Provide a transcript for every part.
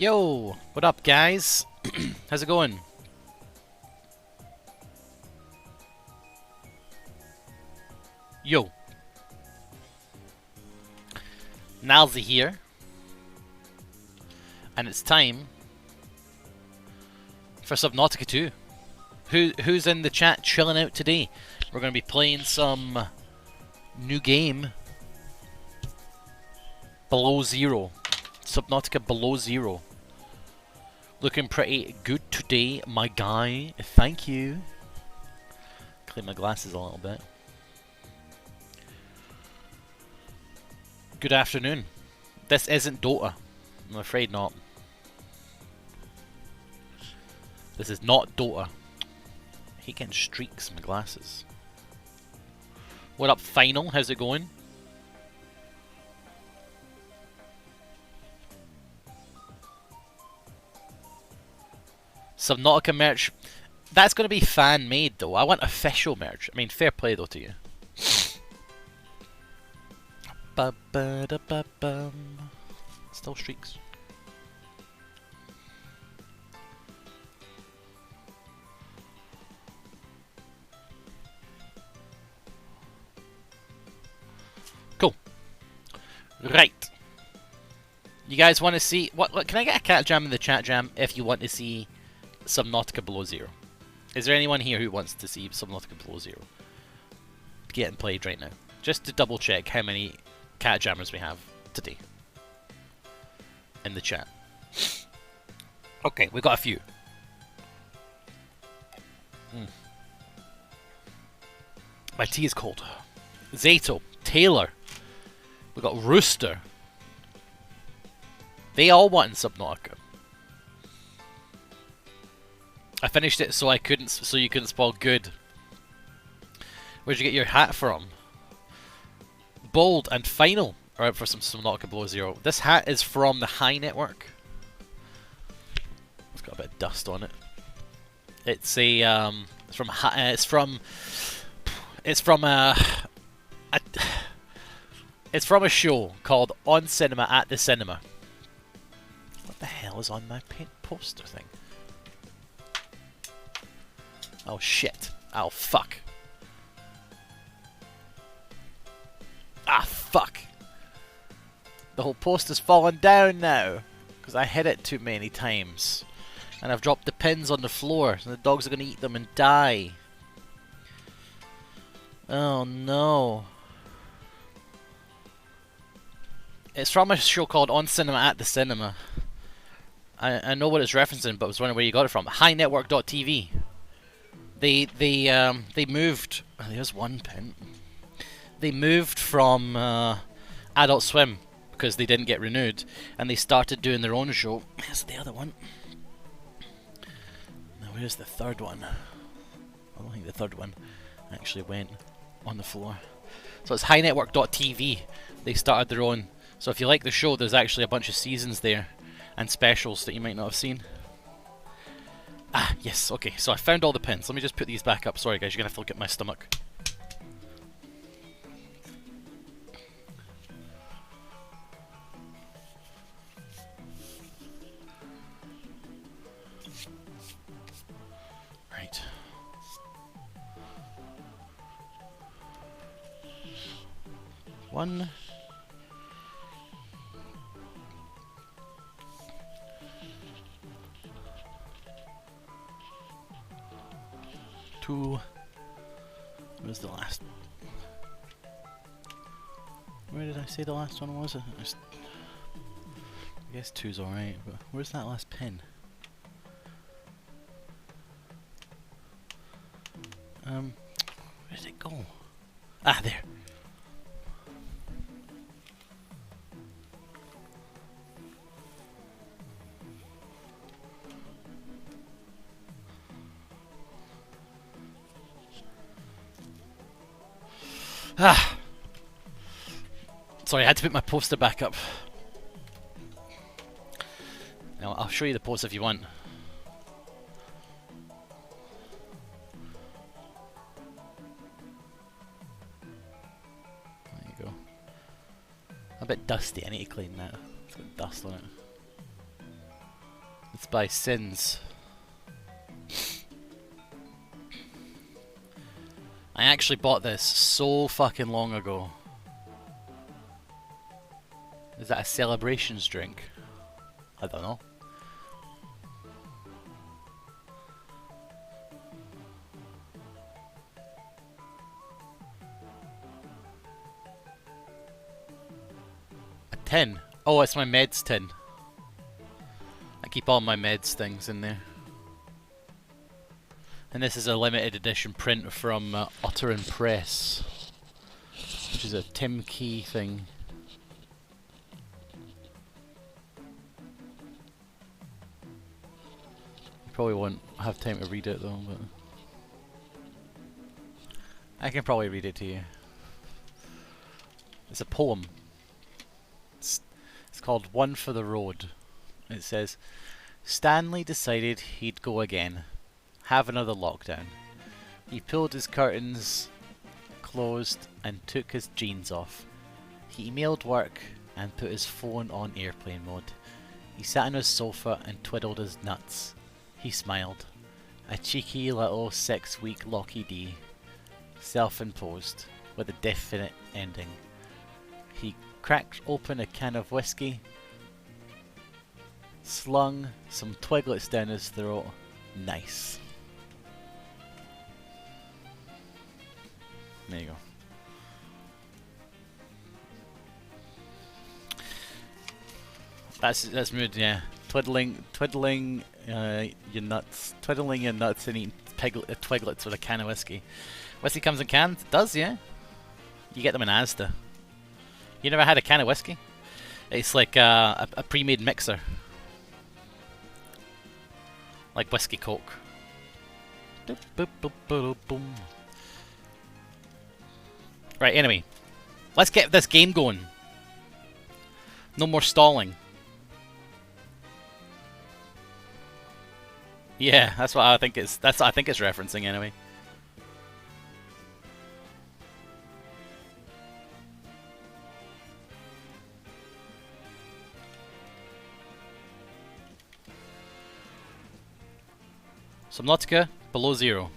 Yo, what up, guys? How's it going? Yo, Nalzy here, and it's time for Subnautica 2. Who's in the chat chilling out today? We're going to be playing some new game, Below Zero. Subnautica Below Zero. Looking pretty good today, my guy. Thank you. Clean my glasses a little bit. Good afternoon. This isn't Dota. I'm afraid not. This is not Dota. I hate getting streaks in my glasses. What up, Final? How's it going? Subnautica merch. That's going to be fan made though. I want official merch. I mean, fair play though to you. Still streaks. Cool. Right. You guys want to see what? Can I get a cat jam in the chat jam if you want to see Subnautica Below Zero? Is there anyone here who wants to see Subnautica Below Zero getting played right now? Just to double check how many cat jammers we have today in the chat. Okay, we got a few. My tea is cold. Zato, Taylor, we got Rooster. They all want Subnautica. I finished it so you couldn't spoil good. Where'd you get your hat from? Bold and Final are out for some Subnautica Below Zero. This hat is from the High Network. It's got a bit of dust on it. It's a it's from a show called On Cinema at the Cinema. What the hell is on my paint poster thing? Oh shit. Oh fuck. Ah fuck. The whole poster's fallen down now because I hit it too many times. And I've dropped the pins on the floor and the dogs are going to eat them and die. Oh no. It's from a show called On Cinema at the Cinema. I know what it's referencing, but I was wondering where you got it from. HighNetwork.tv. They moved. Oh, there's one pin. They moved from Adult Swim because they didn't get renewed, and they started doing their own show. Where's the other one? Now where's the third one? I don't think the third one actually went on the floor. So it's HighNetwork.tv. They started their own. So if you like the show, there's actually a bunch of seasons there and specials that you might not have seen. Ah, yes, okay, so I found all the pins. Let me just put these back up. Sorry guys, you're gonna have to look at my stomach. Right. One. Two. Where's the last? Where did I say the last one was? I guess two's alright, but where's that last pin? Where did it go? Ah, there. Ah! Sorry, I had to put my poster back up. Now, I'll show you the poster if you want. There you go. A bit dusty, I need to clean that. It's got dust on it. Clothed by sins. I actually bought this so fucking long ago. Is that a celebrations drink? I don't know. A tin. Oh, it's my meds tin. I keep all my meds things in there. And this is a limited edition print from Utter and Press, which is a Tim Key thing. You probably won't have time to read it though, but I can probably read it to you. It's a poem. It's called One for the Road. It says, Stanley decided he'd go again. Have another lockdown. He pulled his curtains closed and took his jeans off. He emailed work and put his phone on airplane mode. He sat on his sofa and twiddled his nuts. He smiled. A cheeky little 6-week Locky D. Self-imposed, with a definite ending. He cracked open a can of whiskey, slung some twiglets down his throat. Nice. There you go. That's mood, yeah. Twiddling your nuts, and eating twiglets with a can of whiskey. Whiskey comes in cans? It does, yeah. You get them in Asda. You never had a can of whiskey? It's like a pre-made mixer, like whiskey coke. Right, anyway, let's get this game going. No more stalling. Yeah, that's what I think it's. That's what I think it's referencing anyway. Subnautica below zero.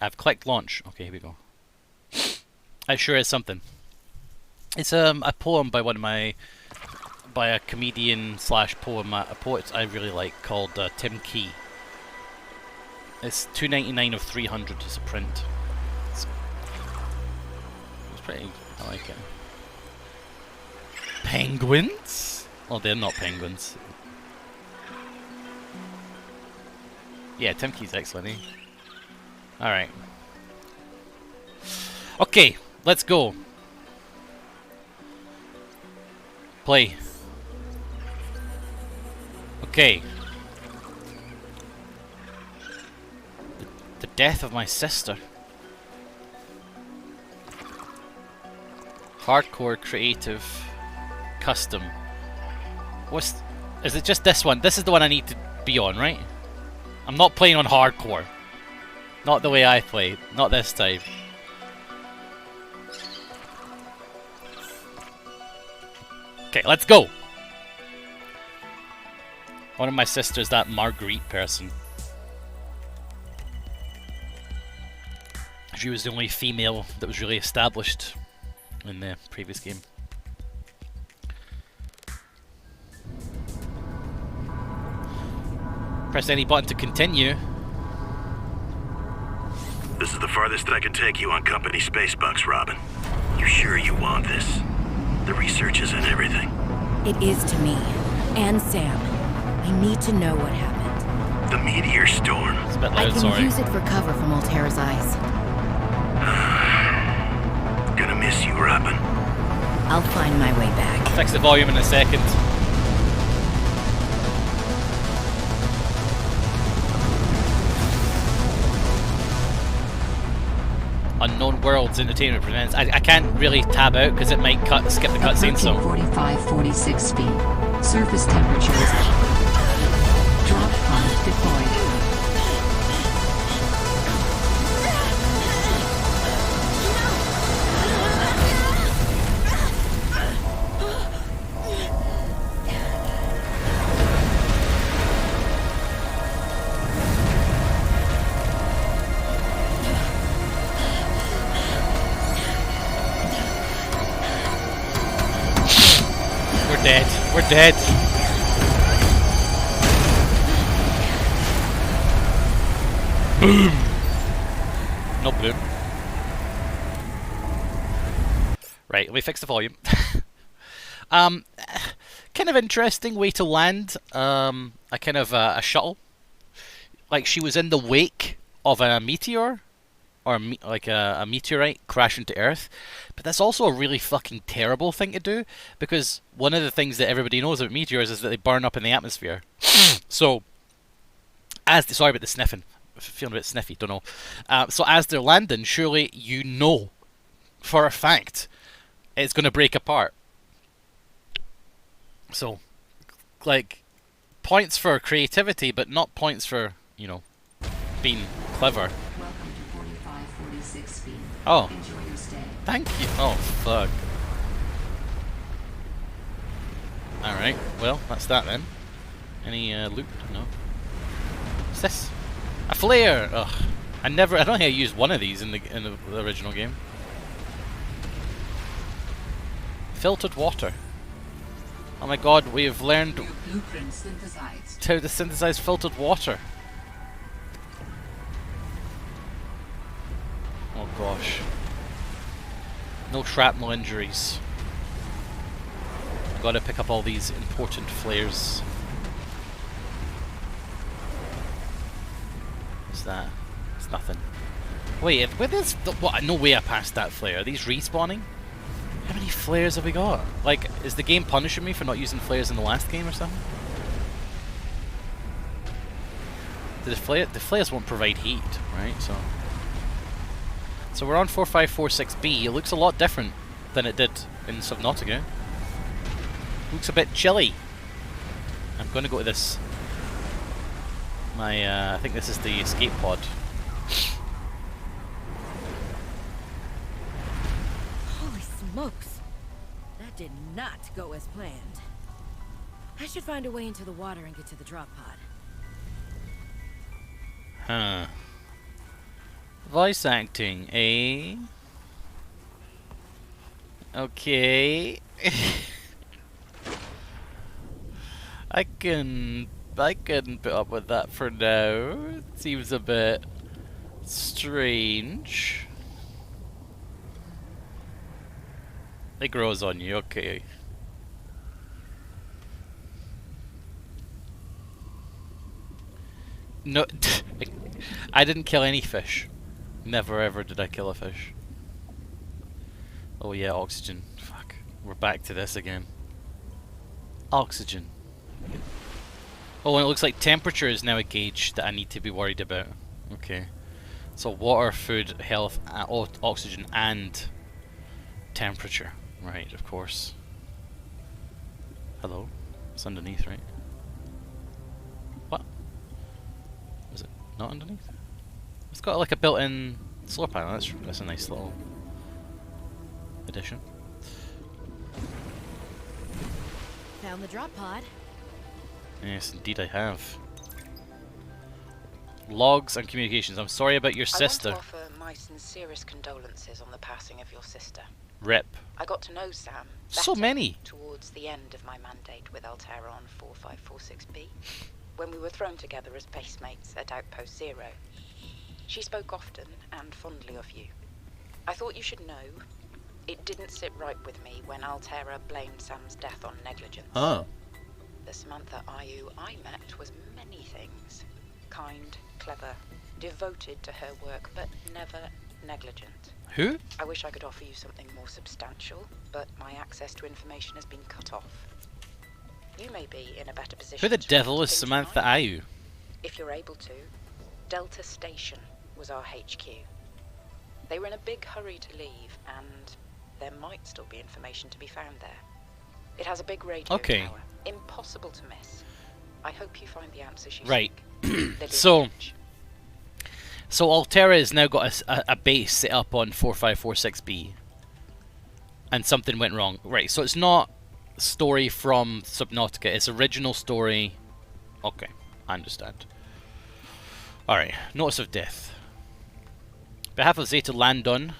I've clicked launch. Okay, here we go. It sure is something. It's a poem by a comedian slash poem, a poet I really like called Tim Key. It's $2.99 of 300 as a print. It's pretty. I like it. Penguins? Oh, they're not penguins. Yeah, Tim Key's excellent, eh? Alright. Okay, let's go. Play. Okay. The death of my sister. Hardcore, creative, custom. Is it just this one? This is the one I need to be on, right? I'm not playing on hardcore. Not the way I play. Not this time. Okay, let's go. One of my sisters, that Marguerite person. She was the only female that was really established in the previous game. Press any button to continue. This is the farthest I can take you on company spacebucks, Robin. You sure you want this? The research isn't everything. It is to me. And Sam. I need to know what happened. The meteor storm. It's a bit I loud, can sorry. use it for cover from Altera's eyes. Gonna miss you, Robin. I'll find my way back. Fix the volume in a second. Unknown Worlds Entertainment presents. I can't really tab out because it might skip the cutscene. So 45-46 feet. Surface temperature is drop pod deployed. We're dead. We're dead. Boom. No boom. Right, let me fix the volume. Kind of interesting way to land a kind of a shuttle. Like she was in the wake of a meteor, or like a meteorite crash into Earth. But that's also a really fucking terrible thing to do, because one of the things that everybody knows about meteors is that they burn up in the atmosphere. So, sorry about the sniffing. Feeling a bit sniffy, don't know. So as they're landing, surely you know for a fact it's going to break apart. So, like, points for creativity, but not points for, you know, being clever. Welcome to 4546 speed. Oh. Enjoy your stay. Thank you. Oh, fuck. Alright, well, that's that then. Any loot? No. What's this? A flare! Ugh. I don't think I used one of these in the original game. Filtered water. Oh my god, we have learned Blueprint synthesized. how to synthesize filtered water. Oh gosh. No shrapnel injuries. I've got to pick up all these important flares. What's that? It's nothing. Wait, with this, what? No way I passed that flare. Are these respawning? How many flares have we got? Like, is the game punishing me for not using flares in the last game or something? The flares won't provide heat, right? So we're on 4546B. It looks a lot different than it did in Subnautica. Looks a bit chilly. I'm going to go to this. I think this is the escape pod. Holy smokes! That did not go as planned. I should find a way into the water and get to the drop pod. Huh. Voice acting, eh? Okay. I can put up with that for now. It seems a bit strange. It grows on you, okay. No, I didn't kill any fish. Never ever did I kill a fish. Oh yeah, oxygen. Fuck. We're back to this again. Oxygen. Oh, and it looks like temperature is now a gauge that I need to be worried about. Okay. So water, food, health, oxygen, and temperature. Right, of course. Hello? It's underneath, right? What? Is it not underneath? It's got like a built-in solar panel. That's a nice little addition. Found the drop pod. Yes, indeed I have. Logs and communications. I'm sorry about your sister. I want to offer my sincerest condolences on the passing of your sister. Rip. I got to know Sam So better many. towards the end of my mandate with Altera on 4546B, when we were thrown together as basemates at Outpost Zero. She spoke often and fondly of you. I thought you should know, it didn't sit right with me when Altera blamed Sam's death on negligence. Oh. The Samantha Ayu I met was many things. Kind, clever, devoted to her work, but never negligent. Who? I wish I could offer you something more substantial, but my access to information has been cut off. You may be in a better position. Who the to devil is things Samantha than I am. Ayu? If you're able to, Delta Station was our HQ. They were in a big hurry to leave, and there might still be information to be found there. It has a big radio tower, impossible to miss. I hope you find the answers you Right. seek. So Altera has now got a base set up on 4546B, and something went wrong. Right, so it's not story from Subnautica, it's original story. Okay, I understand. Alright, notice of death. Behalf of Zeta Landon,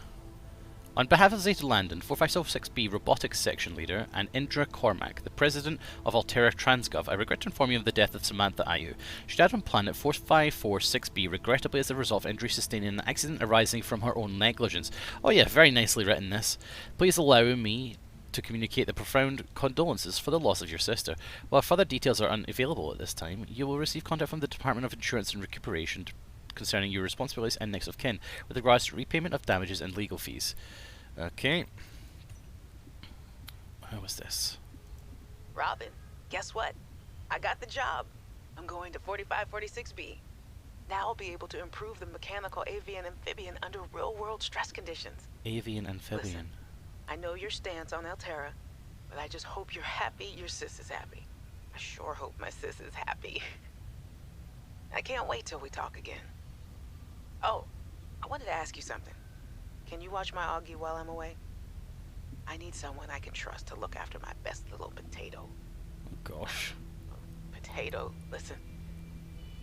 On behalf of Zeta Landon, 4506B Robotics Section Leader, and Indra Cormack, the President of Altera Transgov, I regret to inform you of the death of Samantha Ayu. She died on planet 4546B, regrettably as a result of injury sustained in an accident arising from her own negligence. Oh yeah, very nicely written this. Please allow me to communicate the profound condolences for the loss of your sister. While further details are unavailable at this time, you will receive contact from the Department of Insurance and Recuperation concerning your responsibilities and next of kin with regards to repayment of damages and legal fees. Okay. How was this? Robin, guess what? I got the job. I'm going to 4546B. Now I'll be able to improve the mechanical avian amphibian under real-world stress conditions. Avian amphibian. Listen, I know your stance on Altera, but I just hope you're happy your sis is happy. I sure hope my sis is happy. I can't wait till we talk again. Oh, I wanted to ask you something. Can you watch my Augie while I'm away? I need someone I can trust to look after my best little potato. Oh gosh. Potato, listen.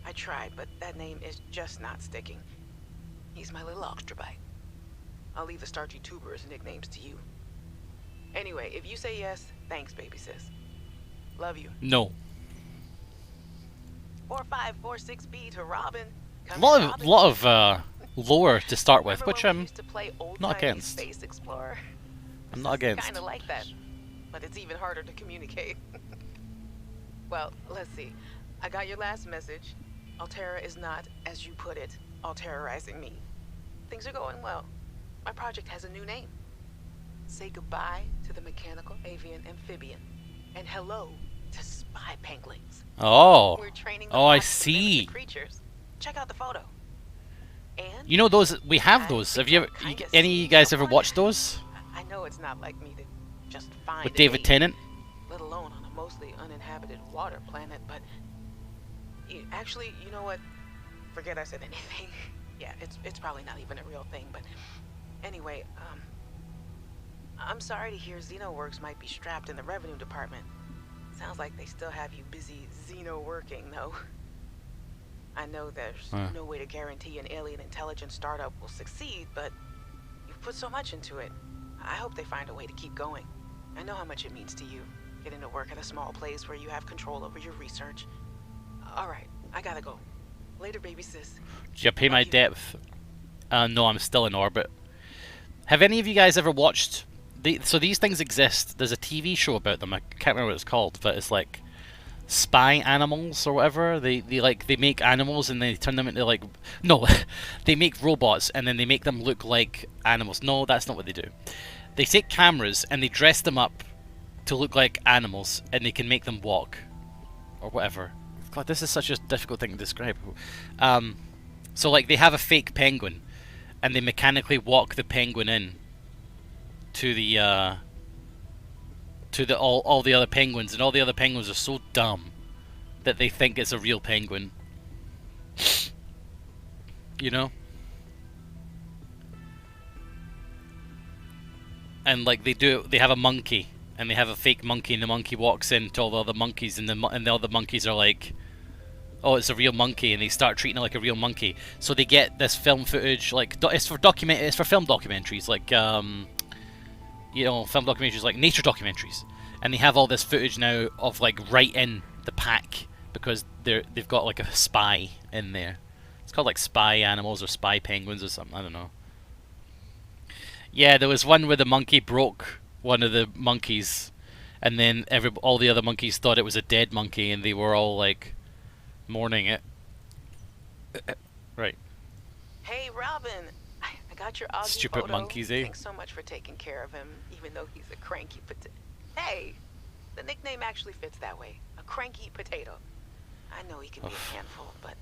I tried, but that name is just not sticking. He's my little extra-bite. I'll leave the starchy tubers nicknames to you. Anyway, if you say yes, thanks, baby sis. Love you. No. 4546B to Robin. A lot of lore to start with, which I'm not against. Space Explorer? I'm not against. Kind of like that, but it's even harder to communicate. Well, let's see. I got your last message. Altera is not, as you put it, alterizing me. Things are going well. My project has a new name. Say goodbye to the mechanical avian amphibian, and hello to spy penguins. Oh. We're training Oh, I the see. creatures. Check out the photo. And You know those? We have those. Have you ever? Any of you guys ever watched those? I know it's not like me to just find With a David date, Tennant? let alone on a mostly uninhabited water planet, but actually, you know what? Forget I said anything. Yeah, it's probably not even a real thing, but anyway, I'm sorry to hear XenoWorks might be strapped in the revenue department. Sounds like they still have you busy Xeno working, though. I know there's no way to guarantee an alien intelligence startup will succeed, but you've put so much into it. I hope they find a way to keep going. I know how much it means to you, getting to work at a small place where you have control over your research. Alright, I gotta go. Later, baby sis. Did you pay my depth? No, I'm still in orbit. Have any of you guys ever watched... So these things exist. There's a TV show about them. I can't remember what it's called, but it's like spy animals or whatever. They make animals and they turn them into like... No, they make robots and then they make them look like animals. No, that's not what they do. They take cameras and they dress them up to look like animals and they can make them walk. Or whatever. God, this is such a difficult thing to describe. So like they have a fake penguin and they mechanically walk the penguin in to the all the other penguins, and all the other penguins are so dumb that they think it's a real penguin. You know? And like they have a monkey, and they have a fake monkey, and the monkey walks into all the other monkeys, and the other monkeys are like, oh, it's a real monkey, and they start treating it like a real monkey. So they get this film footage, like it's for film documentaries, like you know, film documentaries like nature documentaries, and they have all this footage now of like right in the pack because they've got like a spy in there. It's called like spy animals or spy penguins or something. I don't know. Yeah, there was one where the monkey broke one of the monkeys, and then all the other monkeys thought it was a dead monkey, and they were all like mourning it. Right. Hey, Robin. I got your Augie Stupid photo. monkeys, eh? Thanks so much for taking care of him, even though he's a cranky potato. Hey, the nickname actually fits that way. A cranky potato. I know he can be a handful, but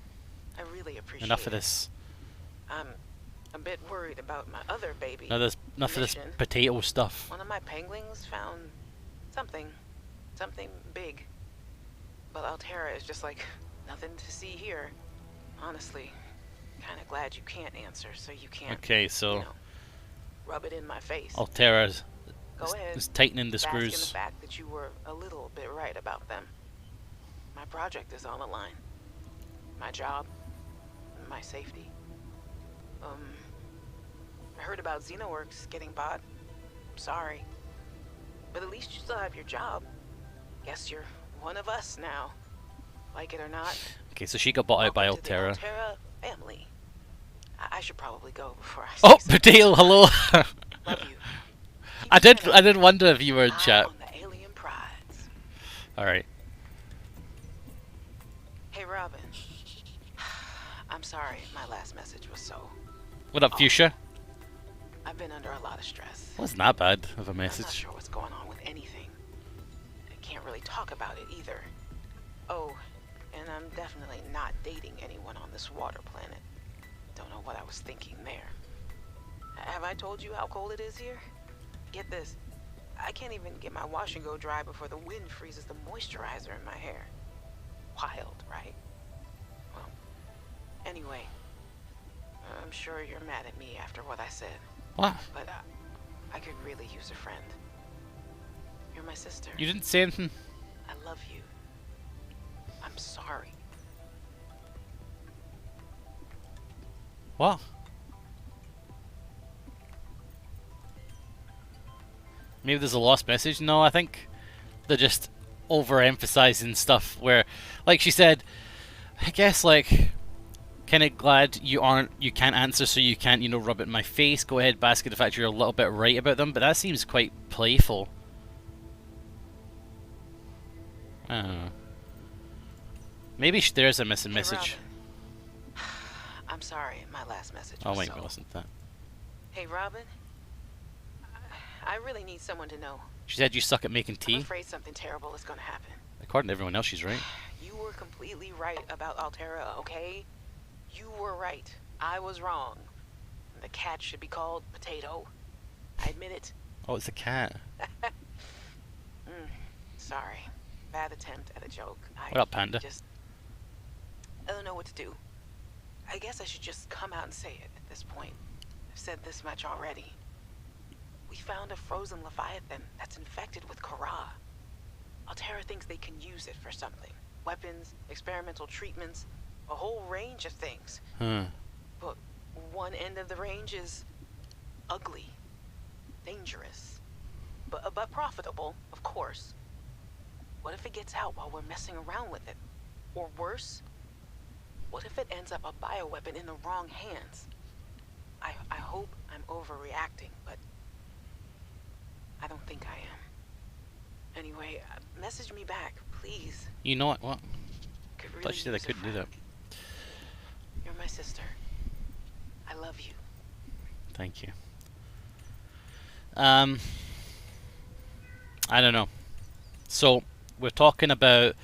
I really appreciate Enough of it. this. I'm a bit worried about my other baby. Enough of this potato stuff. One of my penguins found something big. But Altera is just like nothing to see here. Honestly, kind of glad you can't answer, so you can't. Okay, so you know, rub it in my face. Altera Go ahead. is tightening the Bask in screws. the fact that you were a little bit right about them. My project is on the line. My job, my safety. I heard about Xenoworks getting bought. Sorry. But at least you still have your job. Guess you're one of us now. Like it or not. Okay, so she got bought out by Welcome to the Altera. Altera family. I should probably go before I say Oh, something. Badale, hello. Love you. Keep I your did. head up. I did wonder if you were in Eye chat. on the alien prides. All right. Hey, Robin. I'm sorry my last message was so... What up, Fuchsia? I've been under a lot of stress. Wasn't that bad of a I'm not message. sure what's going on with anything. I can't really talk about it either. Oh, and I'm definitely not dating anyone on this water planet. Don't know what I was thinking there. Have I told you how cold it is here? Get this. I can't even get my wash and go dry before the wind freezes the moisturizer in my hair. Wild, right? Well, anyway, I'm sure you're mad at me after what I said, What? but I could really use a friend. You're my sister. You didn't say anything. I love you. I'm sorry. What? Maybe there's a lost message. No, I think they're just overemphasizing stuff where, like she said, I guess like, kind of glad you can't answer, so you can't, rub it in my face. Go ahead, bask in the fact you're a little bit right about them, but that seems quite playful. I don't know. Maybe there's a missing message. Robin. I'm sorry, my last message Oh was wait, so... it wasn't that. Hey, Robin. I really need someone to know. She said you suck at making I'm tea. afraid something terrible is gonna happen. According to everyone else, she's right. You were completely right about Altera, okay? You were right. I was wrong. The cat should be called Potato. I admit it. Oh, it's a cat. Sorry. Bad attempt at a joke. What up, Panda? I don't know what to do. I guess I should just come out and say it at this point. I've said this much already. We found a frozen Leviathan that's infected with Kara. Altera thinks they can use it for something. Weapons, experimental treatments, a whole range of things. But one end of the range is ugly, dangerous, but profitable, of course. What if it gets out while we're messing around with it? Or worse, what if it ends up a bioweapon in the wrong hands? I hope I'm overreacting, but I don't think I am. Anyway, message me back, please. You know what? Could I really thought she said I use a couldn't do that. friend. You're my sister. I love you. Thank you. I don't know. So, we're talking about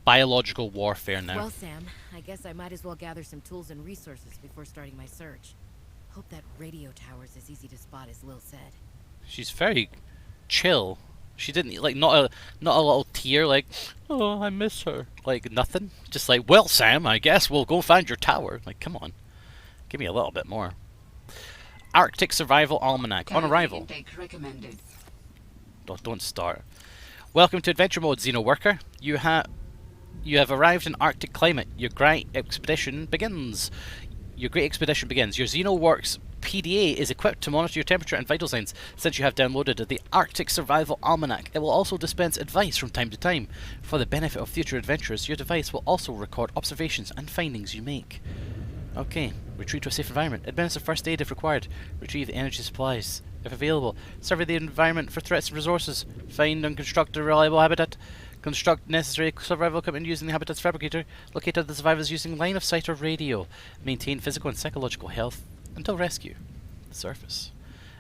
biological warfare now. Well, Sam, I guess I might as well gather some tools and resources before starting my search. Hope that radio tower's as easy to spot as Lil said. She's very chill. She didn't like not a little tear like, oh, I miss her. Like nothing. Just like, well, Sam, I guess we'll go find your tower. Like, come on, give me a little bit more. Arctic Survival Almanac on arrival. Intake recommended. Don't start. Welcome to Adventure Mode, Xeno Worker. You have arrived in Arctic climate. Your great expedition begins. Your XenoWorks PDA is equipped to monitor your temperature and vital signs. Since you have downloaded the Arctic Survival Almanac, it will also dispense advice from time to time. For the benefit of future adventurers, your device will also record observations and findings you make. Okay, retreat to a safe environment. Administer first aid if required. Retrieve energy supplies if available. Survey the environment for threats and resources. Find and construct a reliable habitat. Construct necessary survival equipment using the habitat's fabricator. Locate the survivors using line of sight or radio. Maintain physical and psychological health until rescue. The surface.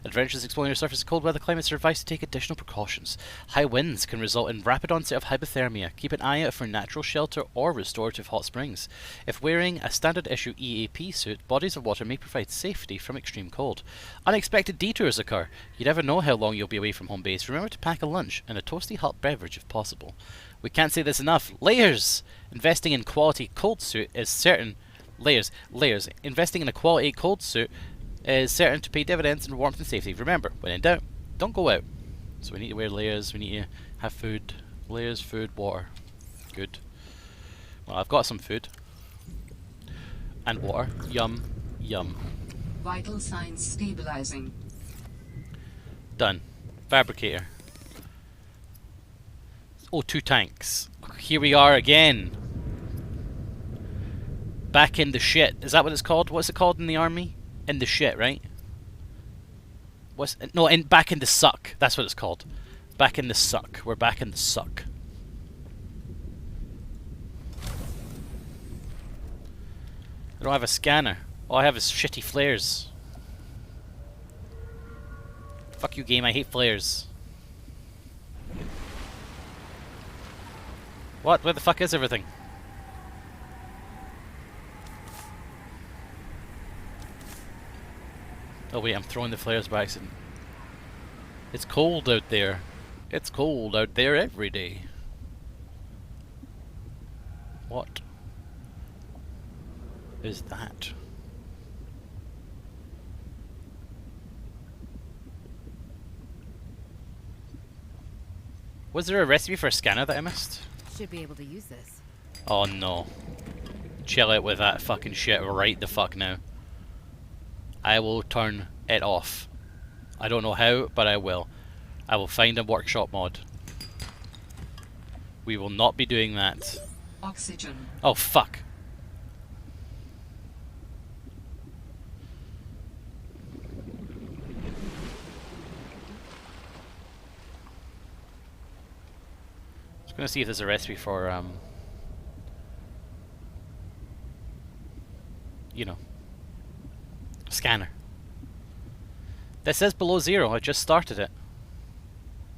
Adventurers exploring your surface in cold weather climates are advised to take additional precautions. High winds can result in rapid onset of hypothermia. Keep an eye out for natural shelter or restorative hot springs. If wearing a standard issue EAP suit, bodies of water may provide safety from extreme cold. Unexpected detours occur. You never know how long you'll be away from home base. Remember to pack a lunch and a toasty hot beverage if possible. We can't say this enough. Layers! Investing in quality cold suit is certain. Layers. Investing in a quality cold suit is certain to pay dividends in warmth and safety. Remember, when in doubt, don't go out. So we need to wear layers, we need to have food. Layers, food, water. Good. Well, I've got some food. And water. Yum. Yum. Vital signs stabilizing. Done. Fabricator. Oh, 2 tanks. Here we are again. Back in the shit. Is that what it's called? What's it called in the army? In the shit, right? Back in the suck. That's what it's called. Back in the suck. We're back in the suck. I don't have a scanner. All I have is shitty flares. Fuck you, game. I hate flares. What? Where the fuck is everything? Oh wait, I'm throwing the flares by accident. It's cold out there. It's cold out there every day. What is that? Was there a recipe for a scanner that I missed? Should be able to use this. Oh no. Chill out with that fucking shit right the fuck now. I will turn it off. I don't know how, but I will. I will find a workshop mod. We will not be doing that. Oxygen. Oh fuck. Just gonna see if there's a recipe for you know, scanner. This is below zero. I just started it.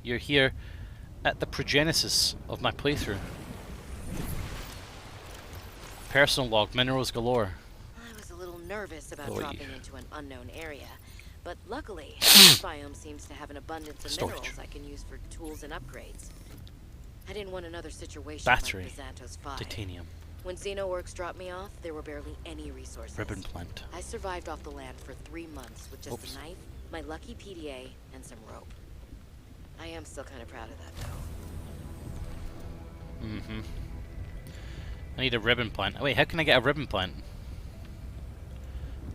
You're here at the progenesis of my playthrough. Personal log, minerals galore. I was a little nervous about Oy. dropping into an unknown area, but luckily, this biome seems to have an abundance of Storage. minerals I can use for tools and upgrades. I didn't want another situation Battery. like the Xantos 5. Titanium. When Xenoworks dropped me off, there were barely any resources. Ribbon plant. I survived off the land for 3 months with just Oops. a knife, my lucky PDA, and some rope. I am still kind of proud of that, though. Mm-hmm. I need a ribbon plant. Oh, wait, how can I get a ribbon plant?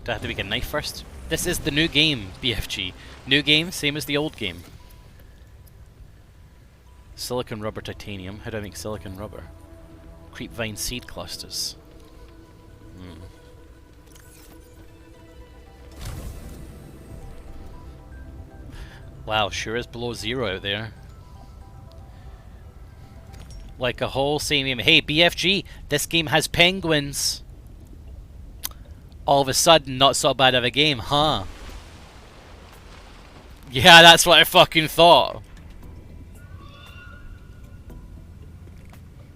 Do I have to make a knife first? This is the new game, BFG. New game, same as the old game. Silicon rubber titanium. How do I make silicon rubber? Creepvine seed clusters. Hmm. Wow, sure is below zero out there. Like a whole same game. Hey, BFG, this game has penguins. All of a sudden, not so bad of a game, huh? Yeah, that's what I fucking thought.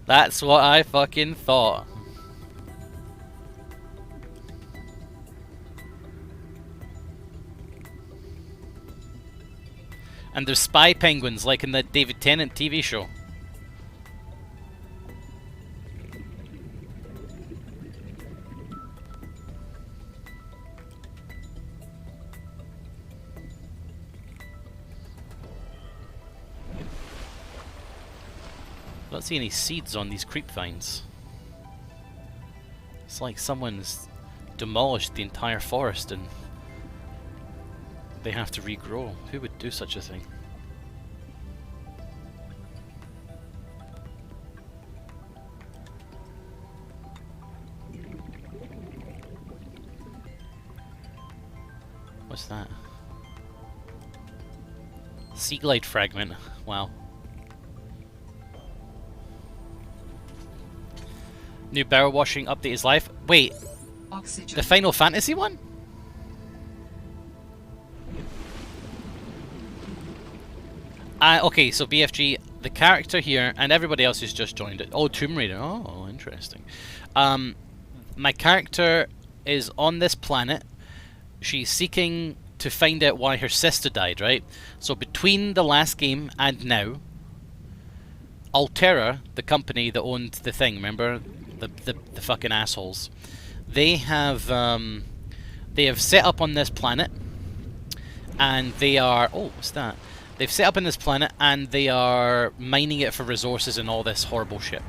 That's what I fucking thought. And there's spy penguins like in the David Tennant TV show. I don't see any seeds on these creep vines. It's like someone's demolished the entire forest and they have to regrow. Who would do such a thing? What's that? Sea glide fragment. Wow. New barrel washing update is live. Wait, Oxygen. the Final Fantasy one? Okay, so BFG, the character here, and everybody else who's just joined it. Oh, Tomb Raider. Oh, interesting. My character is on this planet. She's seeking to find out why her sister died, right? So between the last game and now, Altera, the company that owned the thing, remember? The fucking assholes. They have set up on this planet, and they are... Oh, what's that? They've set up on this planet, and they are mining it for resources and all this horrible shit.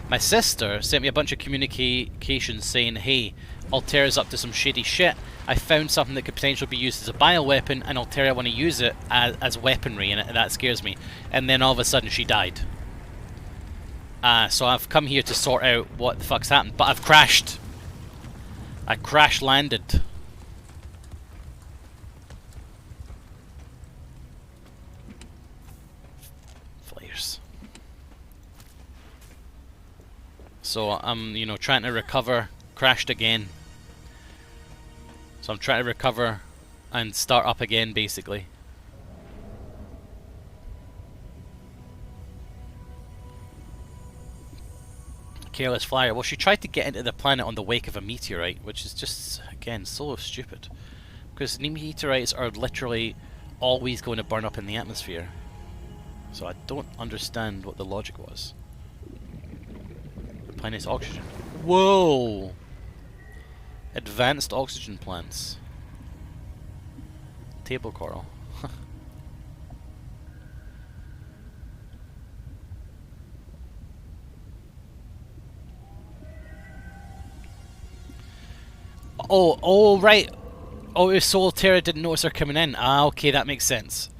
My sister sent me a bunch of communications saying, hey, Altera's up to some shady shit. I found something that could potentially be used as a bioweapon, and Altera want to use it as weaponry, and that scares me. And then all of a sudden she died. So I've come here to sort out what the fuck's happened. But I've crashed. I crash landed. Flares. So I'm, you know, trying to recover. Crashed again. So I'm trying to recover and start up again, basically. Careless flyer. Well, she tried to get into the planet on the wake of a meteorite, which is just, again, so stupid. Because meteorites are literally always going to burn up in the atmosphere. So I don't understand what the logic was. The planet's oxygen. Whoa! Advanced oxygen plants. Table coral. Oh, right. Oh, if Solterra didn't notice her coming in. Ah, okay, that makes sense.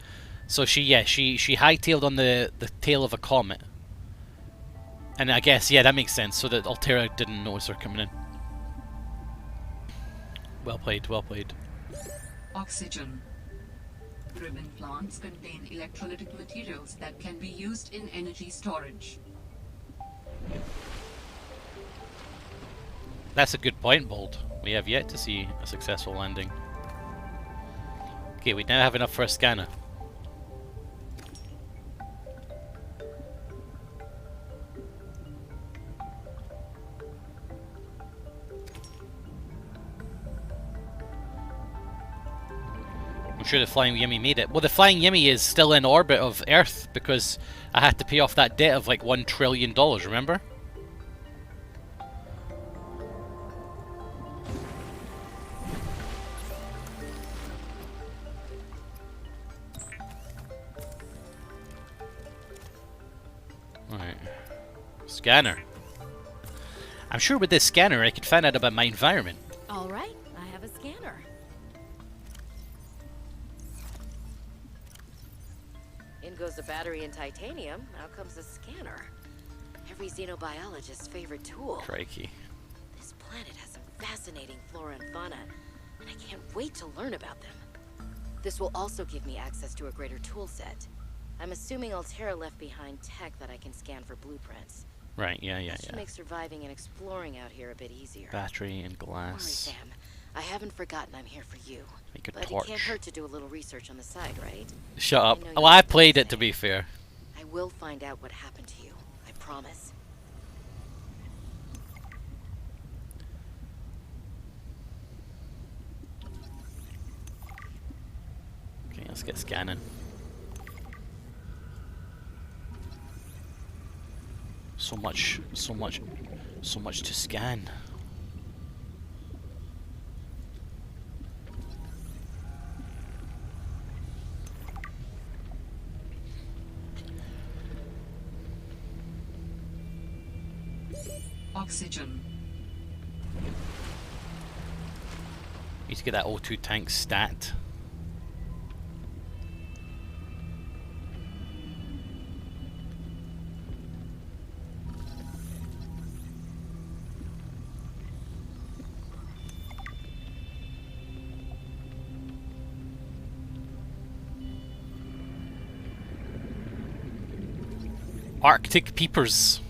So she hightailed on the tail of a comet. And I guess, yeah, that makes sense. So that Altera didn't notice her coming in. Well played, well played. Oxygen. Ribbon plants contain electrolytic materials that can be used in energy storage. That's a good point, Bold. We have yet to see a successful landing. Okay, we now have enough for a scanner. I'm sure the Flying Yimmy made it. Well, the Flying Yimmy is still in orbit of Earth because I had to pay off that debt of like $1 trillion, remember? Alright. Scanner. I'm sure with this scanner I could find out about my environment. All right, I have a scanner. In goes the battery and titanium. Out comes the scanner. Every xenobiologist's favorite tool. Crikey. This planet has some fascinating flora and fauna, and I can't wait to learn about them. This will also give me access to a greater tool set. I'm assuming Altera left behind tech that I can scan for blueprints. Right, yeah. That should make surviving and exploring out here a bit easier. Battery and Don't worry, glass. Sam. I haven't forgotten I'm here for you. Make a But torch. it can't hurt to do a little research on the side, right? Shut up. I know you Well, I have to played it, to say. be fair. I will find out what happened to you. I promise. Okay, let's get scanning. So much to scan. Oxygen. Need to get that O2 tank stat. Arctic peepers.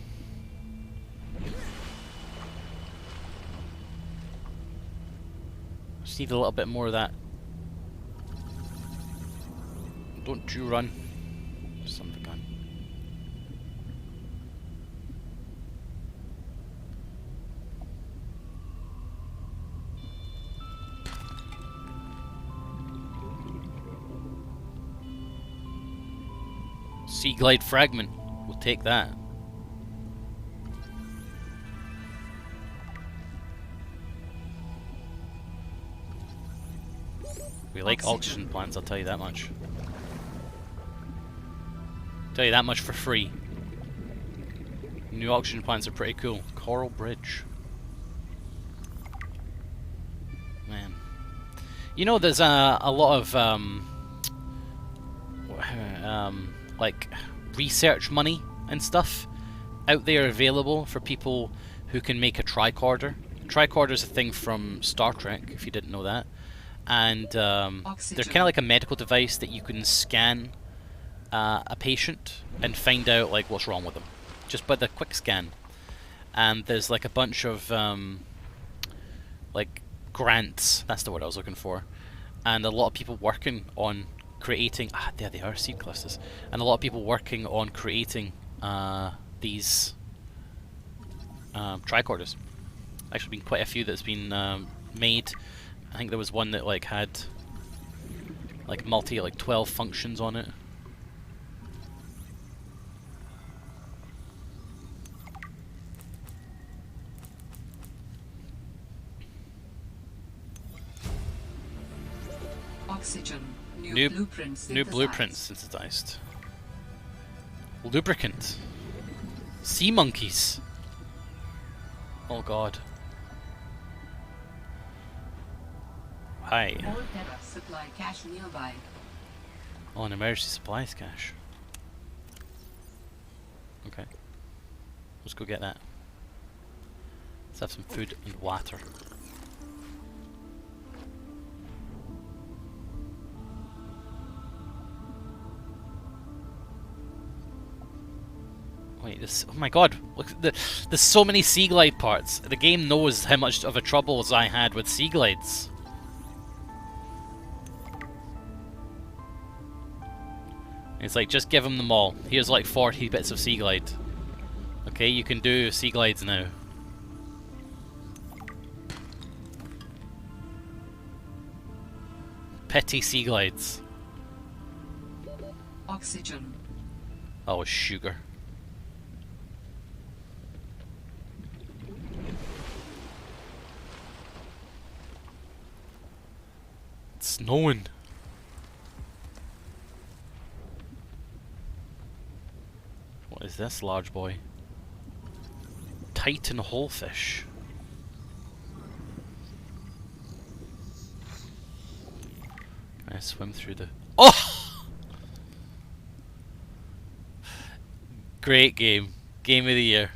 Just need a little bit more of that. Don't you run. Son of a gun. Sea Glide fragment. We'll take that. We like oxygen plants, I'll tell you that much. Tell you that much for free. New oxygen plants are pretty cool. Coral Bridge. Man. You know, there's a lot of like research money and stuff out there available for people who can make a tricorder. Tricorder is a thing from Star Trek, if you didn't know that. And they're kind of like a medical device that you can scan a patient and find out like what's wrong with them, just by the quick scan. And there's like a bunch of like grants. That's the word I was looking for. And a lot of people working on creating. There they are, seed clusters. And a lot of people working on creating these tricorders. Actually, been quite a few that's been made. I think there was one that like had like 12 functions on it. Oxygen. New Blueprints blueprints synthesized. Lubricant. Sea monkeys. Oh god. Hi. All data supply cache nearby. Oh, an emergency supplies cache. Okay. Let's go get that. Let's have some food and water. Wait, this. Oh my god! Look, there's so many sea glide parts. The game knows how much of a troubles I had with sea glides. It's like, just give them all. Here's like 40 bits of sea glide. Okay, you can do sea glides now. Petty sea glides. Oxygen. Oh, sugar. It's snowing. What is this, large boy? Titan holefish. Can I swim through the... Oh! Great game. Game of the year.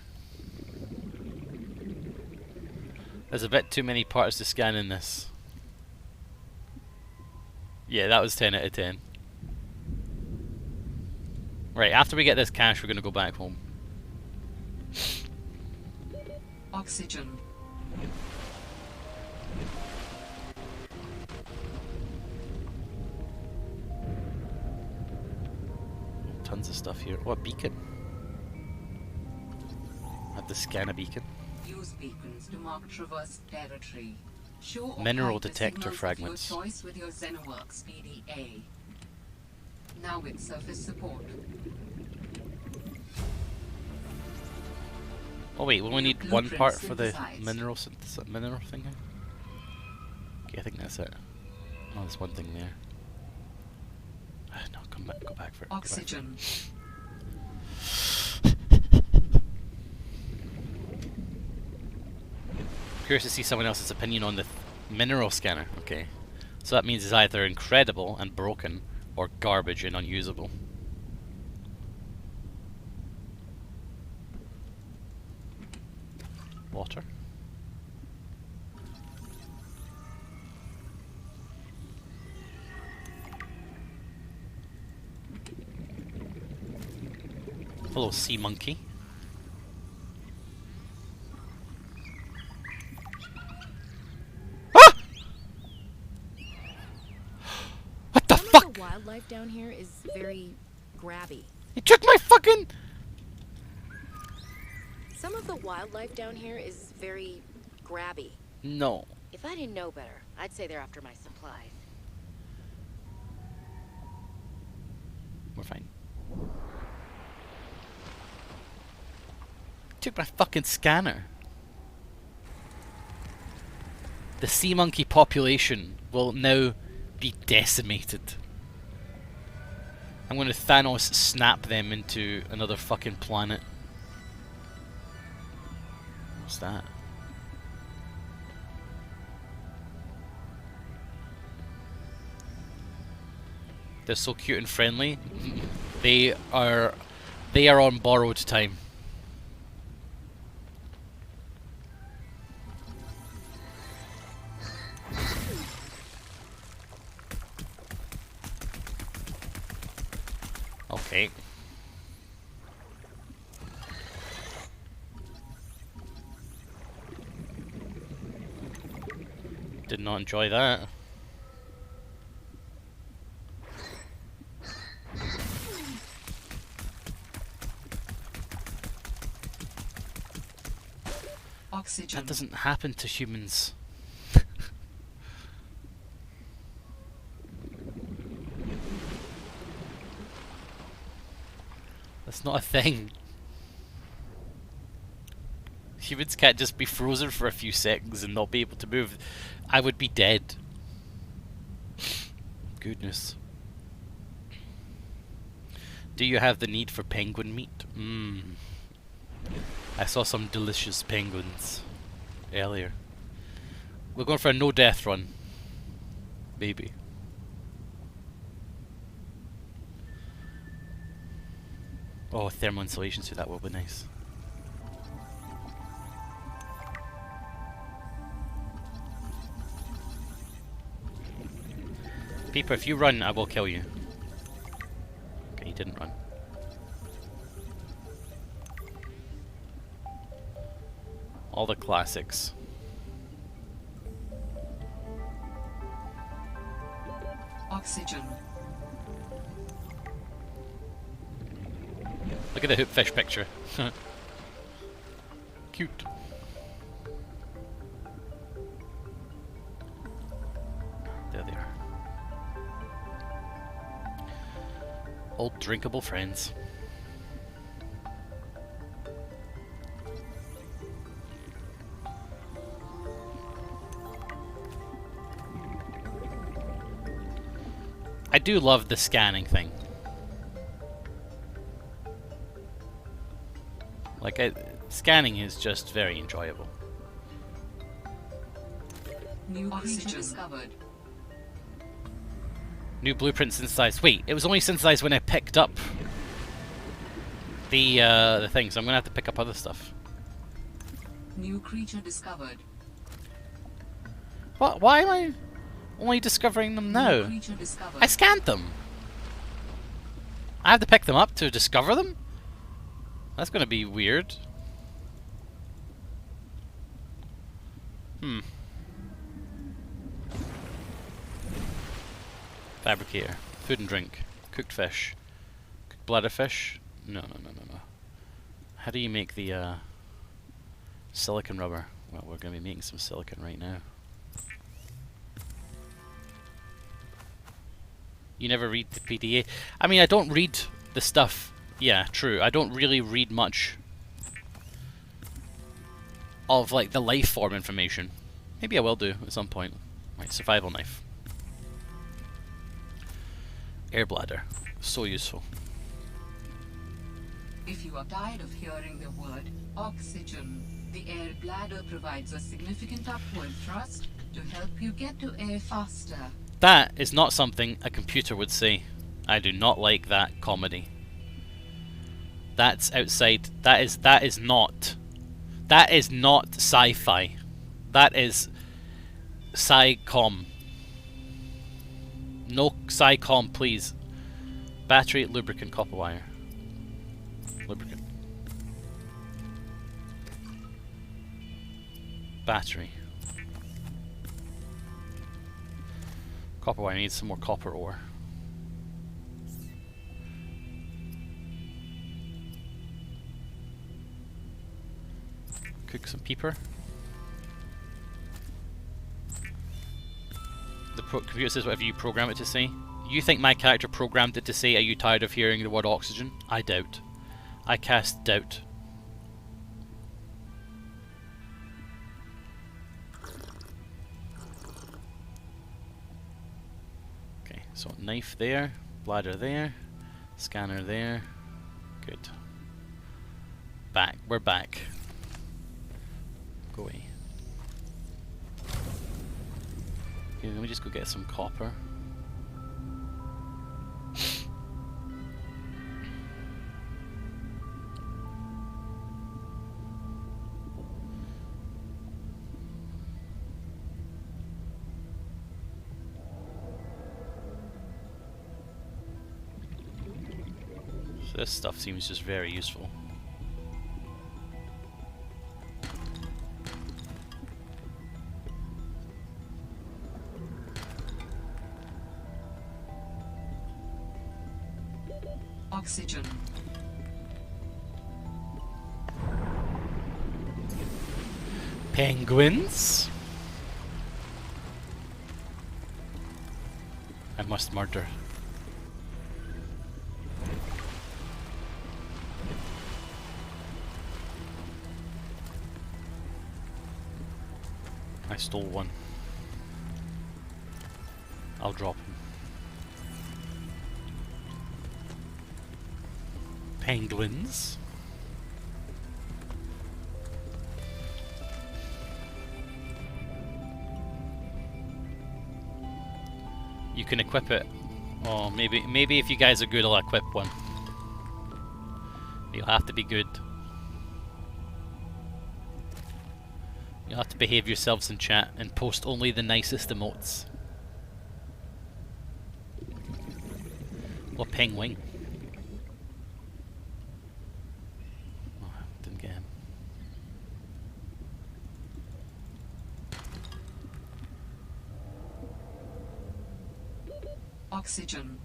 There's a bit too many parts to scan in this. Yeah, that was 10 out of 10. Right, after we get this cache, we're going to go back home. Oxygen. Tons of stuff here. What beacon? I have to scan a beacon. Use beacons to mark traverse territory. Show or Mineral hide the detector signals of fragments. your choice with your Xenoworks PDA. Now with surface support. Oh wait, we only need one Blueprint part for the synthesized. mineral thing here? Okay, I think that's it. Oh, there's one thing there. No, go back for it. go back for it. Oxygen. Curious to see someone else's opinion on the mineral scanner. Okay, so that means it's either incredible and broken, or garbage and unusable. Water. Hello, sea monkey. Ah! What the Some fuck? of the wildlife down here is very grabby. You took my fucking... Some of the wildlife down here is very grabby. No. If I didn't know better, I'd say they're after my supplies. We're fine. Took my fucking scanner. The sea monkey population will now be decimated. I'm gonna Thanos snap them into another fucking planet. What's that? They're so cute and friendly. They are on borrowed time. Okay. Did not enjoy that. Oxygen. That doesn't happen to humans. That's not a thing. Humans can't just be frozen for a few seconds and not be able to move. I would be dead. Goodness. Do you have the need for penguin meat? Mmm. I saw some delicious penguins earlier. We're going for a no death run. Maybe. Oh, thermal insulation suit, that will be nice. Peeper, if you run, I will kill you. Okay, you didn't run. All the classics. Oxygen. Look at the hoopfish picture. Cute. There they are. Old drinkable friends. I do love the scanning thing. Like, scanning is just very enjoyable. New creature discovered. New blueprint synthesized. Wait, it was only synthesized when I picked up the thing, so I'm gonna have to pick up other stuff. New creature discovered. What? Why am I only discovering them New now? creature discovered. I scanned them. I have to pick them up to discover them? That's gonna be weird. Fabricator. Food and drink. Cooked fish. Cooked bladder fish. No. How do you make the silicon rubber? Well, we're gonna be making some silicon right now. You never read the PDA? I mean, I don't read the stuff. Yeah, true. I don't really read much of, like, the life form information. Maybe I will do at some point. Right, survival knife. Air bladder. So useful. If you are tired of hearing the word oxygen, the air bladder provides a significant upward thrust to help you get to air faster. That is not something a computer would say. I do not like that comedy. That's outside. That is not sci-fi. That is sci-com. No sci-com, please. Battery, lubricant, copper wire. Lubricant. Battery. Copper wire, I need some more copper ore. Cook some peeper. The computer says whatever you program it to say. You think my character programmed it to say, "Are you tired of hearing the word oxygen?" I doubt. I cast doubt. Okay, so knife there, bladder there, scanner there. Good. Back. We're back. Go away. Okay, let me just go get some copper. So this stuff seems just very useful. Oxygen. Penguins? I must murder. I stole one. I'll drop him. Penguins? You can equip it. Oh, maybe if you guys are good, I'll equip one. You'll have to be good. You'll have to behave yourselves in chat and post only the nicest emotes. What penguin? Oh, didn't get him. Oxygen.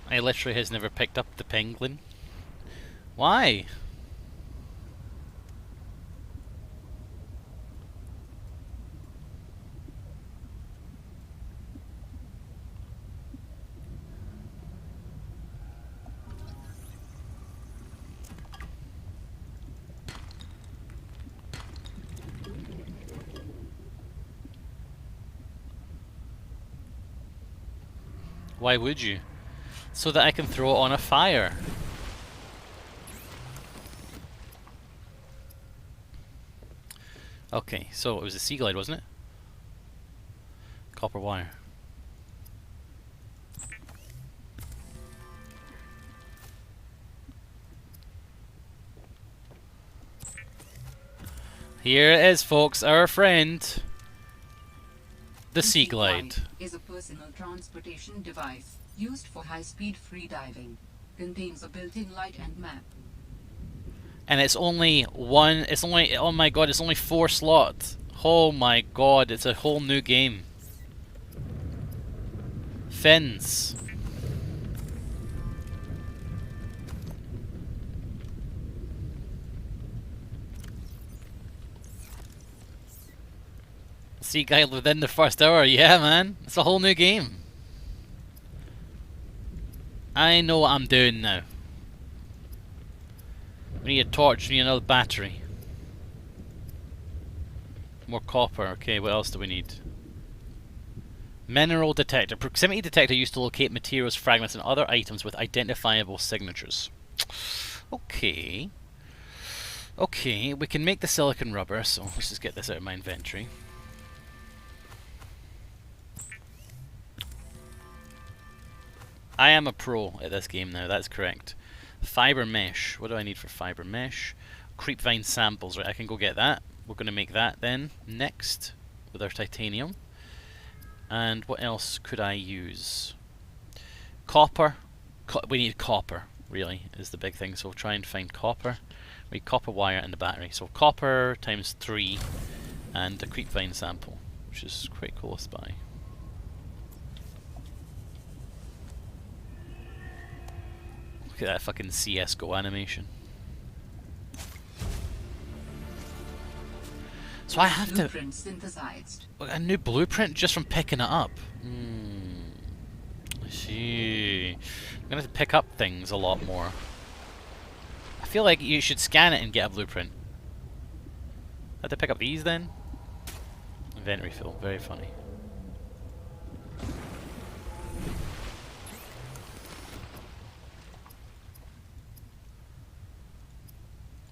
I literally has never picked up the penguin. Why? Why would you? So that I can throw it on a fire. Okay, so it was a sea glide, wasn't it? Copper wire. Here it is, folks, our friend, the sea glide. Is a personal transportation device used for high-speed freediving. Contains a built-in light and map. And it's only one, it's only, oh my god, it's only 4 slots. Oh my god, it's a whole new game. Fins. Sea guy within the first hour, yeah man, it's a whole new game. I know what I'm doing now. We need a torch, we need another battery. More copper, okay, what else do we need? Mineral detector. Proximity detector used to locate materials, fragments and other items with identifiable signatures. Okay. Okay, we can make the silicon rubber, so let's just get this out of my inventory. I am a pro at this game now, that's correct. Fiber mesh. What do I need for fiber mesh? Creepvine samples. Right, I can go get that. We're going to make that then next with our titanium. And what else could I use? Copper. We need copper, really, is the big thing. So we'll try and find copper. We need copper wire and the battery. So copper times 3 and a creepvine sample, which is quite close by. Look at that fucking CSGO animation. So I have to... Synthesized. A new blueprint just from picking it up. I see. I'm gonna have to pick up things a lot more. I feel like you should scan it and get a blueprint. I have to pick up these then? Inventory fill, very funny.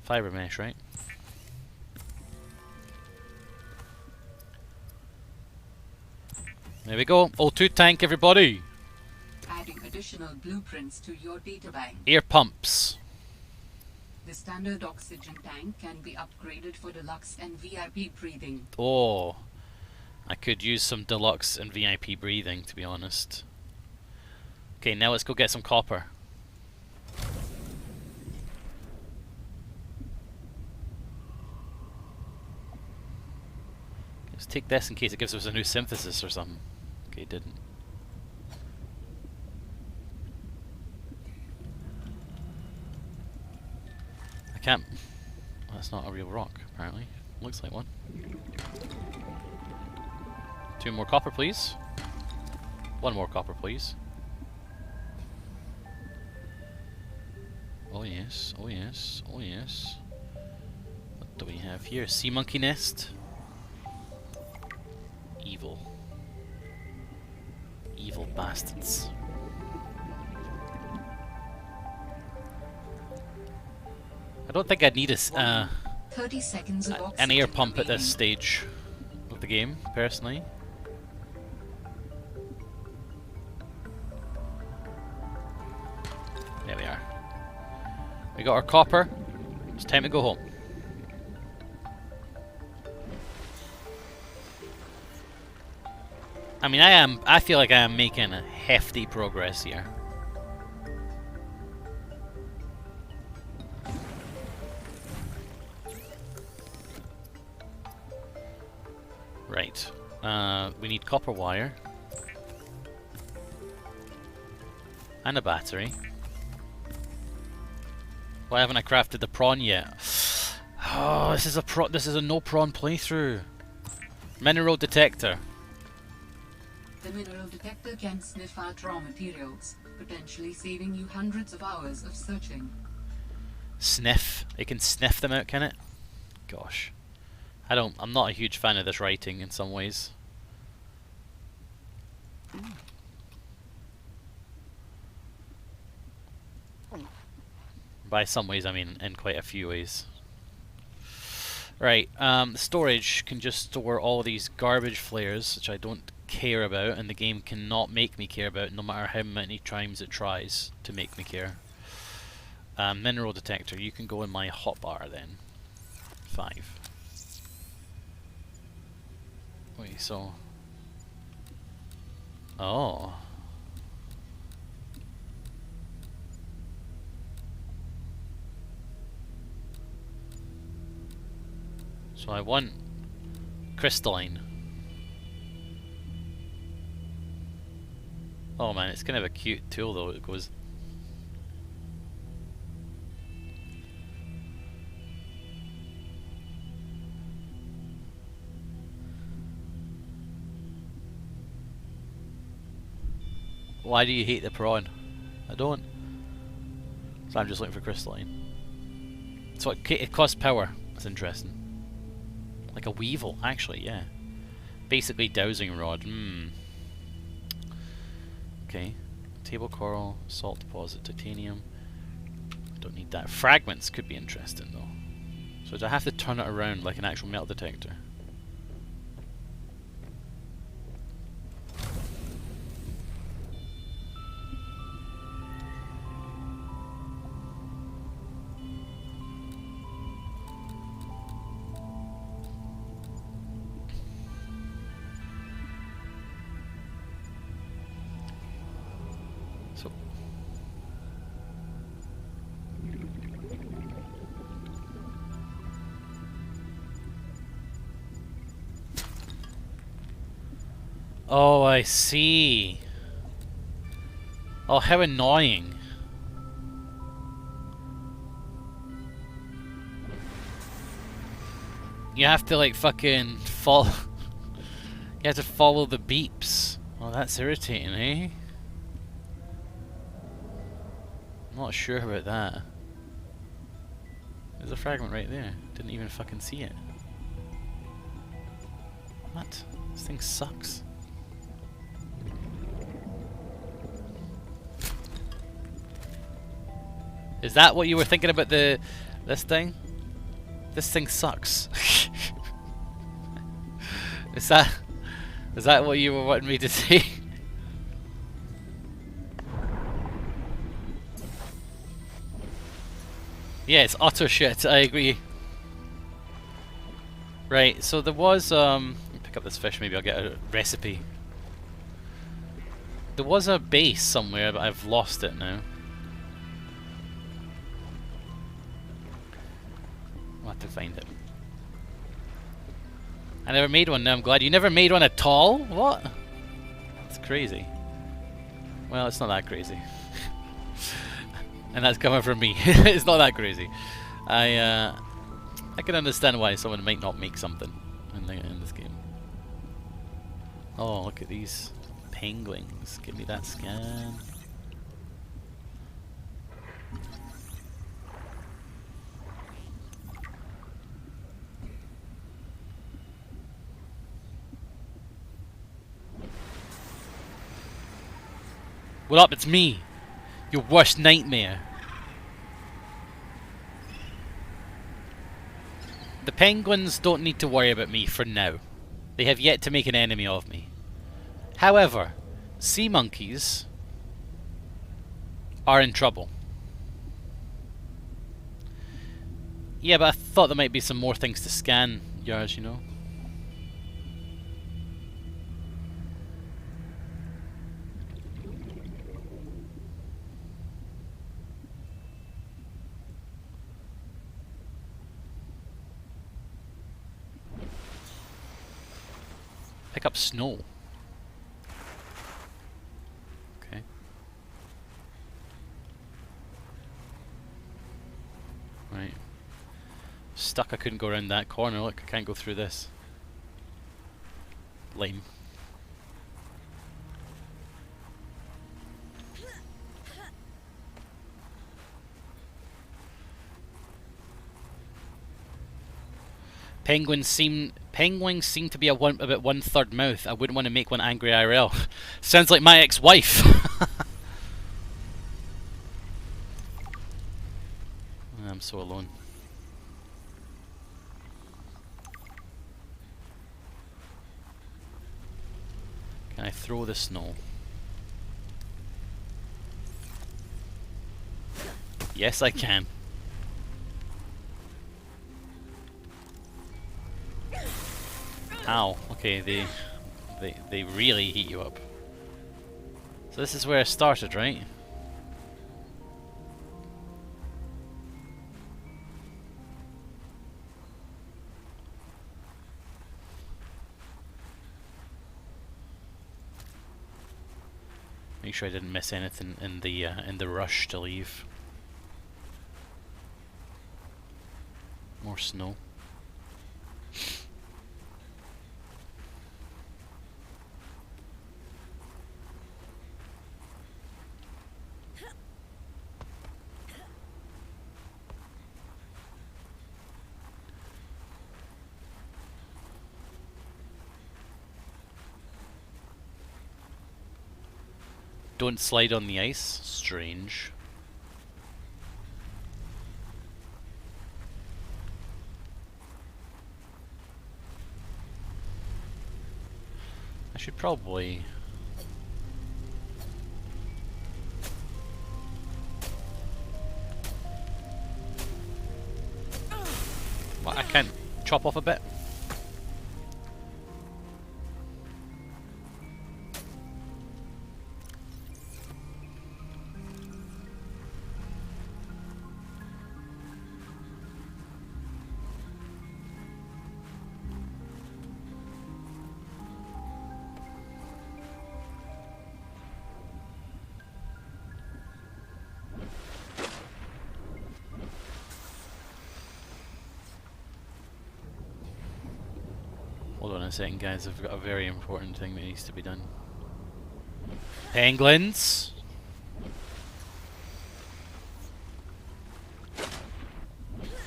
Fiber mesh, right? There we go. O2 tank, everybody. Adding additional blueprints to your databank. Air pumps. The standard oxygen tank can be upgraded for deluxe and VIP breathing. Oh, I could use some deluxe and VIP breathing, to be honest. Okay, now let's go get some copper. Let's take this in case it gives us a new synthesis or something. Okay, it didn't. I can't... That's not a real rock, apparently. Looks like one. 2 more copper, please. 1 more copper, please. Oh yes, oh yes, oh yes. What do we have here? Sea monkey nest. Evil. Evil bastards. I don't think I'd need a 30 seconds of an air oxygen pump at this remaining. stage of the game, personally. There we are. We got our copper. It's time to go home. I mean, I feel like I am making a hefty progress here. Right. We need copper wire. And a battery. Why haven't I crafted the prawn yet? Oh, this is a no prawn playthrough. Mineral detector. The mineral detector can sniff out raw materials, potentially saving you hundreds of hours of searching. Sniff. It can sniff them out, can it? Gosh. I'm not a huge fan of this writing in some ways. By some ways, I mean in quite a few ways. Right, the storage can just store all these garbage flares, which I don't care about, and the game cannot make me care about, no matter how many times it tries to make me care. Mineral detector, you can go in my hotbar then. 5. Wait, so... Oh. So I want crystalline. Oh man, it's kind of a cute tool though. It goes... Why do you hate the prawn? I don't. So I'm just looking for crystalline. So it costs power. That's interesting. Like a weevil, actually, yeah. Basically dowsing rod. Okay. Table coral, salt deposit, titanium. Don't need that. Fragments could be interesting though. So do I have to turn it around like an actual metal detector? So oh, I see. Oh, how annoying. You have to like fucking follow. You have to follow the beeps. Oh, that's irritating, eh? I'm not sure about that. There's a fragment right there. Didn't even fucking see it. What? This thing sucks. Is that what you were thinking about this thing? This thing sucks. Is that what you were wanting me to say? Yeah, it's utter shit, I agree. Right, so there was pick up this fish, maybe I'll get a recipe. There was a base somewhere, but I've lost it now. I'll have to find it. I never made one, now I'm glad. You never made one at all? What? It's crazy. Well, it's not that crazy. And that's coming from me. It's not that crazy. I can understand why someone might not make something in this game. Oh, look at these penguins. Give me that scan. What up? It's me. Your worst nightmare. The penguins don't need to worry about me for now. They have yet to make an enemy of me. However, sea monkeys are in trouble. Yeah, but I thought there might be some more things to scan, yours, you know. Pick up snow. Okay. Right. Stuck, I couldn't go around that corner. Look, I can't go through this. Lame. Penguins seem to be about 1/3 mouth. I wouldn't want to make one angry IRL. Sounds like my ex-wife. I'm so alone. Can I throw the snow? Yes, I can. Ow. Okay, they really heat you up. So this is where I started, right? Make sure I didn't miss anything in the rush to leave. More snow. Don't slide on the ice. Strange. I should probably... What, I can't chop off a bit? Hold on a second, guys. I've got a very important thing that needs to be done. Penguins!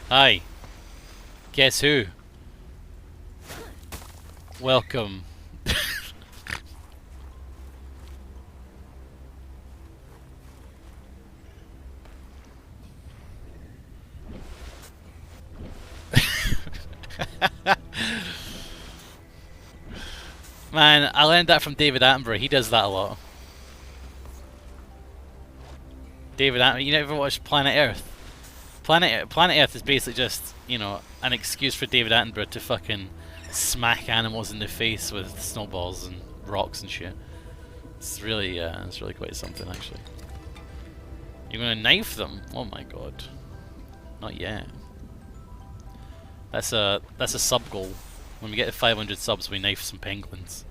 Hi. Guess who? Welcome. Man, I learned that from David Attenborough. He does that a lot. David Attenborough, you never watched Planet Earth? Planet Earth is basically just, you know, an excuse for David Attenborough to fucking smack animals in the face with snowballs and rocks and shit. It's really quite something, actually. You're gonna knife them? Oh my god. Not yet. That's a sub goal. When we get to 500 subs, we knife some penguins.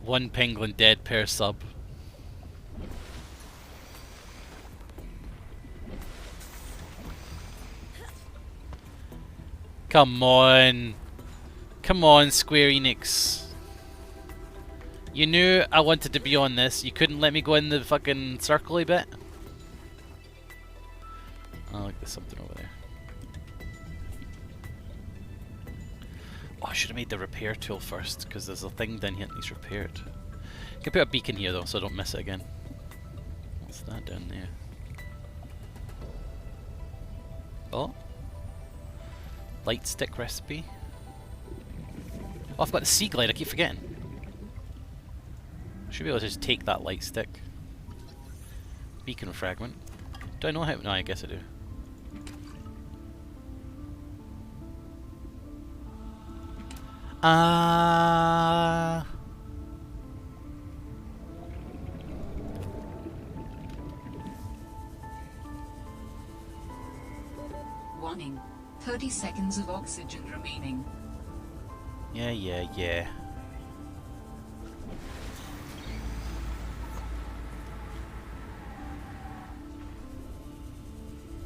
One penguin dead per sub. Come on. Come on, Square Enix. You knew I wanted to be on this. You couldn't let me go in the fucking circle-y bit? Oh, look, there's something over there. Oh, I should have made the repair tool first, because there's a thing down here that needs repaired. I can put a beacon here, though, so I don't miss it again. What's that down there? Oh. Light stick recipe. Oh, I've got the sea glide, I keep forgetting. Should be able to just take that light stick. Beacon fragment. Do I know how? No, I guess I do. Warning. 30 seconds of oxygen remaining. Yeah.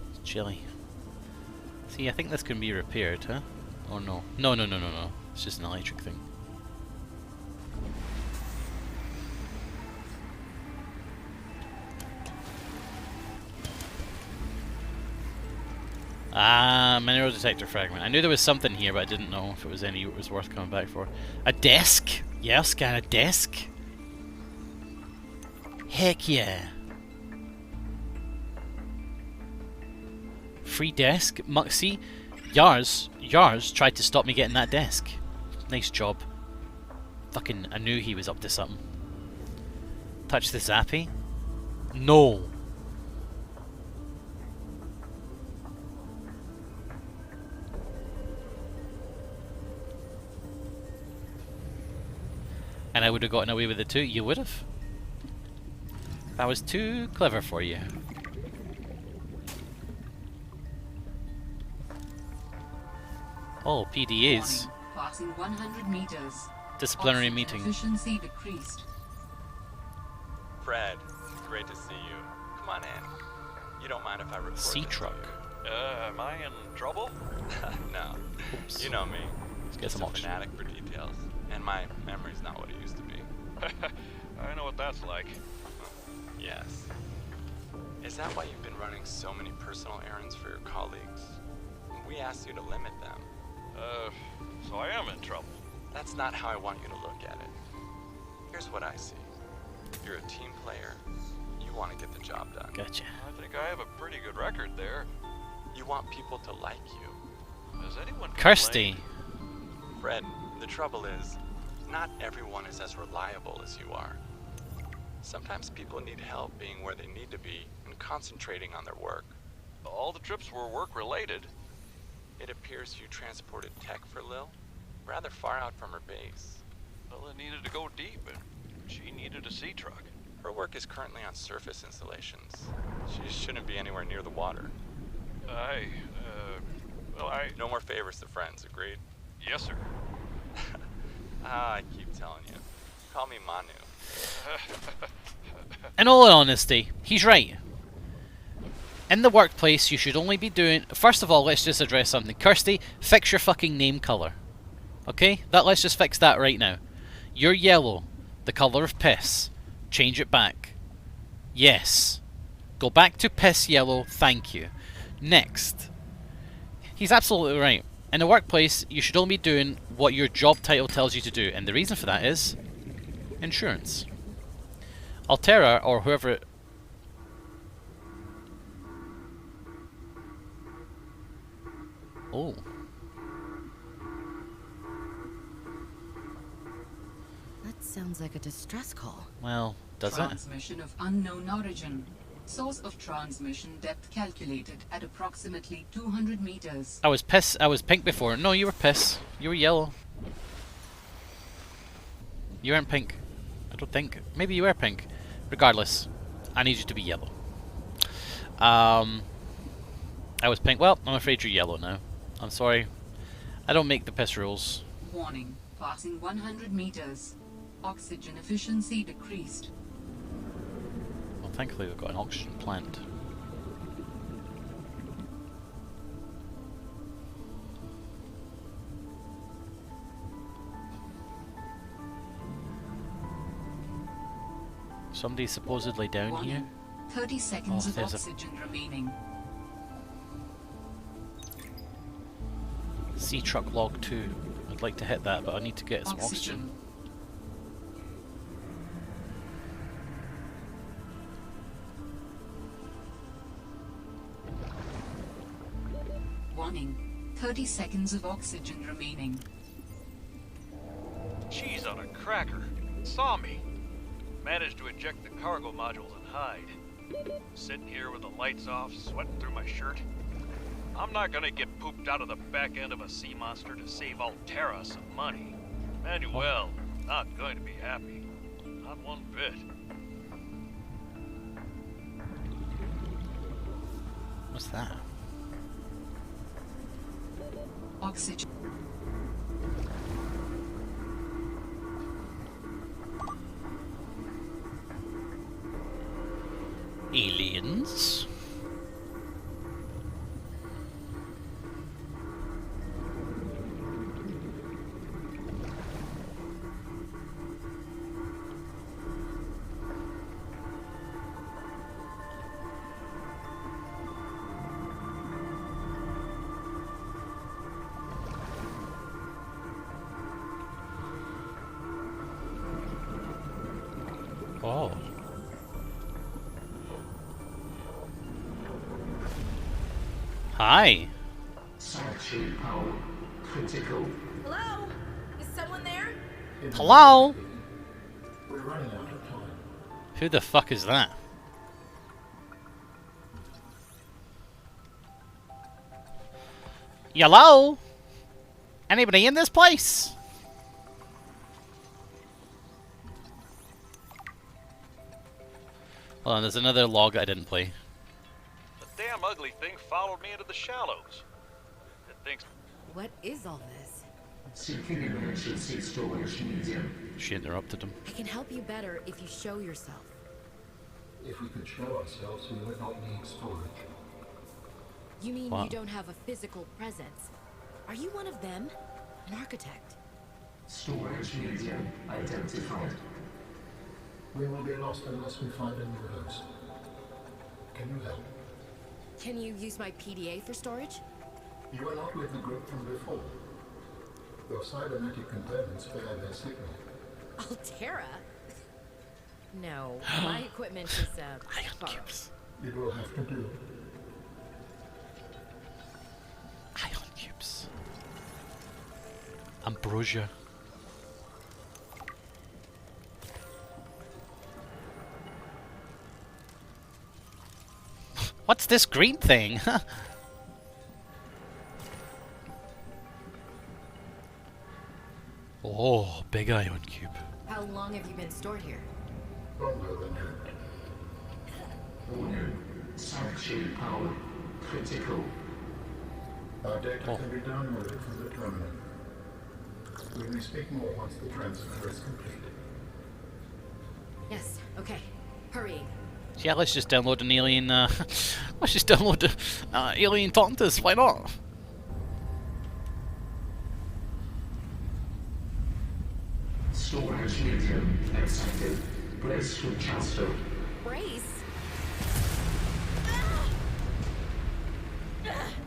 It's chilly. See, I think this can be repaired, huh? Or no? No. It's just an electric thing. Ah, mineral detector fragment. I knew there was something here, but I didn't know if it was worth coming back for. A desk? Yeah, I'll scan a desk. Heck yeah. Free desk? See, Yars tried to stop me getting that desk. Nice job. Fucking, I knew he was up to something. Touch the zappy? No. And I would have gotten away with it too. You would have. That was too clever for you. Oh, PDAs. Passing 100 meters. Disciplinary Oxygen meeting. Efficiency decreased. Fred, great to see you. Come on in. You don't mind if I report Sea this, truck. do you? Am I in trouble? No. Oops. You know me. Let's get some Just a oxygen. fanatic for details. And my memory's not what it used to be. I know what that's like. Yes. Is that why you've been running so many personal errands for your colleagues? We asked you to limit them. So I am in trouble. That's not how I want you to look at it. Here's what I see. You're a team player. You want to get the job done. Gotcha. I think I have a pretty good record there. You want people to like you. Has anyone Kirsty. complained? Fred, the trouble is, not everyone is as reliable as you are. Sometimes people need help being where they need to be and concentrating on their work. All the trips were work-related. It appears you transported tech for Lil, rather far out from her base. Well, it needed to go deep, and she needed a sea truck. Her work is currently on surface installations. She shouldn't be anywhere near the water. No more favors to friends, agreed? Yes, sir. I keep telling you. Call me Manu. In all honesty, he's right. In the workplace, you should only be doing... First of all, let's just address something. Kirsty, fix your fucking name colour. Okay? Let's just fix that right now. You're yellow. The colour of piss. Change it back. Yes. Go back to piss yellow, thank you. Next. He's absolutely right. In the workplace, you should only be doing what your job title tells you to do. And the reason for that is... insurance. Altera, or whoever... Oh. sounds like a distress call. Well, does it? Transmission of unknown origin. Source of transmission depth calculated at approximately 200 meters. I was pink before. No, you were piss. You were yellow. You weren't pink. I don't think. Maybe you were pink. Regardless, I need you to be yellow. I was pink. Well, I'm afraid you're yellow now. I'm sorry. I don't make the piss rules. Warning. Passing 100 meters. Oxygen efficiency decreased. Well, thankfully we've got an oxygen plant. Somebody's supposedly down Warning. here. 30 seconds Oh, of there's a- oxygen remaining. Sea truck log 2. I'd like to hit that, but I need to get some oxygen. Warning. 30 seconds of oxygen remaining. Cheese on a cracker. Saw me. Managed to eject the cargo modules and hide. Sitting here with the lights off, sweating through my shirt. I'm not gonna get pooped out of the back end of a sea monster to save Alterra some money. Manuel, not going to be happy. Not one bit. What's that? Oxygen. Aliens? Oh. Hi. Sanctuary power critical. Hello? Is someone there? Hello? We're running out of time. Who the fuck is that? Hello? Anybody in this place? Hold on, there's another log I didn't play. The damn ugly thing followed me into the shallows. It thinks What is all this? Seeking emergency storage medium. She interrupted him. I can help you better if you show yourself. If we could show ourselves, we would not need storage. You mean Wow. you don't have a physical presence? Are you one of them? An architect? Storage medium identified. We will be lost unless we find a new host. Can you help? Can you use my PDA for storage? You are not with the group from before. Your cybernetic components bear their signal. Alterra? No, my equipment is, Ion borrowed. cubes. It will have to do. Ion cubes. Ambrosia. What's this green thing? Oh, big ion cube. How long have you been stored here? Longer than hoped. Warning. Sanctuary power critical. Our data can be downloaded from the terminal. We may speak more once the transfer is complete. Yes, okay. Hurry. Yeah, let's just download an alien, let's just download alien talking to us, why not? Storage medium accepted. Brace for transfer. Brace?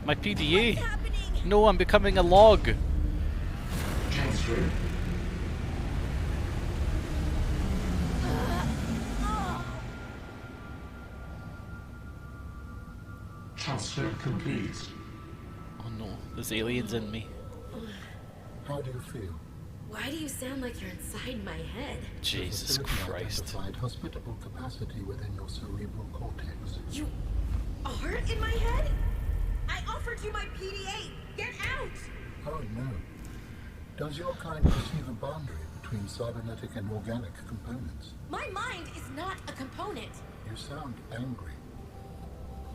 My PDA. What's happening? No, I'm becoming a log. Transfer. Transfer complete. Oh no, there's aliens in me. How do you feel? Why do you sound like you're inside my head? Jesus Christ. Identified hospitable capacity within your cerebral cortex. You are in my head? I offered you my PDA! Get out! Oh no. Does your kind perceive a boundary between cybernetic and organic components? My mind is not a component! You sound angry.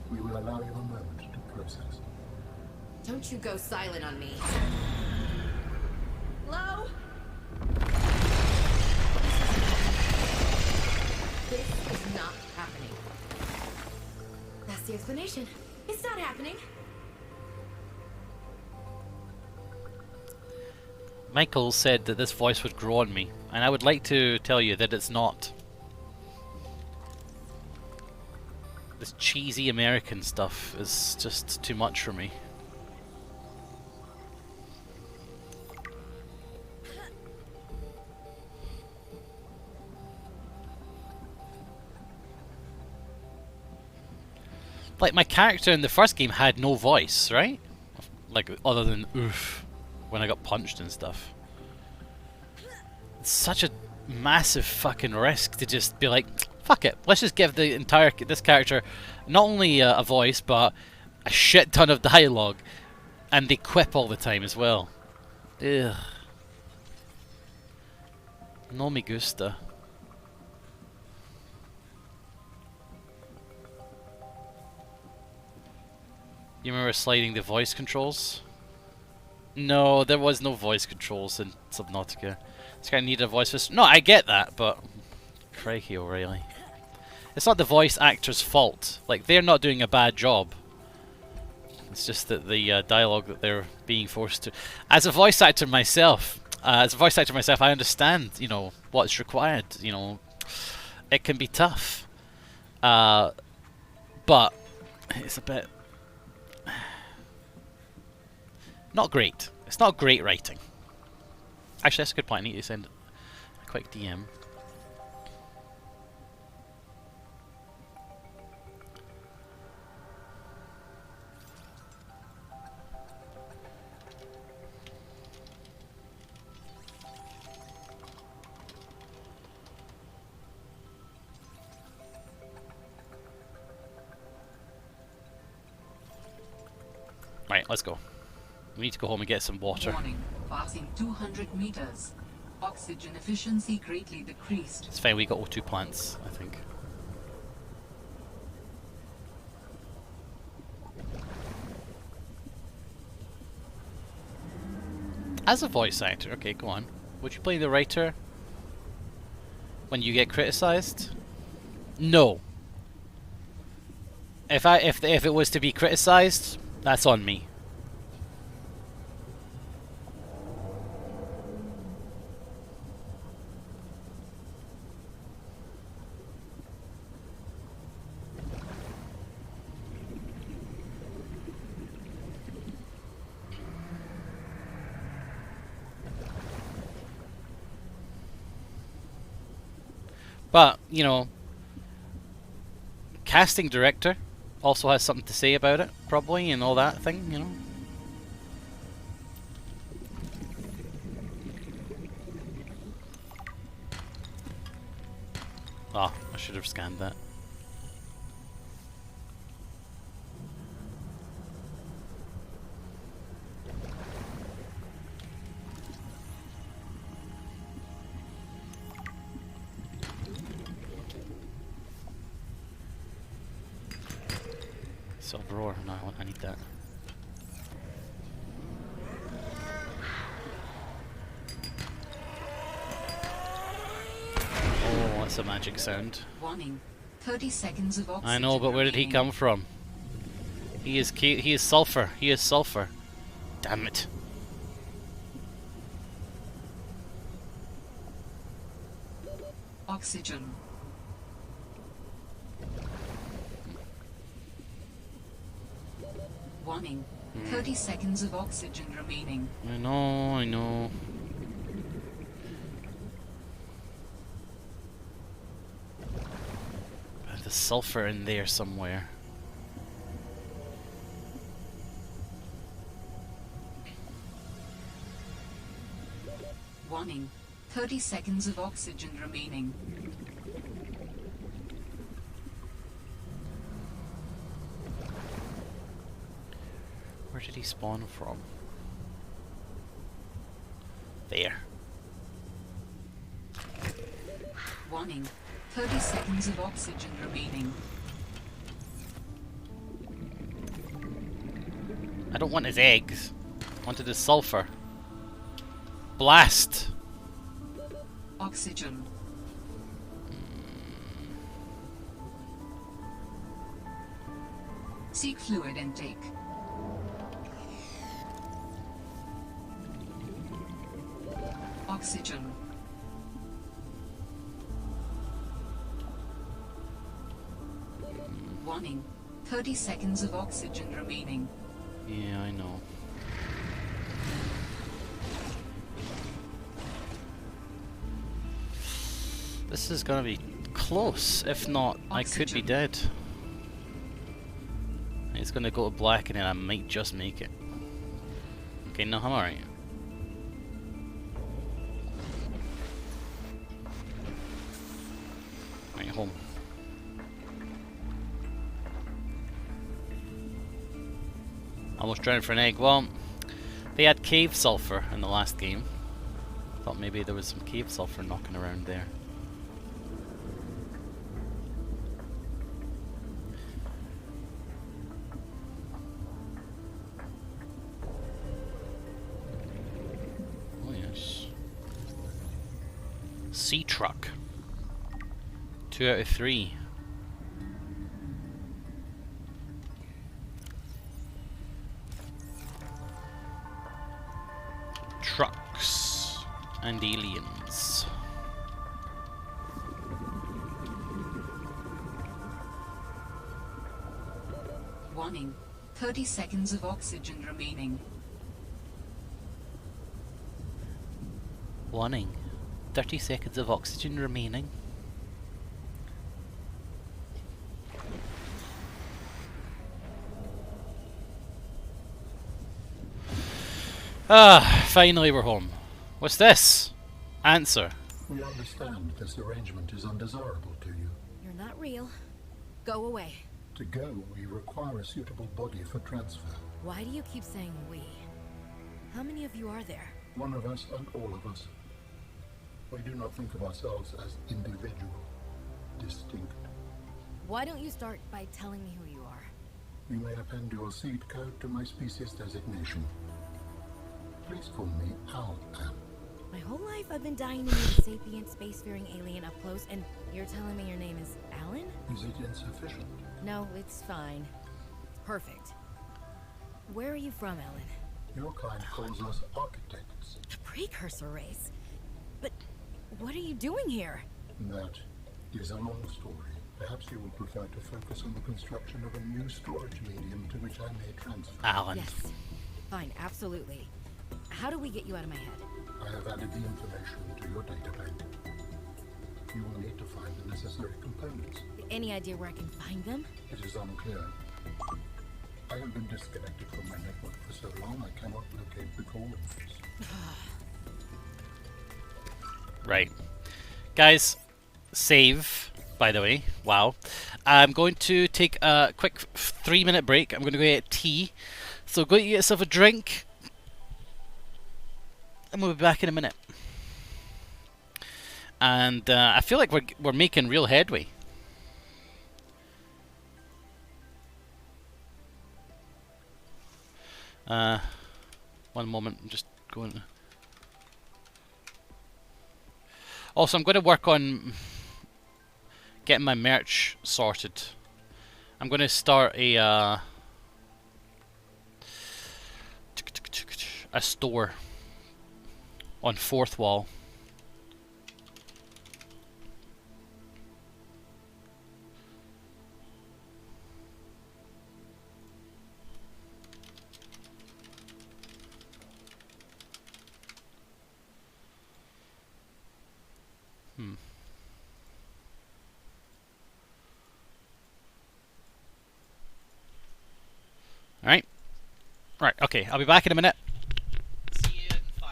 We will allow you a moment to process. Don't you go silent on me. Hello? This is not happening. That's the explanation. It's not happening. Michael said that this voice would grow on me, and I would like to tell you that it's not. This cheesy American stuff is just too much for me. Like, my character in the first game had no voice, right? Like, other than oof, when I got punched and stuff. It's such a massive fucking risk to just be like, fuck it, let's just give this character not only a voice, but a shit ton of dialogue. And they quip all the time as well. Ugh. No me gusta. You remember sliding the voice controls? No, there was no voice controls in Subnautica. This guy needed a voice for... No, I get that, but... Crikey O'Reilly. It's not the voice actor's fault. Like, they're not doing a bad job. It's just that the dialogue that they're being forced to... As a voice actor myself, I understand, you know, what's required. You know, it can be tough. But it's a bit... Not great. It's not great writing. Actually, that's a good point. I need to send a quick DM. Right, let's go. We need to go home and get some water. Warning, passing 200 meters. Oxygen efficiency greatly decreased. It's fine, we got O2 plants, I think. As a voice actor, okay, go on. Would you play the writer when you get criticized? No. If it was to be criticized, that's on me. But, you know, casting director also has something to say about it, probably, and all that thing, you know. Ah, I should have scanned that. Silver ore. No, I need that. Oh, that's a magic sound. Warning, 30 seconds of oxygen. I know, but where did he come from? He is sulfur. He is sulfur. Damn it. Oxygen. Warning, 30 seconds of oxygen remaining. I know, I know. There's sulfur in there somewhere. Warning, 30 seconds of oxygen remaining. Where did he spawn from? There. Warning. 30 seconds of oxygen remaining. I don't want his eggs. I wanted his sulfur. Blast! Oxygen. Seek fluid intake. Oxygen. Warning. 30 seconds of oxygen remaining. Yeah, I know. This is gonna be close. If not, I could be dead. It's gonna go to black and then I might just make it. Okay, no, I'm alright. Right, home. Almost drowned for an egg. Well, they had cave sulfur in the last game. Thought maybe there was some cave sulfur knocking around there. Oh yes. Sea truck. 2 out of 3. Trucks and aliens. Warning. 30 seconds of oxygen remaining. Warning. 30 seconds of oxygen remaining. Ah, finally we're home. What's this? Answer. We understand this arrangement is undesirable to you. You're not real. Go away. To go, we require a suitable body for transfer. Why do you keep saying we? How many of you are there? One of us and all of us. We do not think of ourselves as individual, distinct. Why don't you start by telling me who you are? You may append your seed code to my species designation. Please call me Al-An. My whole life I've been dying to meet a sapient spacefaring alien up close, and you're telling me your name is Alan? Is it insufficient? No, it's fine. It's perfect. Where are you from, Alan? Your kind calls us architects. A precursor race? But what are you doing here? That is a long story. Perhaps you would prefer to focus on the construction of a new storage medium to which I may transfer. Alan. Yes. Fine, absolutely. How do we get you out of my head? I have added the information to your data bank. You will need to find the necessary components. Any idea where I can find them? It is unclear. I have been disconnected from my network for so long I cannot locate the coordinates. Right. Guys, save, by the way. Wow. I'm going to take a quick 3-minute break. I'm going to go get tea. So go get yourself a drink. And we'll be back in a minute. And I feel like we're making real headway. One moment, I'm just going. Also, I'm going to work on getting my merch sorted. I'm going to start a store on Fourth Wall. Alright. Right, okay, I'll be back in a minute. See you in 5.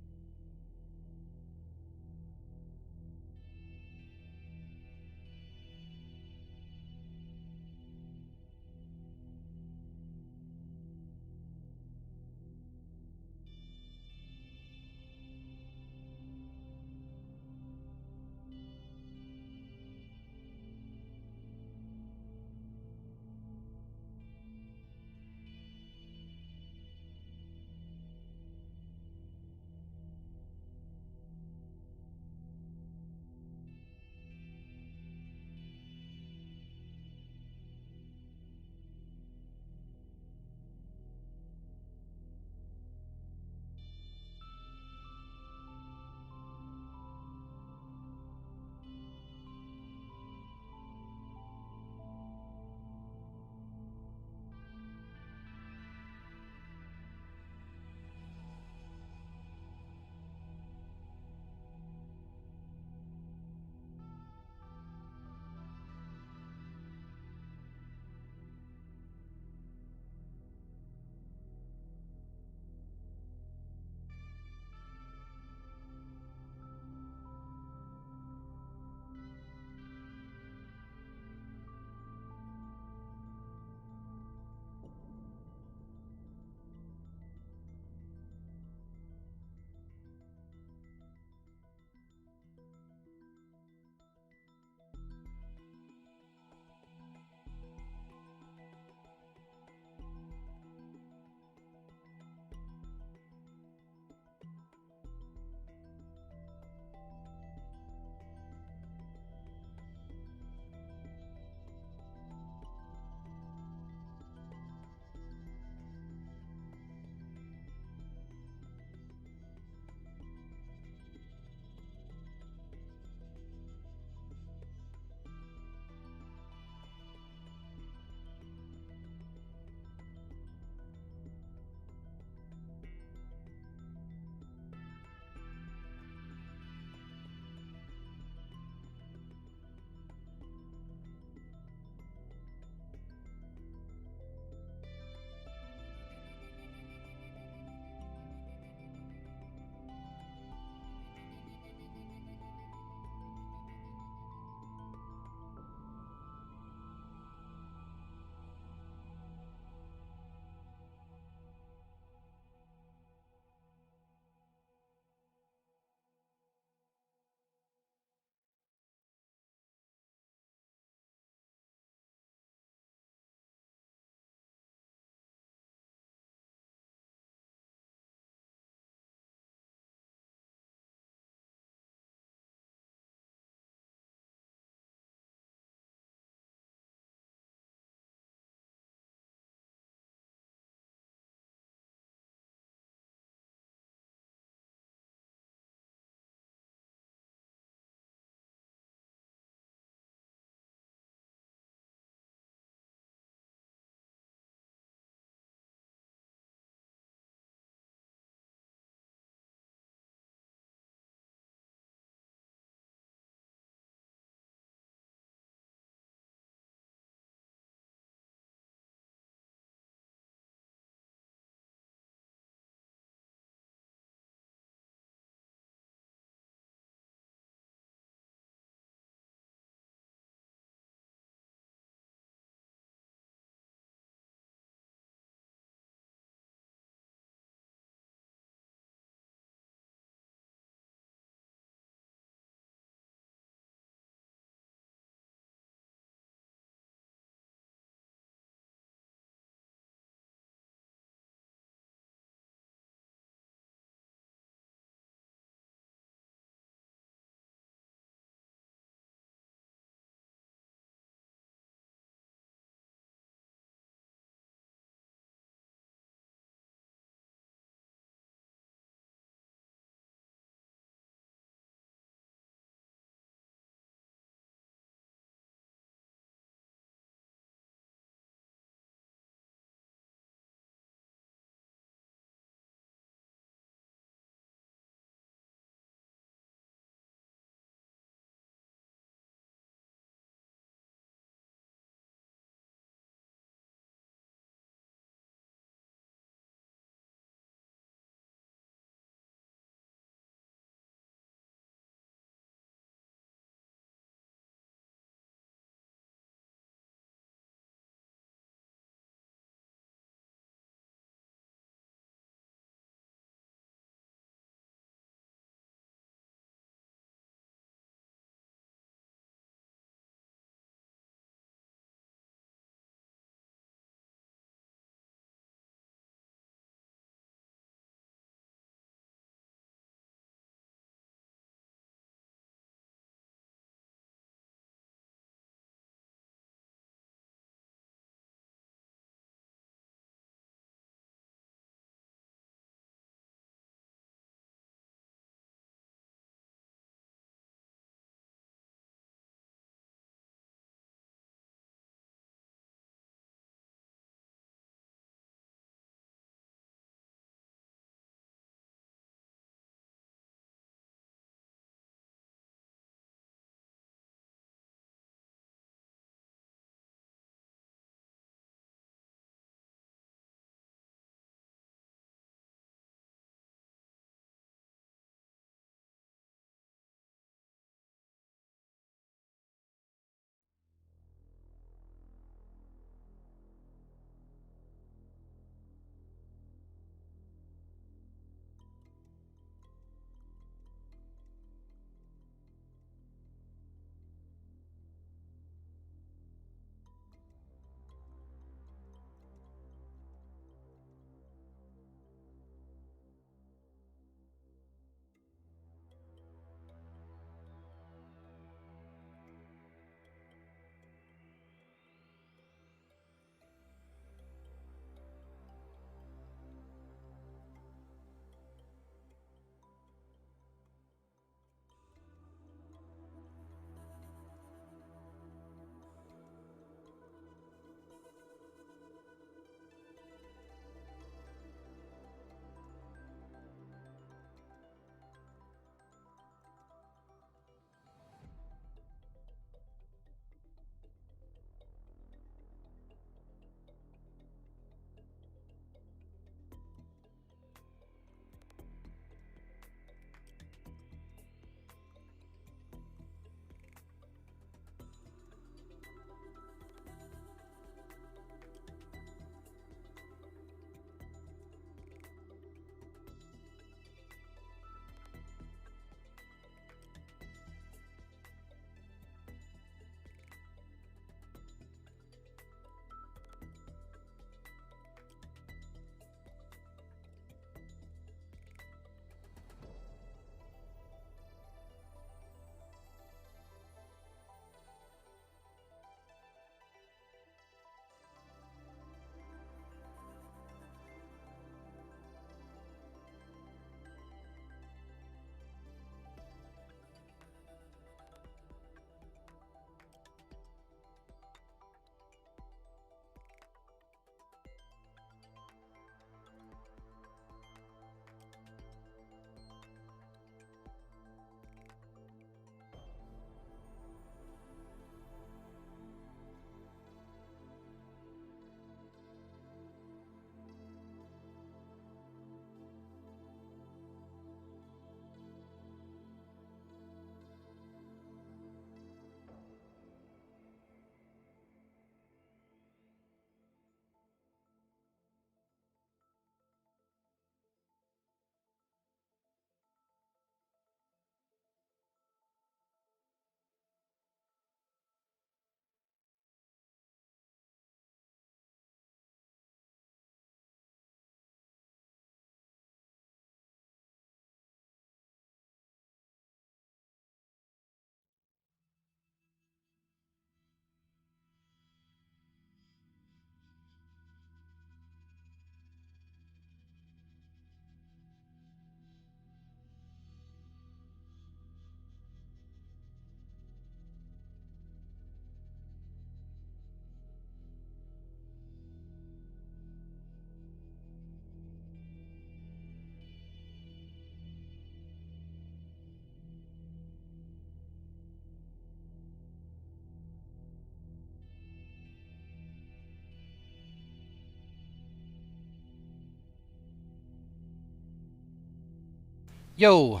Yo,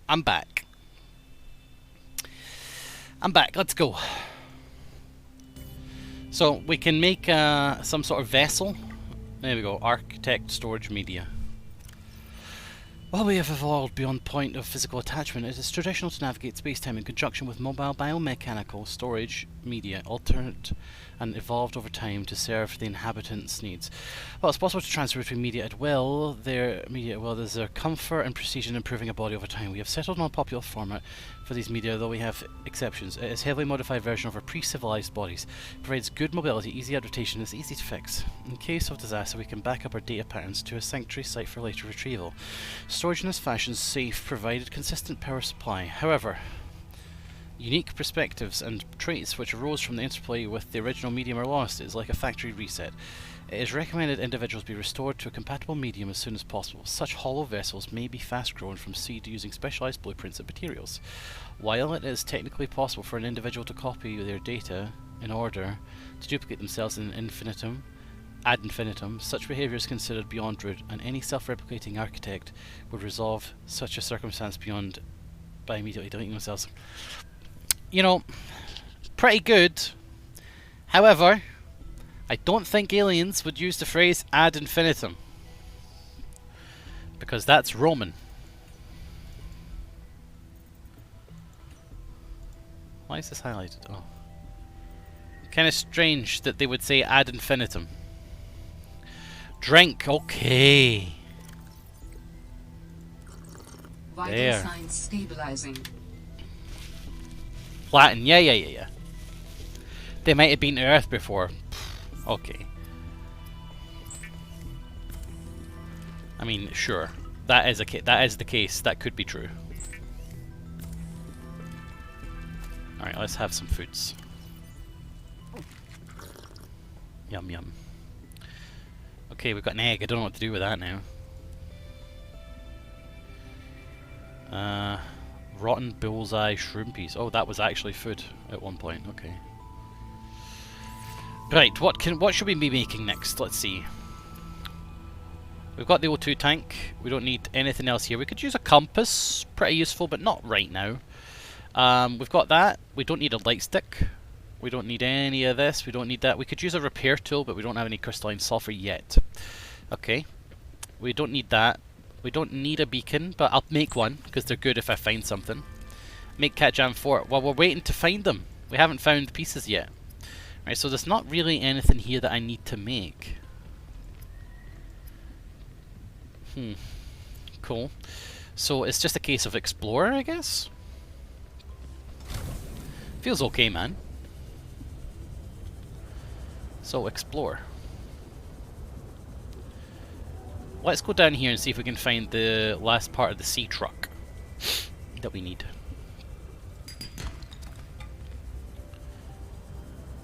I'm back. Let's go. So we can make some sort of vessel. There we go. Architect storage media. While we have evolved beyond point of physical attachment, it is traditional to navigate space-time in conjunction with mobile biomechanical storage media, altered and evolved over time to serve the inhabitants' needs. While it's possible to transfer between media at will, there's their comfort and precision improving a body over time. We have settled on a popular format for these media, though we have exceptions. It is a heavily modified version of our pre-civilized bodies. It provides good mobility, easy adaptation, and is easy to fix. In case of disaster, we can back up our data patterns to a sanctuary site for later retrieval. Storage in this fashion is safe, provided consistent power supply. However, unique perspectives and traits which arose from the interplay with the original medium are lost. It is like a factory reset. It is recommended individuals be restored to a compatible medium as soon as possible. Such hollow vessels may be fast grown from seed using specialized blueprints and materials. While it is technically possible for an individual to copy their data in order to duplicate themselves in infinitum, ad infinitum, such behavior is considered beyond rude, and any self-replicating architect would resolve such a circumstance by immediately deleting themselves. You know, pretty good. However, I don't think aliens would use the phrase ad infinitum, because that's Roman. Why is this highlighted? Oh. Kind of strange that they would say ad infinitum. Drink, okay. Vital There. signs stabilizing. Latin, yeah. They might have been to Earth before. Okay. I mean, sure. That is the case. That could be true. Alright, let's have some foods. Yum yum. Okay, we've got an egg. I don't know what to do with that now. Rotten bullseye shroom piece. Oh, that was actually food at one point. Okay. Right, what should we be making next? Let's see. We've got the O2 tank. We don't need anything else here. We could use a compass. Pretty useful, but not right now. We've got that. We don't need a light stick. We don't need any of this. We don't need that. We could use a repair tool, but we don't have any crystalline sulfur yet. Okay. We don't need that. We don't need a beacon, but I'll make one, because they're good if I find something. Make cat jam 4. Well, we're waiting to find them. We haven't found the pieces yet. Right, so there's not really anything here that I need to make. Cool. So it's just a case of explorer, I guess? Feels okay, man. So, explore. Let's go down here and see if we can find the last part of the sea truck that we need.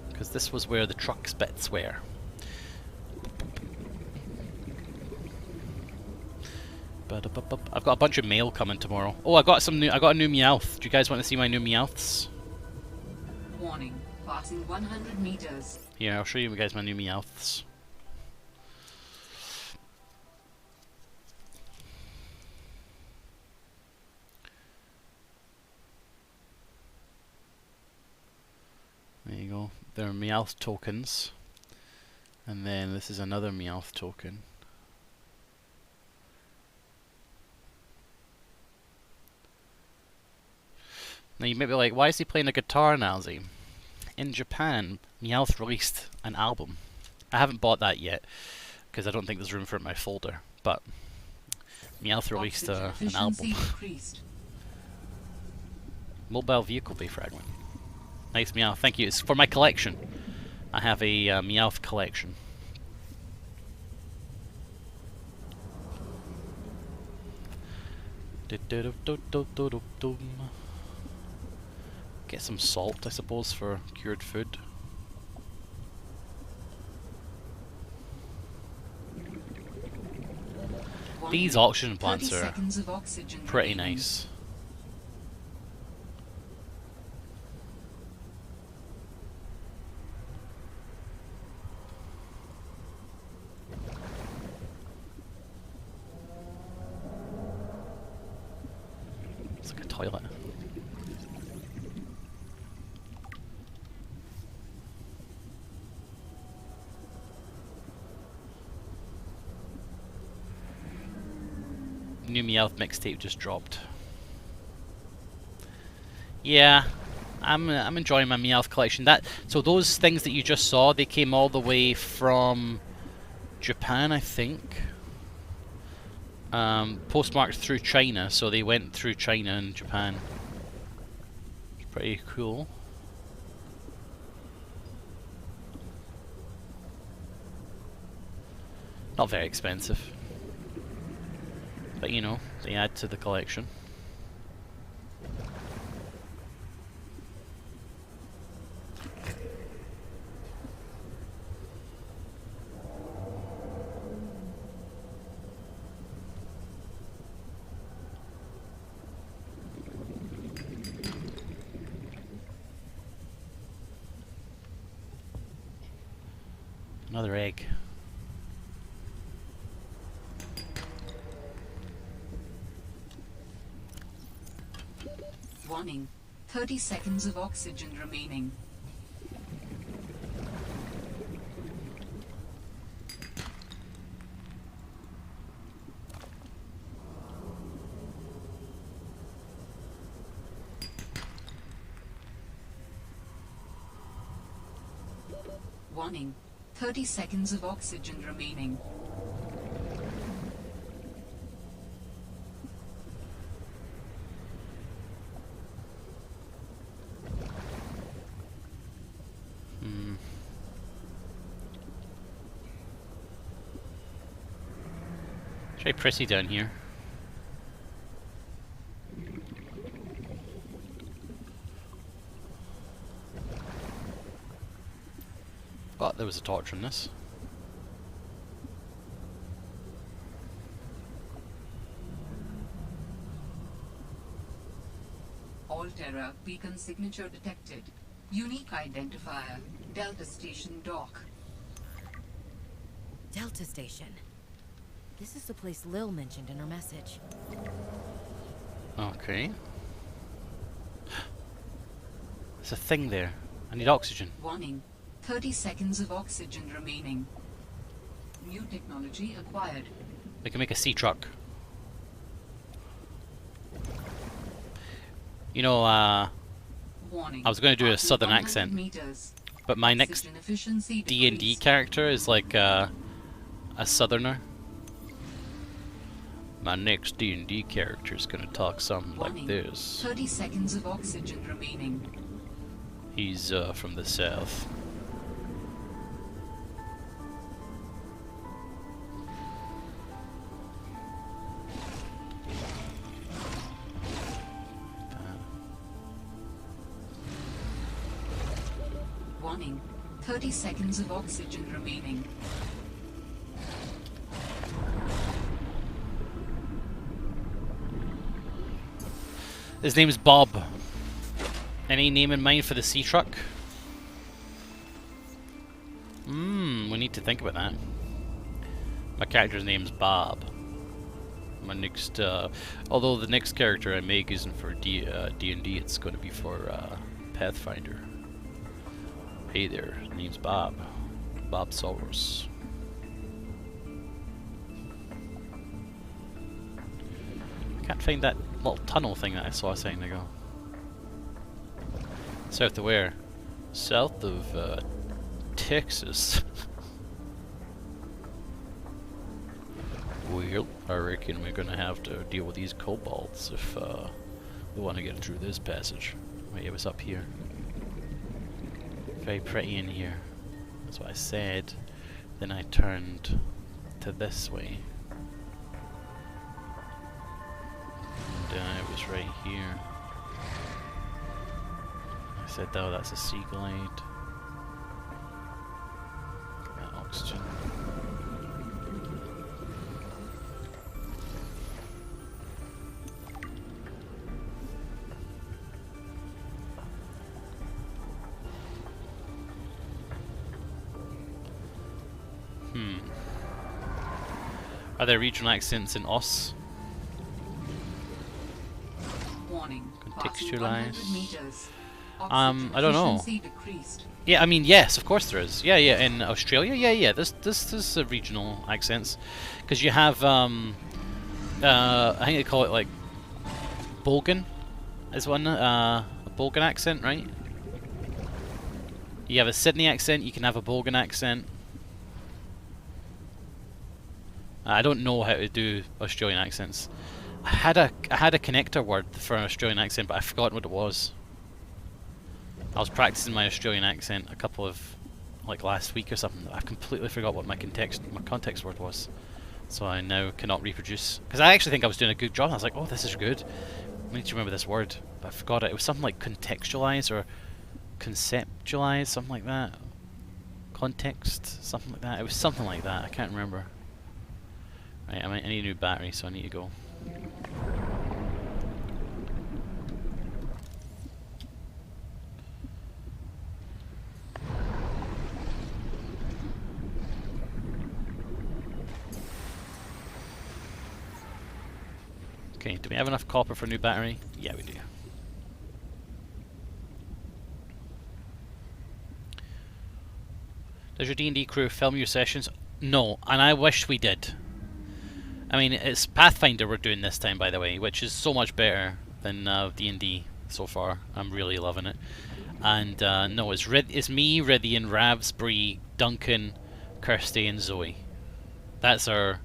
Because this was where the truck's bits were. I've got a bunch of mail coming tomorrow. Oh, I got a new Meowth. Do you guys want to see my new Meowths? Warning, passing 100 meters. Here, I'll show you guys my new Meowths. There you go. They're Meowth tokens. And then this is another Meowth token. Now you may be like, why is he playing a guitar, Nalzi? In Japan, Meowth released an album. I haven't bought that yet, because I don't think there's room for it in my folder, but Meowth released an album. Mobile vehicle bay fragment. Nice Meowth, thank you. It's for my collection. I have a Meowth collection. Get some salt, I suppose, for cured food. These oxygen plants are pretty nice. like a toilet. New Meowth mixtape just dropped. Yeah, I'm enjoying my Meowth collection. So those things that you just saw, they came all the way from Japan, I think. Postmarked through China, so they went through China and Japan. It's pretty cool. Not very expensive. But you know, they add to the collection. Another egg. Warning. 30 seconds of oxygen remaining. Warning. 30 seconds of oxygen remaining. Very pretty down here. But there was a torch in this. Alterra beacon signature detected. Unique identifier. Delta Station dock. Delta Station. This is the place Lil mentioned in her message. Okay. There's a thing there. I need oxygen. Warning. 30 seconds of oxygen remaining. New technology acquired. We can make a sea truck. You know, Warning. I was going to do a After southern 100 accent, meters, but my next oxygen efficiency D&D decreased. character is like a southerner. My next D&D character is going to talk something like Warning. this. 30 seconds of oxygen remaining. He's from the south. Warning. 30 seconds of oxygen remaining. His name's Bob. Any name in mind for the sea truck? We need to think about that. My character's name's Bob. My next, although the next character I make isn't for D&D, it's going to be for Pathfinder. Hey there, name's Bob. Bob Soros. I can't find that little tunnel thing that I saw a second ago. South of where? South of Texas. Well, I reckon we're gonna have to deal with these kobolds if we want to get through this passage. Wait, it was up here. Very pretty in here. That's what I said. Then I turned to this way. And it was right here. I said, oh, that's a sea glide. That oxygen. Are there regional accents in Oz? Warning. Passing Texturize. 100 meters. I don't know. Efficiency decreased. Yeah, I mean, yes, of course there is. Yeah, yeah, in Australia, yeah. There's regional accents, because you have I think they call it like Bogan, is one a Bogan accent, right? You have a Sydney accent. You can have a Bogan accent. I don't know how to do Australian accents. I had a connector word for an Australian accent, but I forgot what it was. I was practicing my Australian accent a couple of, like last week or something. I completely forgot what my context word was, so I now cannot reproduce. Because I actually think I was doing a good job. I was like, oh, this is good. I need to remember this word, but I forgot it. It was something like contextualize or conceptualize, something like that. Context, something like that. It was something like that. I can't remember. Right, I need a new battery, so I need to go. Okay, do we have enough copper for a new battery? Yeah, we do. Does your D&D crew film your sessions? No, and I wish we did. I mean, it's Pathfinder we're doing this time, by the way, which is so much better than D&D so far. I'm really loving it. And no, it's me, Rydian, Ravs, Bree, Duncan, Kirsty, and Zoe. That's our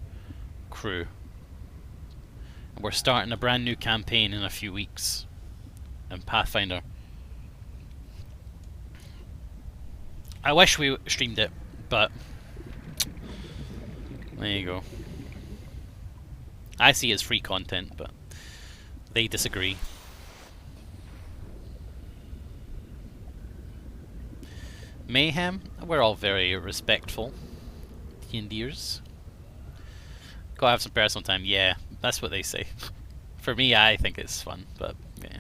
crew. And we're starting a brand new campaign in a few weeks in Pathfinder. I wish we streamed it, but there you go. I see it as free content, but they disagree. Mayhem, we're all very respectful D&Ders. Gotta have some personal time, yeah, that's what they say. For me, I think it's fun, but yeah,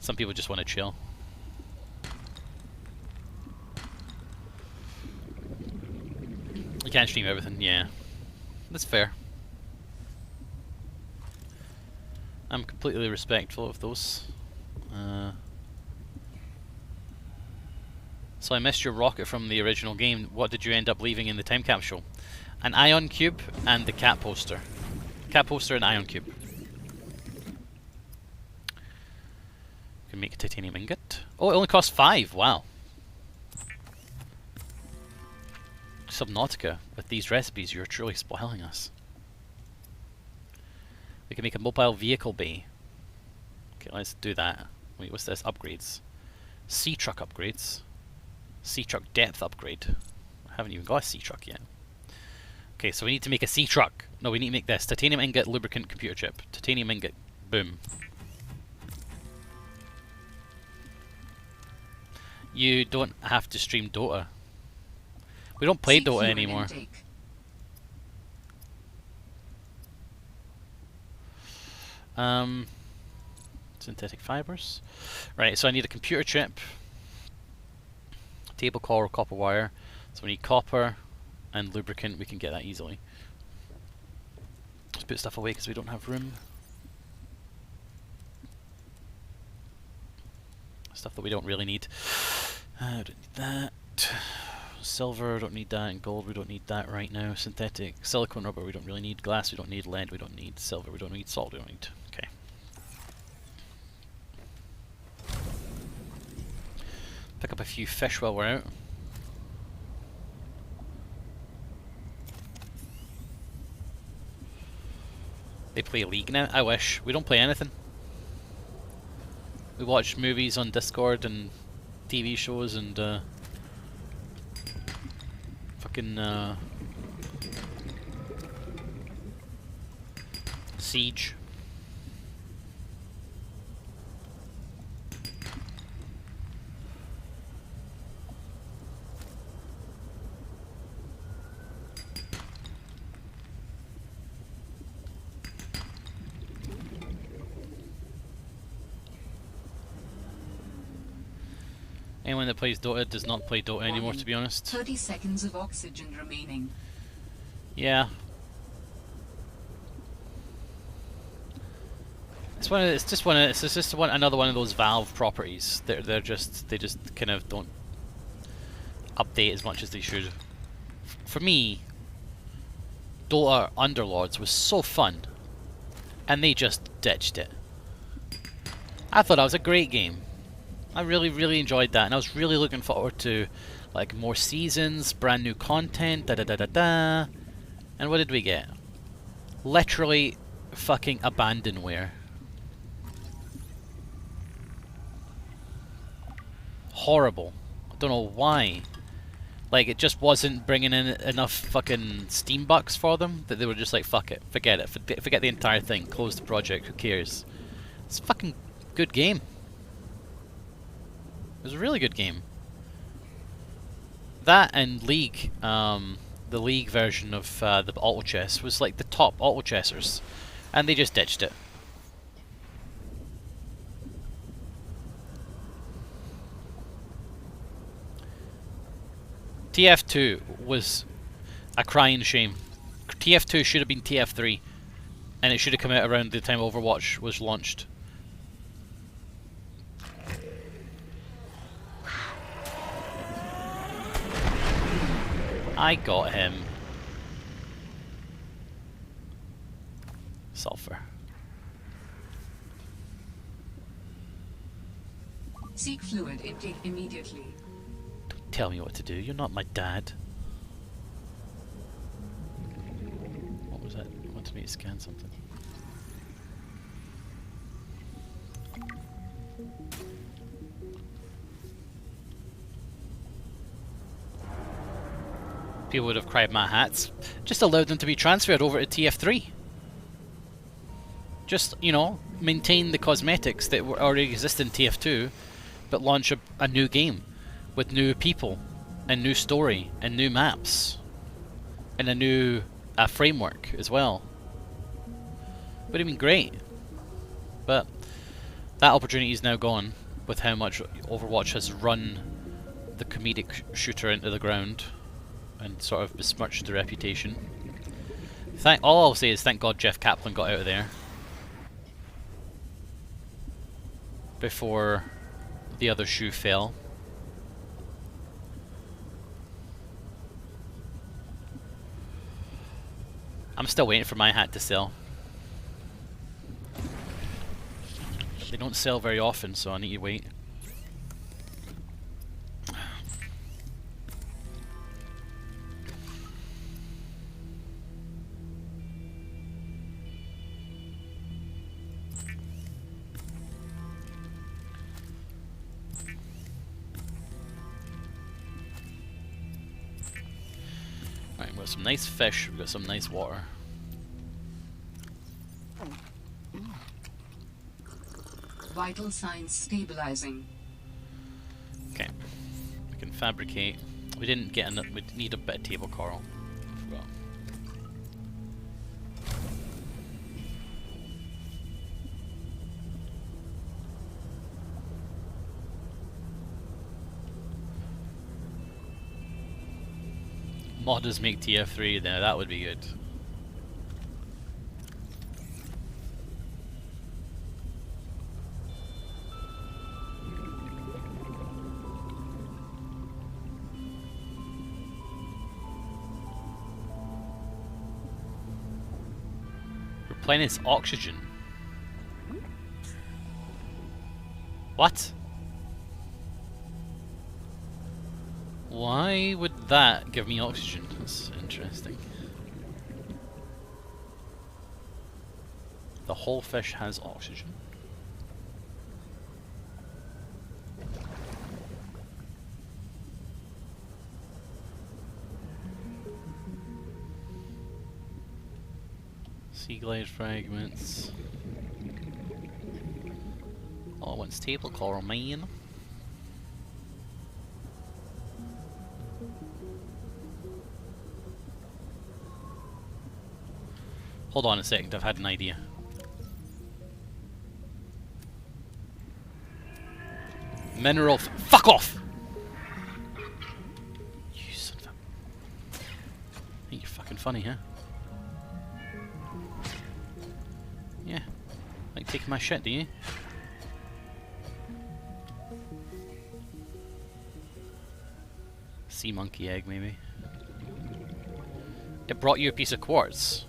some people just want to chill. You can't stream everything, yeah. That's fair. I'm completely respectful of those. So I missed your rocket from the original game. What did you end up leaving in the time capsule? An ion cube and the cat poster. Cat poster and ion cube. Can make a titanium ingot. Oh, it only costs 5. Wow. Subnautica, with these recipes, you're truly spoiling us. We can make a mobile vehicle bay. Okay, let's do that. Wait, what's this? Upgrades. Sea truck upgrades. Sea truck depth upgrade. I haven't even got a sea truck yet. Okay, so we need to make a sea truck. No, we need to make this. Titanium ingot, lubricant, computer chip. Titanium ingot. Boom. You don't have to stream Dota. We don't play Dota anymore. Synthetic fibers. Right, so I need a computer chip, table core or copper wire. So we need copper and lubricant. We can get that easily. Let's put stuff away because we don't have room. Stuff that we don't really need. I don't need that. Silver, don't need that, and gold, we don't need that right now. Synthetic, silicone rubber, we don't really need. Glass, we don't need. Lead, we don't need. Silver, we don't need. Salt, we don't need. Okay. Pick up a few fish while we're out. They play League now? I wish. We don't play anything. We watch movies on Discord and TV shows and fucking Siege. Anyone that plays Dota does not play Dota anymore, to be honest. 30 seconds of oxygen remaining. Yeah. It's just another one of those Valve properties. They just kind of don't update as much as they should. For me, Dota Underlords was so fun, and they just ditched it. I thought that was a great game. I really enjoyed that, and I was really looking forward to like more seasons, brand new content, da da da da da. And what did we get? Literally fucking abandonware. Horrible. I don't know why. Like, it just wasn't bringing in enough fucking Steam bucks for them that they were just like, fuck it, forget it, forget the entire thing, close the project, who cares? It's a fucking good game. It was a really good game. That and League, the League version of the auto chess was like the top auto chessers, and they just ditched it. TF2 was a crying shame. TF2 should have been TF3, and it should have come out around the time Overwatch was launched. I got him. Sulfur. Seek fluid intake immediately. Don't tell me what to do. You're not my dad. What was that? It wanted me to scan something. People would have cried my hats. Just allowed them to be transferred over to TF3. Just, you know, maintain the cosmetics that already exist in TF2, but launch a new game with new people and new story and new maps and a new framework as well. Would have been great, but that opportunity is now gone with how much Overwatch has run the comedic shooter into the ground and sort of besmirched the reputation. All I'll say is thank God Jeff Kaplan got out of there before the other shoe fell. I'm still waiting for my hat to sell. They don't sell very often, so I need to wait. Alright, we've got some nice fish, we've got some nice water. Vital signs stabilizing. Okay, we can fabricate. We didn't get enough. We need a bit of table coral. I forgot. Modders make TF3 there. That would be good. Replenish oxygen. What? Why would that give me oxygen? That's interesting. The whole fish has oxygen. Sea glide fragments. Oh, it wants table coral, man. Hold on a second, I've had an idea. Mineral fuck off! You son of a... I think you're fucking funny, huh? Yeah, like take my shit, do you? Sea monkey egg, maybe. It brought you a piece of quartz.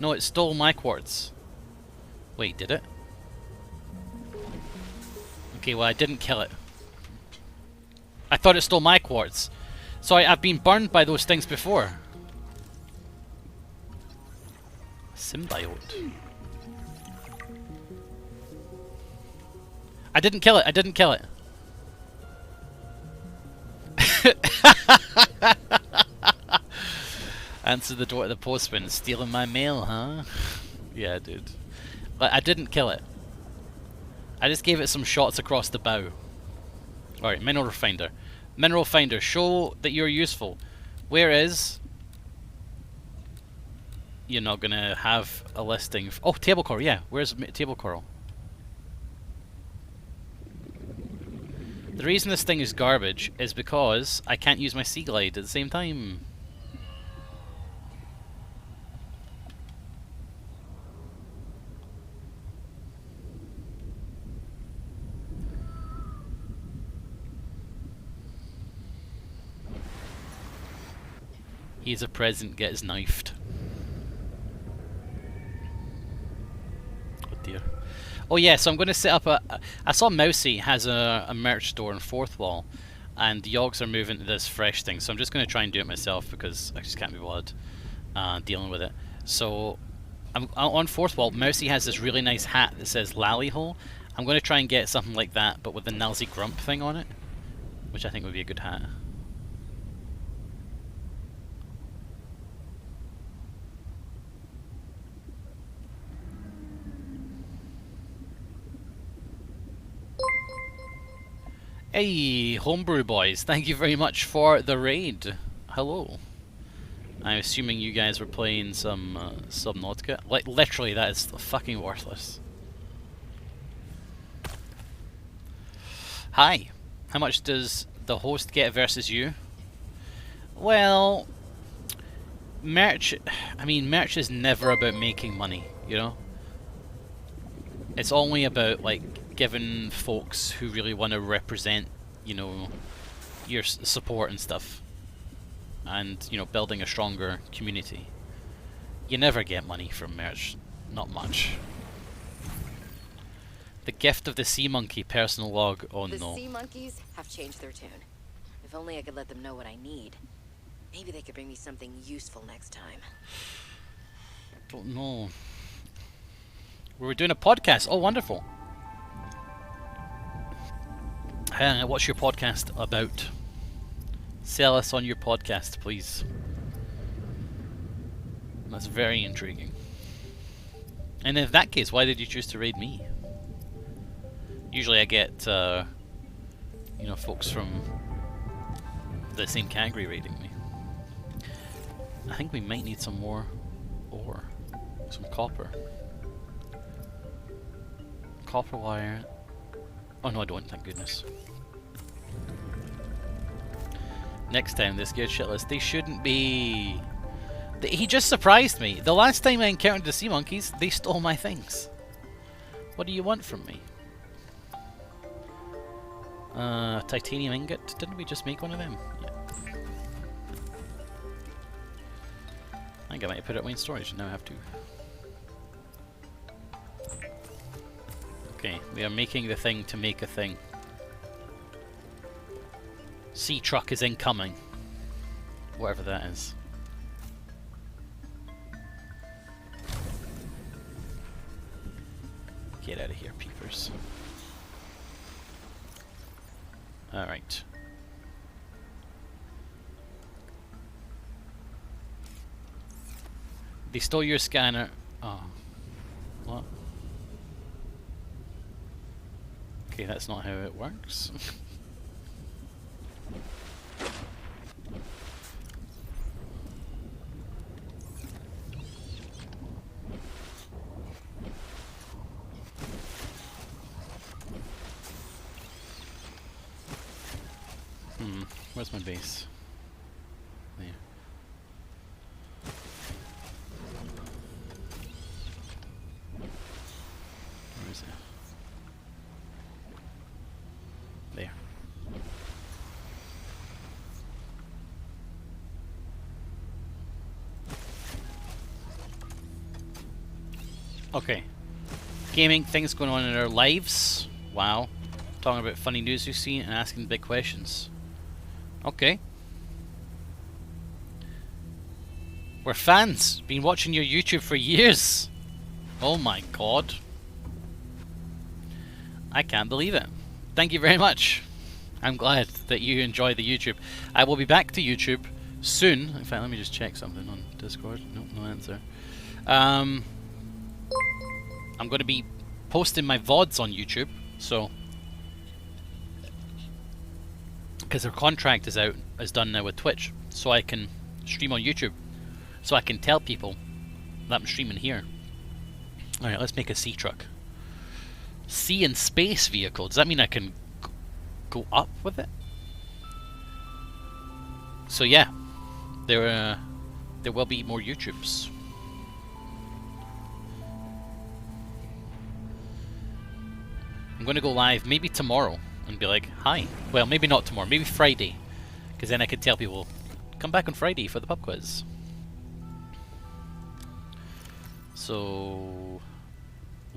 No, it stole my quartz. Wait, did it? Okay, well I didn't kill it. I thought it stole my quartz. So I've been burned by those things before. Symbiote. I didn't kill it, I didn't kill it. Answer the door to the postman. Stealing my mail, huh? Yeah, dude. But I didn't kill it. I just gave it some shots across the bow. Alright, mineral finder. Mineral finder, show that you're useful. Where is... You're not gonna have a listing... Oh, table coral, yeah. Where's table coral? The reason this thing is garbage is because I can't use my sea glide at the same time. He's a present, gets knifed. Oh dear. Oh yeah, so I'm going to set up a... I saw Mousy has a merch store in Fourth Wall, and the Yogs are moving to this fresh thing, so I'm just going to try and do it myself because I just can't be bothered dealing with it. So, I'm on Fourth Wall, Mousy has this really nice hat that says Lally Hole. I'm going to try and get something like that, but with the Nalsy Grump thing on it, which I think would be a good hat. Hey, homebrew boys, thank you very much for the raid. Hello. I'm assuming you guys were playing some Subnautica. Like, literally, that is fucking worthless. Hi. How much does the host get versus you? Well, merch... I mean, merch is never about making money, you know? It's only about, like, giving folks who really want to represent, you know, your support and stuff, and, you know, building a stronger community. You never get money from merch. Not much. The gift of the sea monkey personal log. Oh no. The sea monkeys have changed their tune. If only I could let them know what I need. Maybe they could bring me something useful next time. Don't know. We were doing a podcast. Oh, wonderful. What's your podcast about? Sell us on your podcast, please. That's very intriguing. And in that case, why did you choose to raid me? Usually I get, you know, folks from the same category raiding me. I think we might need some more ore. Some copper. Copper wire. Oh no, I don't, thank goodness. Next time, this geared shitless. They shouldn't be... He just surprised me. The last time I encountered the sea monkeys, they stole my things. What do you want from me? Titanium ingot. Didn't we just make one of them? Yeah. I think I might have put it away in storage, now I have to. Okay, we are making the thing to make a thing. Sea truck is incoming. Whatever that is. Get out of here, peepers. Alright. They stole your scanner. Oh. What? Okay, that's not how it works. Where's my base? There. Okay. Gaming, things going on in our lives. Wow. Talking about funny news we've seen and asking big questions. Okay. We're fans. Been watching your YouTube for years. Oh my god. I can't believe it. Thank you very much. I'm glad that you enjoy the YouTube. I will be back to YouTube soon. In fact, let me just check something on Discord. Nope, no answer. I'm going to be posting my VODs on YouTube, so because their contract is done now with Twitch, so I can stream on YouTube, so I can tell people that I'm streaming here. All right, let's make a sea truck. Sea and space vehicle. Does that mean I can go up with it? So yeah, there will be more YouTubes. I'm going to go live maybe tomorrow and be like, hi. Well, maybe not tomorrow, maybe Friday. Because then I can tell people, come back on Friday for the pub quiz. So,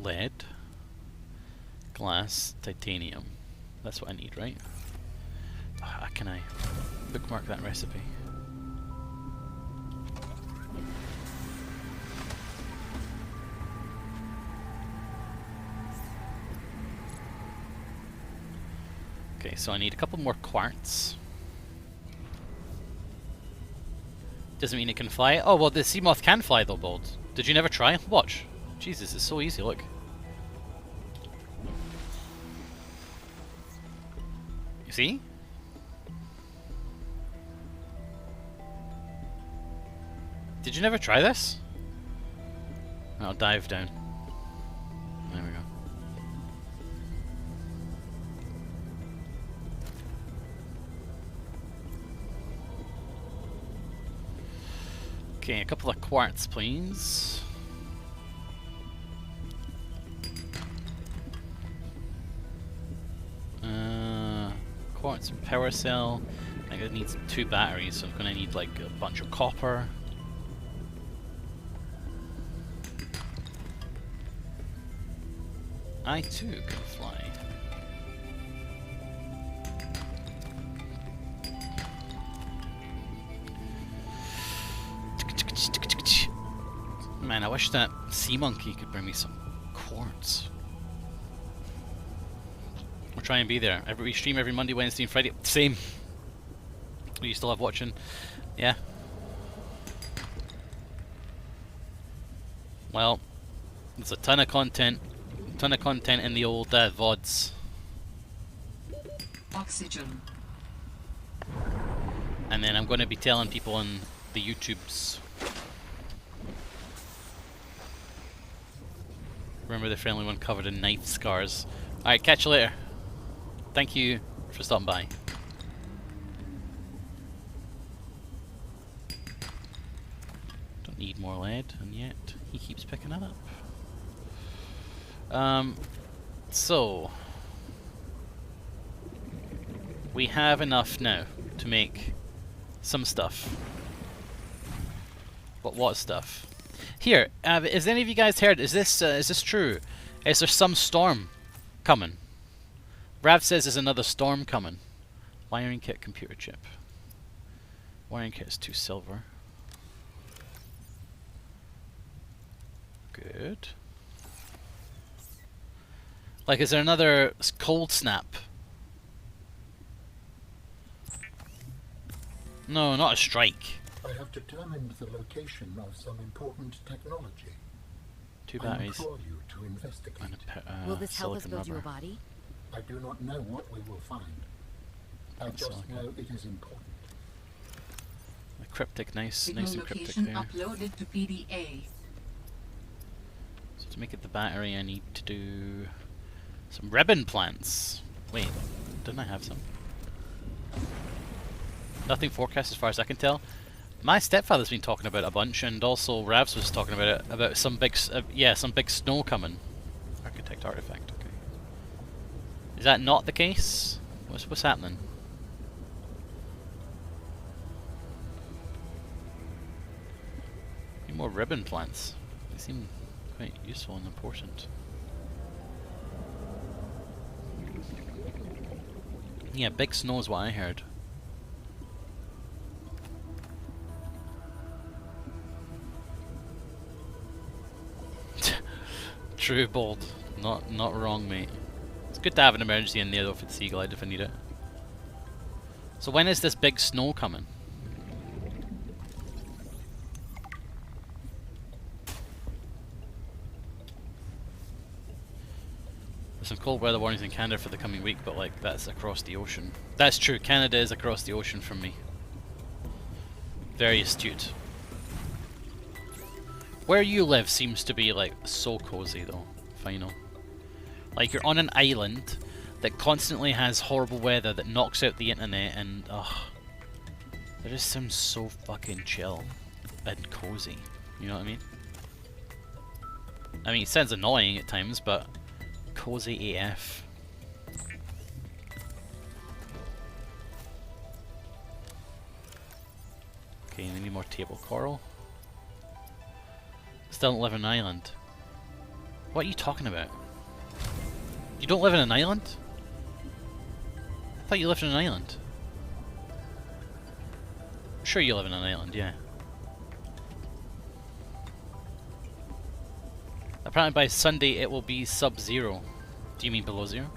lead, glass, titanium. That's what I need, right? How can I bookmark that recipe? Okay, so I need a couple more quartz. Doesn't mean it can fly. Oh, well, the sea moth can fly though, Bold. Did you never try? Watch. Jesus, it's so easy, look. You see? Did you never try this? I'll dive down. There we go. Okay, a couple of quartz, please. Quartz and power cell. I think it needs 2 batteries, so I'm gonna need like a bunch of copper. I too can fly. Man, I wish that sea monkey could bring me some quartz. We'll try and be there. We stream every Monday, Wednesday, and Friday. Same. We used to love watching. Yeah. Well, there's a ton of content. In the old VODs. Oxygen. And then I'm going to be telling people on the YouTubes. Remember the friendly one covered in knife scars. Alright, catch you later. Thank you for stopping by. Don't need more lead, and yet he keeps picking it up. So we have enough now to make some stuff. But what stuff? Here, has any of you guys heard? Is this true? Is there some storm coming? Rav says there's another storm coming. Wiring kit, computer chip. Wiring kit is 2 silver. Good. Like, is there another cold snap? No, not a strike. I have determined the location of some important technology. 2 I batteries. implore you to investigate. And Will this help us silicon build you a rubber. body? I do not know what we will find. I just Silicon. know it is important. A cryptic, nice Signal and cryptic location there. uploaded to PDA. So to make it the battery, I need to do some ribbon plants. Wait, didn't I have some? Nothing forecast as far as I can tell. My stepfather's been talking about it a bunch, and also Ravs was talking about it, about some big, some big snow coming. Architect artifact. Okay. Is that not the case? What's happening? Need more ribbon plants. They seem quite useful and important. Yeah, big snow is what I heard. True, bold. Not wrong, mate. It's good to have an emergency in there though for the Sea Glide if I need it. So when is this big snow coming? There's some cold weather warnings in Canada for the coming week, but like that's across the ocean. That's true, Canada is across the ocean from me. Very astute. Where you live seems to be like so cozy though, final. Like you're on an island that constantly has horrible weather that knocks out the internet and it just sounds so fucking chill and cozy, you know what I mean? I mean, it sounds annoying at times, but cozy AF. Okay, we need more table coral. Still don't live on an island. What are you talking about? You don't live in an island? I thought you lived in an island. Sure you live in an island, yeah. Apparently by Sunday it will be sub-zero. Do you mean below zero?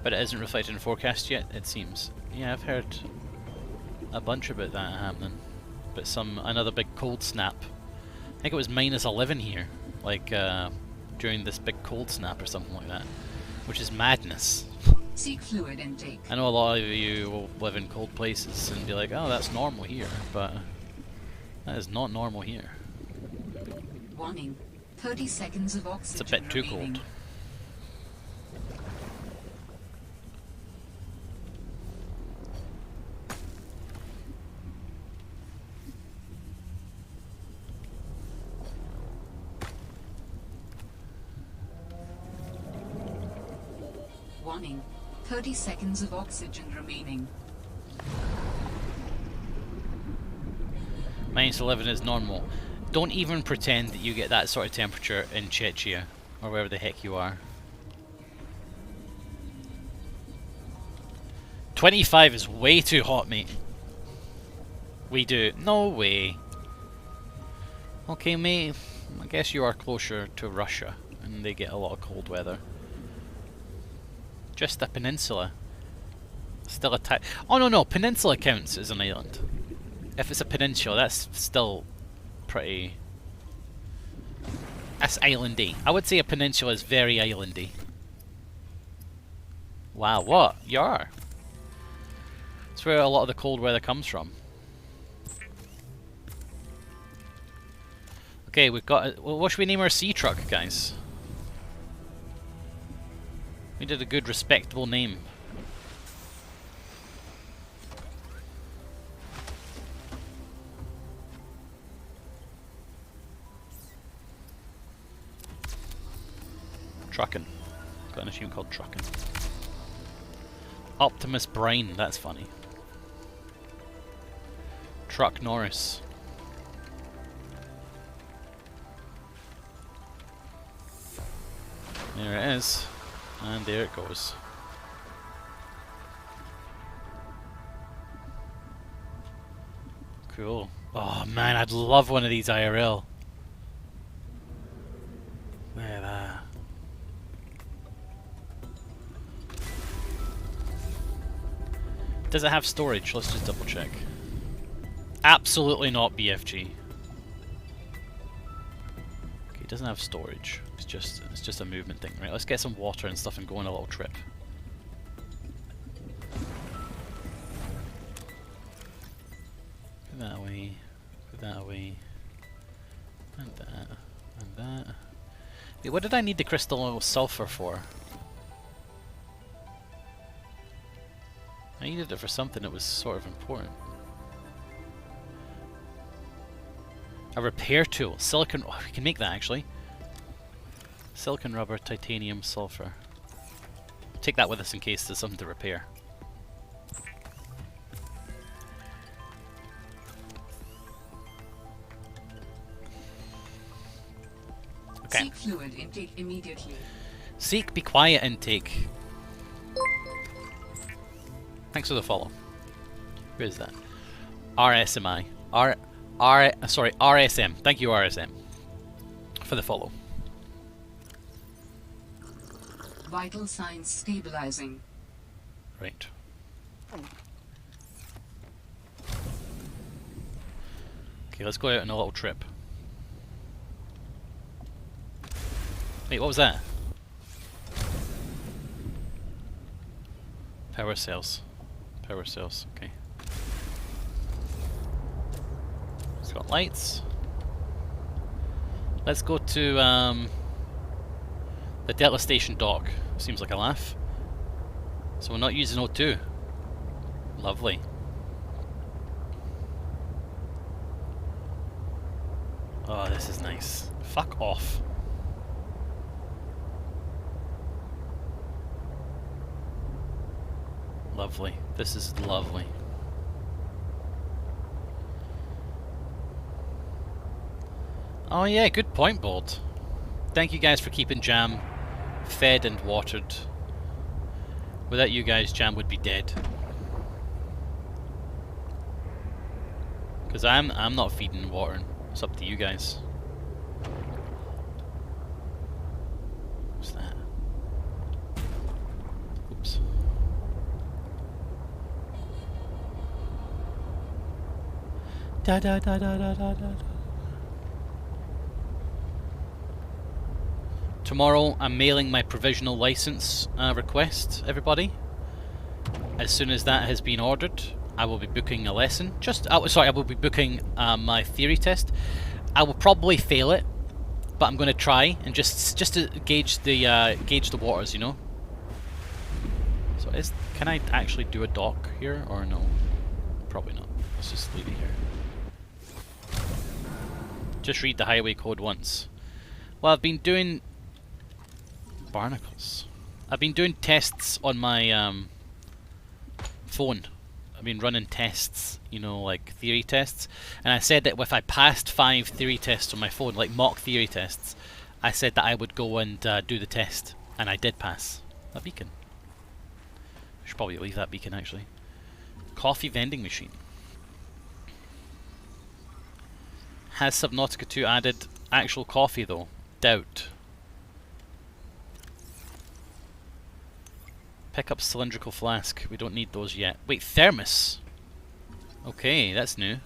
But it isn't reflected in the forecast yet, it seems. Yeah, I've heard a bunch about that happening. But another big cold snap. I think it was -11 here, like during this big cold snap or something like that, which is madness. Seek fluid intake. I know a lot of you will live in cold places and be like, oh, that's normal here, but that is not normal here. Warning. 30 seconds of oxygen It's a bit too remaining. cold. Warning. 30 seconds of oxygen remaining. -11 is normal. Don't even pretend that you get that sort of temperature in Czechia, or wherever the heck you are. 25 is way too hot, mate. We do. No way. Okay, mate. I guess you are closer to Russia, and they get a lot of cold weather. Just a peninsula. Still a type. Oh no, peninsula counts as an island. If it's a peninsula, that's still pretty. That's islandy. I would say a peninsula is very islandy. Wow, what? You are. That's where a lot of the cold weather comes from. Okay, we've got. Well, what should we name our sea truck, guys? We did a good, respectable name. Truckin'. Got an achievement called Truckin'. Optimus Brine, that's funny. Truck Norris. There it is. And there it goes. Cool. Oh man, I'd love one of these IRL. Look at that. Does it have storage? Let's just double check. Absolutely not BFG. Okay, it doesn't have storage. It's just a movement thing, right? Let's get some water and stuff and go on a little trip. Put that away. Put that away. And that. And that. Wait, what did I need the crystal sulfur for? I needed it for something that was sort of important. A repair tool. Silicon. Oh, we can make that actually. Silicon rubber, titanium, sulfur. Take that with us in case there's something to repair. Okay. Seek fluid intake immediately. Seek be quiet intake. Thanks for the follow. Who is that? RSMI. Sorry, RSM. Thank you, RSM, for the follow. Vital signs stabilizing. Right. Okay, let's go out on a little trip. Wait, what was that? Power cells. Power cells, okay. It's got lights. Let's go to the Delta Station dock. Seems like a laugh. So we're not using O2. Lovely. Oh, this is nice. Fuck off. Lovely. This is lovely. Oh yeah, good point, Bold. Thank you guys for keeping Jam fed and watered. Without you guys, Jam would be dead. Because I'm not feeding and watering. It's up to you guys. What's that? Oops. Da da da da da da da. Tomorrow I'm mailing my provisional license request, everybody. As soon as that has been ordered, I will be booking a lesson. I will be booking my theory test. I will probably fail it, but I'm going to try and just to gauge the waters, you know. So can I actually do a dock here or no? Probably not. Let's just leave it here. Just read the highway code once. Well, I've been doing barnacles. I've been doing tests on my phone. I've been running tests, you know, like theory tests, and I said that if I passed 5 theory tests on my phone, like mock theory tests, I said that I would go and do the test, and I did pass. A beacon. I should probably leave that beacon actually. Coffee vending machine. Has Subnautica 2 added actual coffee though? Doubt. Pick up cylindrical flask. We don't need those yet. Wait, thermos? Okay, that's new.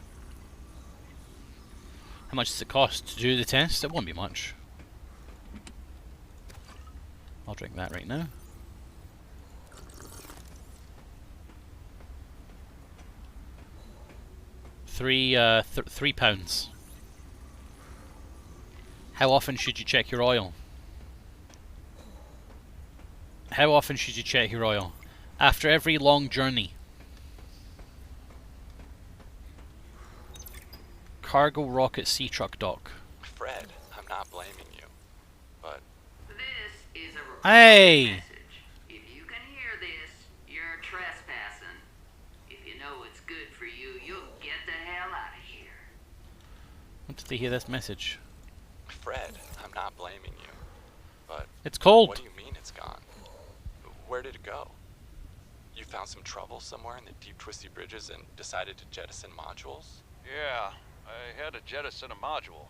How much does it cost to do the test? It won't be much. I'll drink that right now. £3. How often should you check your oil? How often should you check your oil? After every long journey. Cargo rocket sea truck dock. Fred, I'm not blaming you, but This is a recorded Hey! message. If you can hear this, you're trespassing. If you know what's good for you, you'll get the hell out of here. Want to hear this message? Fred, I'm not blaming you, but It's cold. what do you mean it's gone? Where did it go? You found some trouble somewhere in the deep twisty bridges and decided to jettison modules? Yeah, I had to jettison a module.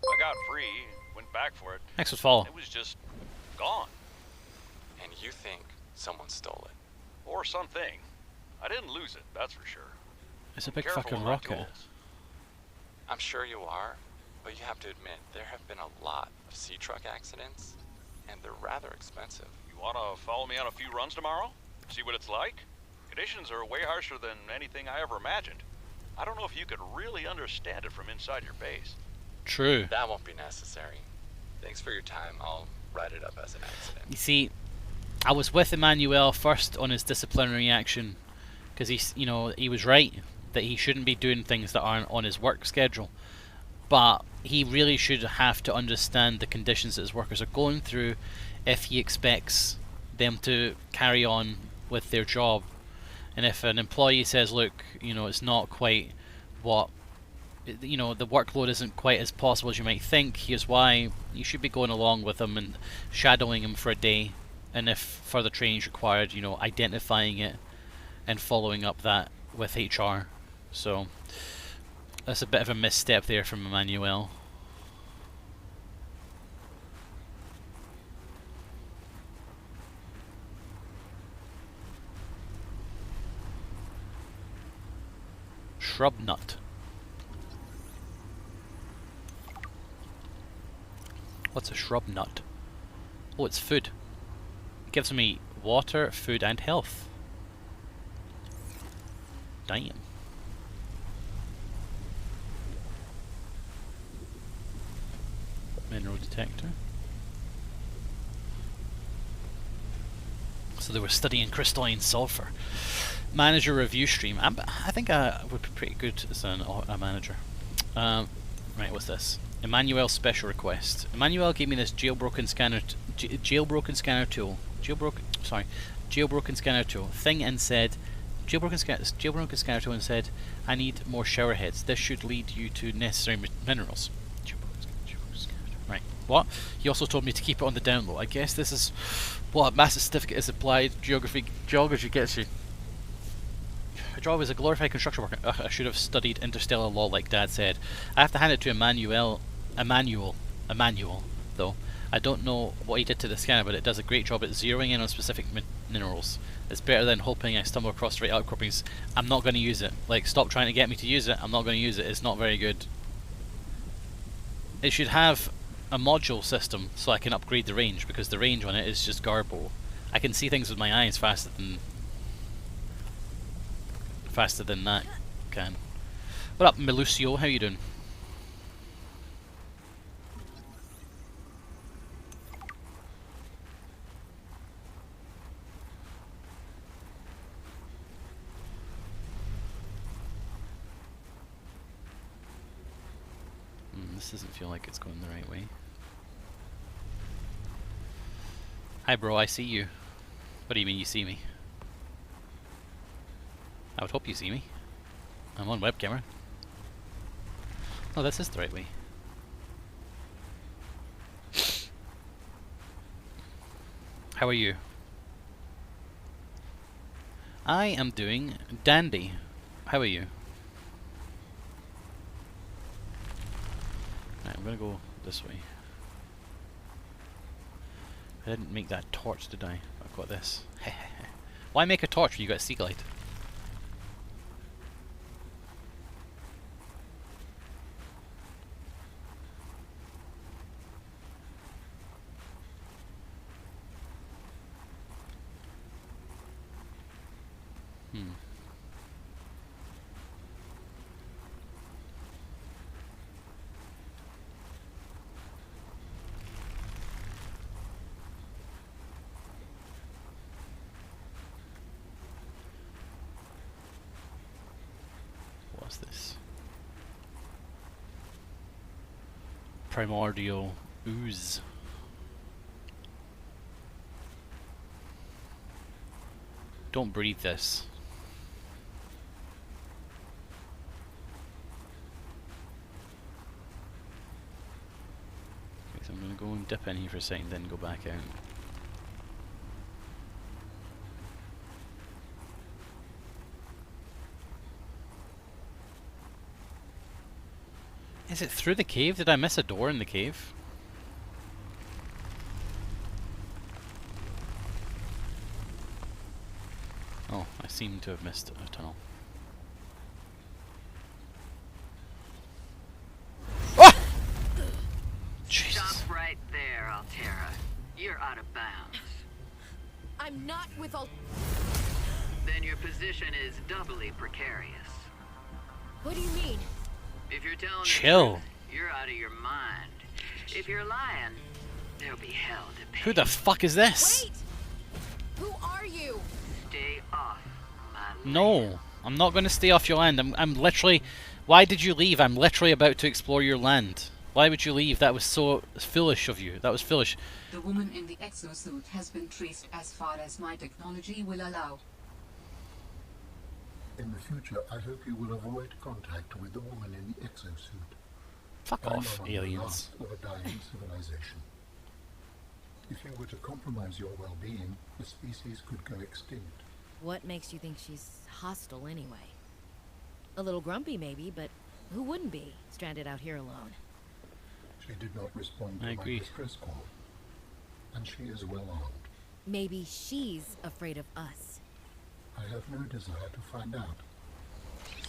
I got free, went back for it. Thanks for the follow. It was just gone. And you think someone stole it? Or something. I didn't lose it, that's for sure. It's a big Careful fucking with my rocket. tools. I'm sure you are, but you have to admit there have been a lot of sea truck accidents, and they're rather expensive. You wanna follow me on a few runs tomorrow? See what it's like? Conditions are way harsher than anything I ever imagined. I don't know if you could really understand it from inside your base. True. That won't be necessary. Thanks for your time. I'll write it up as an accident. You see, I was with Emmanuel first on his disciplinary action because he was right that he shouldn't be doing things that aren't on his work schedule. But he really should have to understand the conditions that his workers are going through if he expects them to carry on with their job. And if an employee says, look, it's not quite what you know, the workload isn't quite as possible as you might think. Here's why. You should be going along with him and shadowing him for a day, and if further training is required, you know, identifying it and following up that with HR. So that's a bit of a misstep there from Emmanuel. Shrub nut. What's a shrub nut? Oh, it's food. It gives me water, food, and health. Damn. Mineral detector. So they were studying crystalline sulfur. Manager review stream. I think I would be pretty good as a manager. Right, what's this? Emmanuel special request. Emmanuel gave me this jailbroken scanner tool. Jailbroken scanner tool thing, and said, jailbroken scanner tool, and said, I need more shower heads. This should lead you to necessary minerals. Right. What? He also told me to keep it on the down low. I guess this is what a master's certificate is applied geography gets you. Her job is a glorified construction worker. Ugh, I should have studied interstellar law like Dad said. I have to hand it to Emmanuel, though. I don't know what he did to the scanner, but it does a great job at zeroing in on specific minerals. It's better than hoping I stumble across the right outcroppings. I'm not going to use it. Like, stop trying to get me to use it. I'm not going to use it. It's not very good. It should have a module system so I can upgrade the range, because the range on it is just garble. I can see things with my eyes faster than that can. What up, Melucio? How you doing? This doesn't feel like it's going the right way. Hi bro, I see you. What do you mean you see me? I would hope you see me. I'm on web camera. Oh, this is the right way. How are you? I am doing dandy. How are you? Right, I'm gonna go this way. I didn't make that torch, did I? I've got this. Why make a torch when you got a sea glide? What's this? Primordial ooze. Don't breathe this. Okay, so I'm gonna go and dip in here for a second, then go back out. Is it through the cave? Did I miss a door in the cave? Oh, I seem to have missed a tunnel. Ah! Jesus. Stop right there, Altera. You're out of bounds. I'm not with all. Then your position is doubly precarious. What do you mean? If you're telling Chill. the truth, you're out of your mind. If you're lying, there'll be hell to pay. Who the fuck is this? Wait! Who are you? Stay off my land. No, I'm not going to stay off your land. I'm literally... Why did you leave? I'm literally about to explore your land. Why would you leave? That was so foolish of you. That was foolish. The woman in the exosuit has been traced as far as my technology will allow. In the future, I hope you will avoid contact with the woman in the exosuit. Fuck I'm off, on the aliens. last of a dying civilization. If you were to compromise your well-being, the species could go extinct. What makes you think she's hostile anyway? A little grumpy maybe, but who wouldn't be, stranded out here alone? She did not respond to I my agree. distress call. And she is well armed. Maybe she's afraid of us. I have no desire to find out.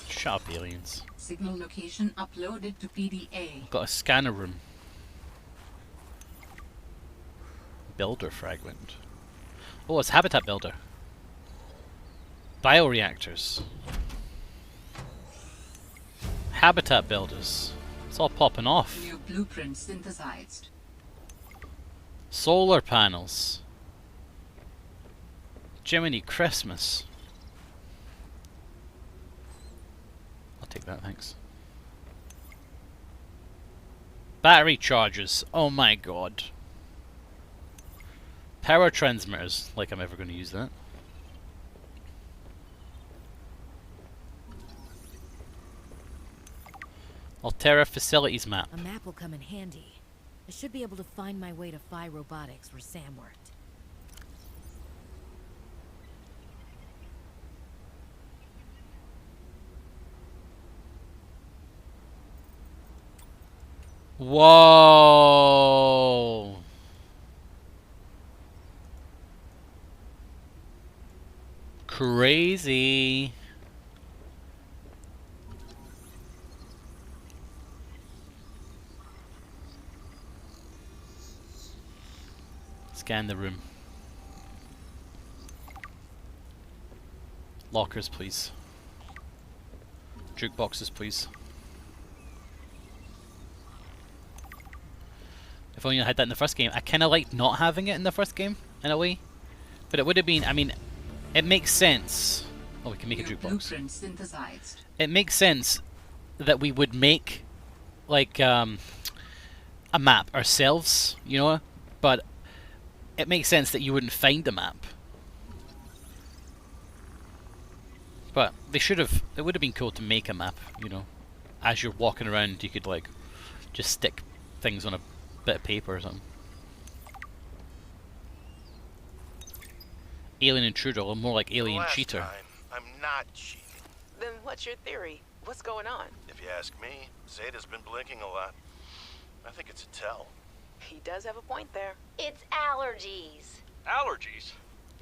Shut up, aliens. Signal location uploaded to PDA. Got a scanner room. Builder fragment. Oh, it's habitat builder. Bioreactors. Habitat builders. It's all popping off. New blueprint synthesized. Solar panels. Jiminy Christmas. I'll take that, thanks. Battery chargers. Oh my god. Power transmitters. Like I'm ever going to use that. Altera facilities map. A map will come in handy. I should be able to find my way to Phi Robotics where Sam worked. Whoa! Crazy. Scan the room. Lockers, please. Jukeboxes, please. If only I had that in the first game. I kind of like not having it in the first game, in a way. But it would have been, I mean, it makes sense. Oh, we can make a New jukebox. blueprint synthesized. It makes sense that we would make, like, a map ourselves, you know? But it makes sense that you wouldn't find the map. But they should have, it would have been cool to make a map, you know? As you're walking around, you could, like, just stick things on a bit of paper or something. Alien intruder, or more like alien Last cheater. time, I'm not cheating. Then what's your theory? What's going on? If you ask me, Zeta's been blinking a lot. I think it's a tell. He does have a point there. It's allergies. Allergies?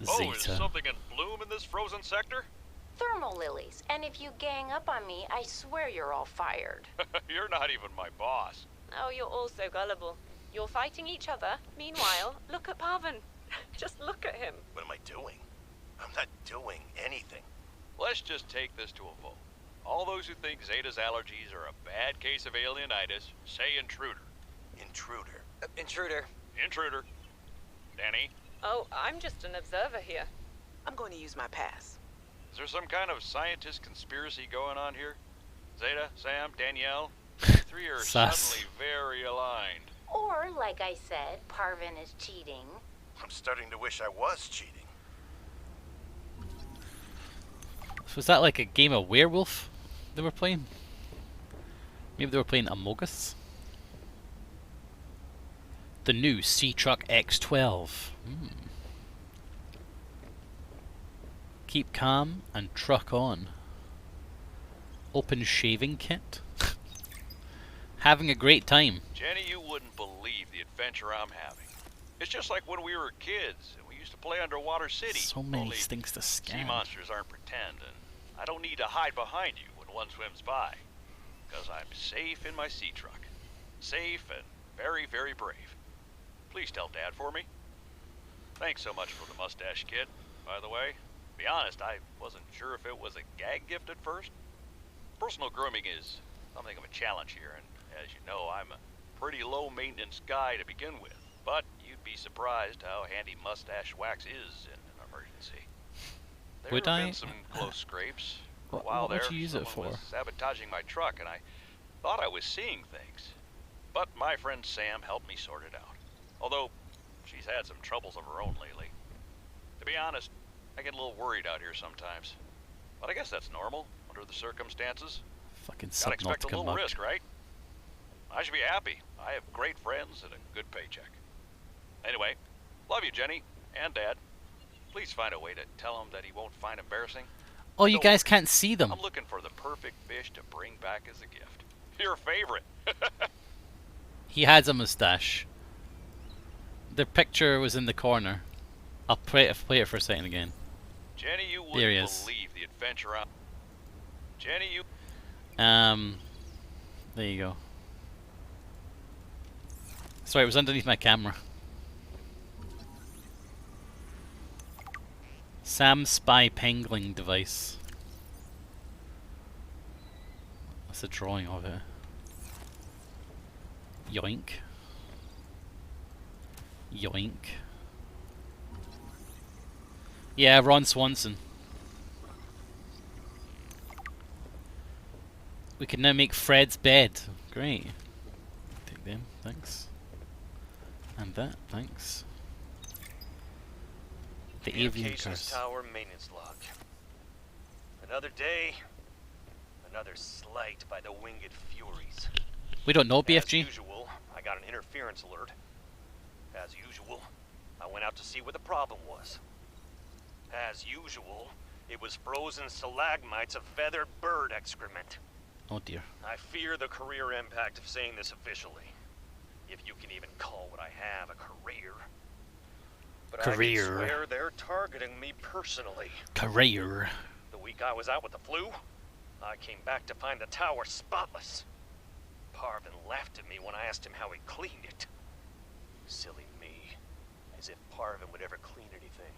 Oh, is Zeta. something in bloom in this frozen sector? Thermal lilies. And if you gang up on me, I swear you're all fired. You're not even my boss. Oh, you're all so gullible. You're fighting each other. Meanwhile, look at Parvin. Just look at him. What am I doing? I'm not doing anything. Let's just take this to a vote. All those who think Zeta's allergies are a bad case of alienitis, say intruder. Intruder. Intruder. Intruder. Danny, Oh, I'm just an observer here. I'm going to use my pass. is there some kind of scientist conspiracy going on here? Zeta, Sam, Danielle, you three are Sus. suddenly very aligned. Or, like I said, Parvin is cheating. I'm starting to wish I was cheating. So was that like a game of werewolf they were playing? Maybe they were playing Among Us? The new C-Truck X12. Keep calm and truck on. Open shaving kit. Having a great time. Jenny, you wouldn't believe the adventure I'm having. It's just like when we were kids and we used to play Underwater City. So many only things to sea scan. monsters aren't pretend, and I don't need to hide behind you when one swims by. Because I'm safe in my sea truck. Safe and very, very brave. Please tell Dad for me. Thanks so much for the mustache kit, by the way. To be honest, I wasn't sure if it was a gag gift at first. Personal grooming is something of a challenge here, and as you know, I'm a pretty low-maintenance guy to begin with. But you'd be surprised how handy mustache wax is in an emergency. There Would have I? been some close scrapes. For a What- while what would there, you use it someone for? was sabotaging my truck, and I thought I was seeing things. But my friend Sam helped me sort it out. Although, she's had some troubles of her own lately. To be honest, I get a little worried out here sometimes. but I guess that's normal under the circumstances. Fucking Gotta expect a Subnautica little mug. risk, right? I should be happy. I have great friends and a good paycheck. Anyway, love you, Jenny, and Dad. Please find a way to tell him that he won't find embarrassing. Oh, you Don't guys worry. can't see them. I'm looking for the perfect fish to bring back as a gift. Your favorite. He has a mustache. The picture was in the corner. I'll play it for a second again. Jenny, you There he wouldn't is. believe the adventure I'm... Jenny, you... There you go. Sorry, it was underneath my camera. Sam Spy Pengling device. That's a drawing of it. Yoink. Yoink. Yeah, Ron Swanson. We can now make Fred's bed. Great. Take them, thanks. And that, thanks. The avian Communications curse. tower maintenance log. Another day, another slight by the winged furies. We don't know, As BFG. usual, I got an interference alert. As usual, I went out to see what the problem was. As usual, it was frozen stalagmites of feathered bird excrement. Oh dear. I fear the career impact of saying this officially. If you can even call what I have a career. But I Career. can swear they're targeting me personally. Career. The week I was out with the flu, I came back to find the tower spotless. Parvin laughed at me when I asked him how he cleaned it. Silly me. As if Parvin would ever clean anything.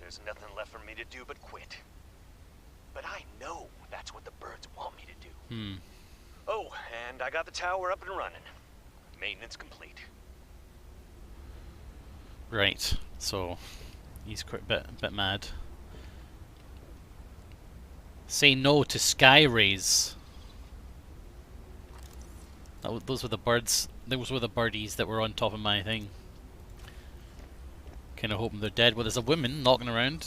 There's nothing left for me to do but quit. But I know that's what the birds want me to do. Oh, and I got the tower up and running. Maintenance complete. Right. So he's quite a bit mad. Say no to sky rays. Those were the birds. Those were the birdies that were on top of my thing. Kind of hoping they're dead. Well, there's a woman knocking around.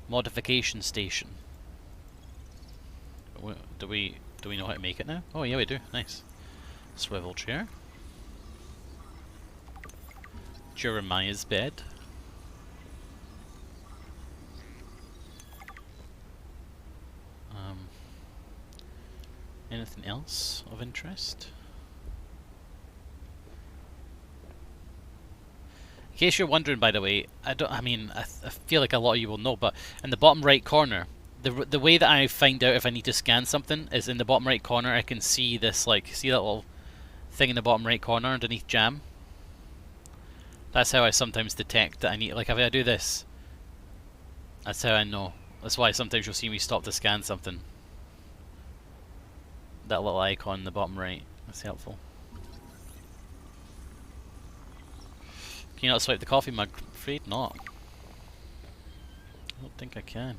Modification station. Do we know how to make it now? Oh yeah, we do. Nice. Swivel chair. Jeremiah's bed. Anything else of interest? In case you're wondering, by the way, I feel like a lot of you will know, but in the bottom right corner, the way that I find out if I need to scan something is in the bottom right corner. I can see this, see that little thing in the bottom right corner underneath jam. That's how I sometimes detect that I need, if I do this, that's how I know. That's why sometimes you'll see me stop to scan something. That little icon in the bottom right. That's helpful. Can you not swipe the coffee mug? I'm afraid not. I don't think I can.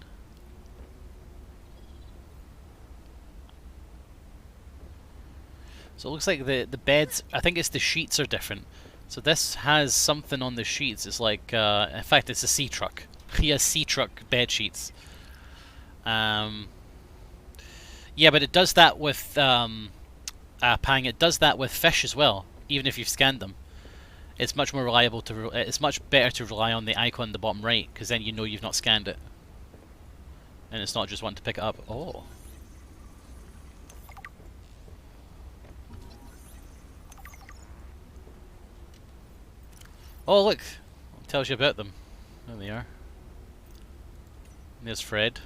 So it looks like the beds, I think it's the sheets are different. So this has something on the sheets. It's like, in fact, it's a sea truck. He has sea truck bed sheets. Yeah, but it does that with Pang. It does that with fish as well, even if you've scanned them. It's much more reliable to. It's much better to rely on the icon in the bottom right, because then you know you've not scanned it, and it's not just wanting to pick it up. Oh. Oh look, it tells you about them. There they are. And there's Fred.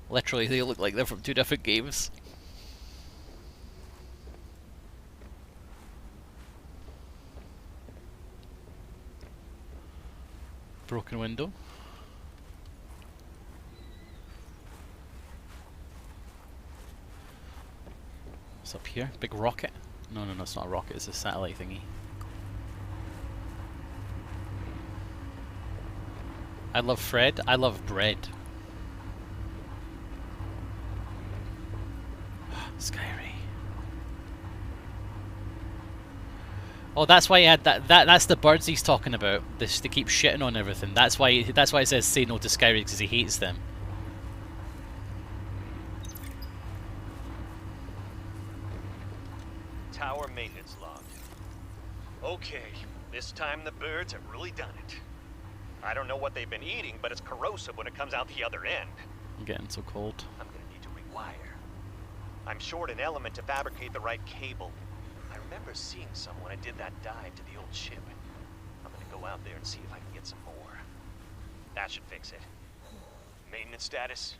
Literally, they look like they're from two different games. Broken window. What's up here? Big rocket? No, it's not a rocket, it's a satellite thingy. I love Fred, I love bread. Skyray. Oh, that's why he had that's the birds he's talking about. This they keep shitting on everything. That's why it says say no to Skyrim, because he hates them. Tower maintenance logged. Okay, this time the birds have really done it. I don't know what they've been eating, but it's corrosive when it comes out the other end. I'm getting so cold. I'm gonna need to rewire. I'm short an element to fabricate the right cable. I remember seeing some when I did that dive to the old ship. I'm gonna go out there and see if I can get some more. That should fix it. Maintenance status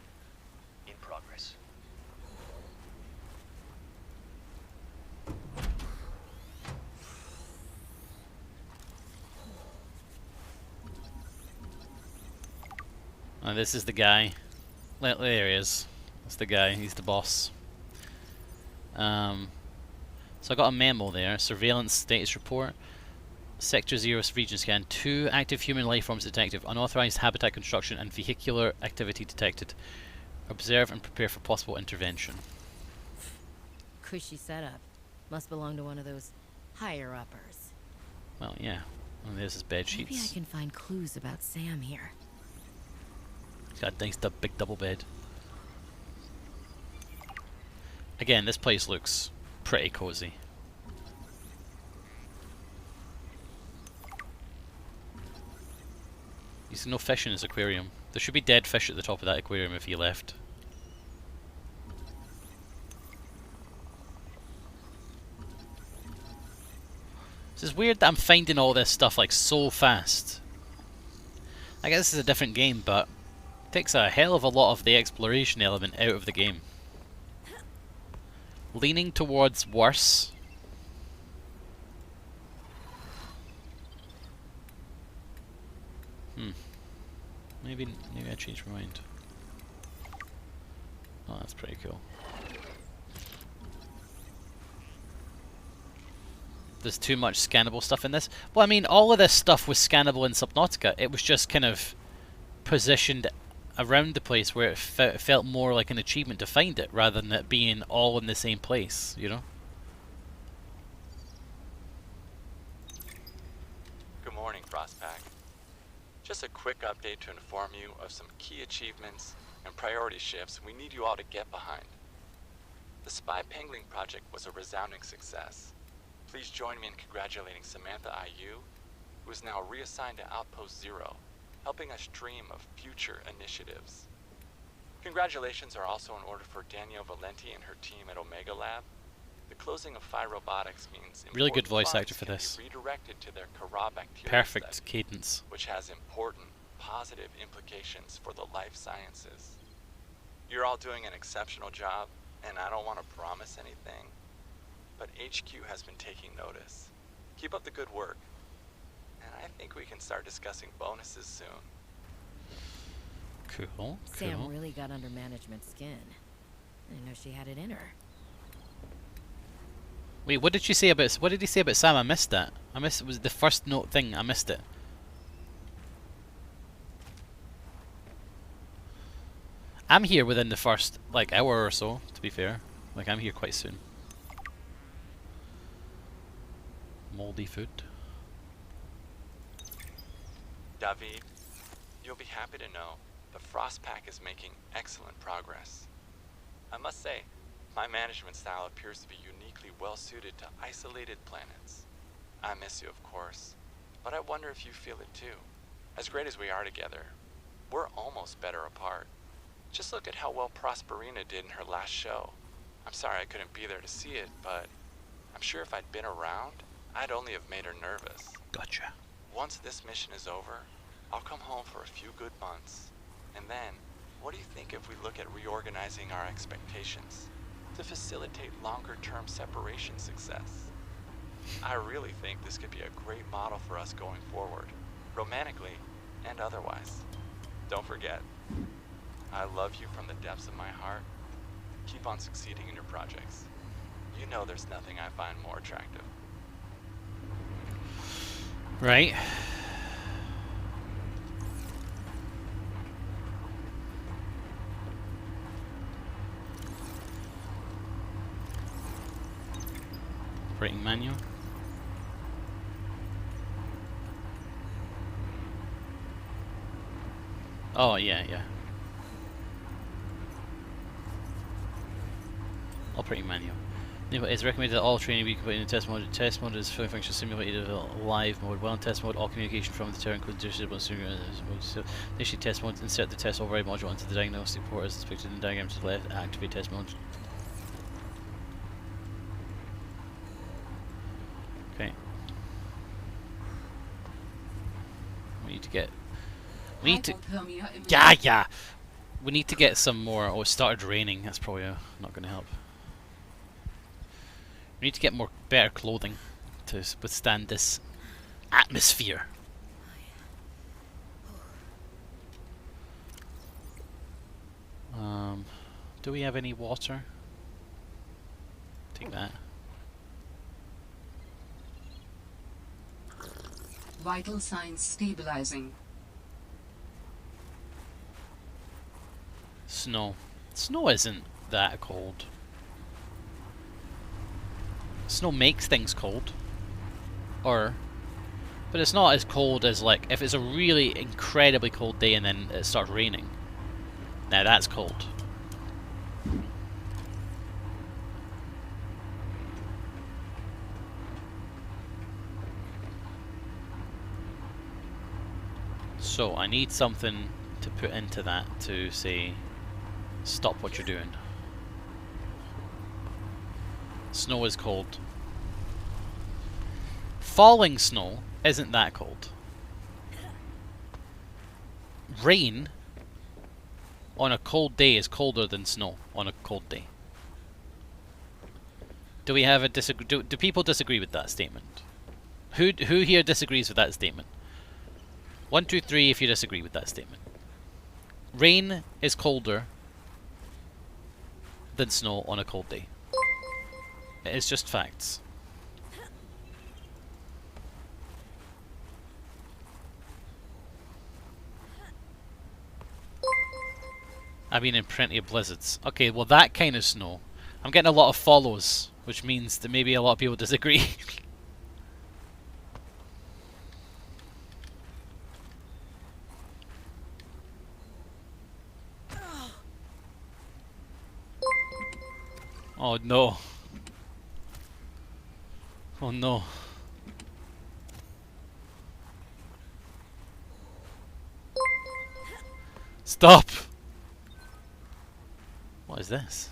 in progress. Oh, this is the guy. There he is. That's the guy. He's the boss. So I got a memo there. Surveillance status report. Sector 0 region scan. 2 active human life forms detected. Unauthorized habitat construction and vehicular activity detected. Observe and prepare for possible intervention. Cushy setup. Must belong to one of those higher-uppers. Well, yeah. Oh, there's his bed sheets. Maybe I can find clues about Sam here. He's got a nice big double bed. Again, this place looks pretty cozy. There's no fish in his aquarium. There should be dead fish at the top of that aquarium if he left. This is weird that I'm finding all this stuff like so fast. I guess this is a different game, but it takes a hell of a lot of the exploration element out of the game. Leaning towards worse. Maybe I changed my mind. Oh, that's pretty cool. There's too much scannable stuff in this. Well, I mean, all of this stuff was scannable in Subnautica. It was just kind of positioned around the place where it felt more like an achievement to find it, rather than it being all in the same place, you know? Good morning, Frostpack. Just a quick update to inform you of some key achievements and priority shifts we need you all to get behind. The Spy Pangling project was a resounding success. Please join me in congratulating Samantha IU, who is now reassigned to Outpost Zero, helping us dream of future initiatives. Congratulations are also in order for Danielle Valenti and her team at Omega Lab. The closing of Phi Robotics means really good important voice actor funds for can this. be redirected to their Kara bacteria Perfect study, cadence. which has important positive implications for the life sciences. You're all doing an exceptional job, and I don't want to promise anything, but HQ has been taking notice. Keep up the good work, and I think we can start discussing bonuses soon. Cool. Sam really got under management's skin. I didn't know she had it in her. Wait, what did he say about Sam? I missed that. I missed it was the first note thing. I missed it. I'm here within the first like hour or so, to be fair. Like I'm here quite soon. Moldy food. David, you'll be happy to know the Frostpack is making excellent progress. I must say, my management style appears to be uniquely well suited to isolated planets. I miss you, of course, but I wonder if you feel it too. As great as we are together, we're almost better apart. Just look at how well Prosperina did in her last show. I'm sorry I couldn't be there to see it, but I'm sure if I'd been around, I'd only have made her nervous. Gotcha. Once this mission is over, I'll come home for a few good months. And then, what do you think if we look at reorganizing our expectations to facilitate longer-term separation success? I really think this could be a great model for us going forward, romantically and otherwise. Don't forget, I love you from the depths of my heart. Keep on succeeding in your projects. You know there's nothing I find more attractive. Right. Operating manual. Oh, yeah, yeah. Operating manual. It's recommended that all training be completed in test mode. Test mode is fully functional simulated live mode. While in test mode, all communication from the Terran includes disable mode. So initially test mode, insert the test override module into the diagnostic port as depicted in the diagram to the left. Activate test mode. Okay. We need to get. We need to. Yeah, yeah. We need to get some more. Oh, it started raining. That's probably not going to help. We need to get more better clothing to withstand this atmosphere. Do we have any water? Take that. Vital signs stabilizing. Snow. Snow isn't that cold. Snow makes things cold. But it's not as cold as, like, if it's a really incredibly cold day and then it starts raining. Now that's cold. So I need something to put into that to say, stop what you're doing. Snow is cold. Falling snow isn't that cold. Rain on a cold day is colder than snow on a cold day. Do we have a do people disagree with that statement? Who here disagrees with that statement? 1, 2, 3 if you disagree with that statement. Rain is colder than snow on a cold day. It's just facts. I've been in plenty of blizzards. Okay, well that kind of snow. I'm getting a lot of follows, which means that maybe a lot of people disagree. Oh no. Oh no. Stop! What is this?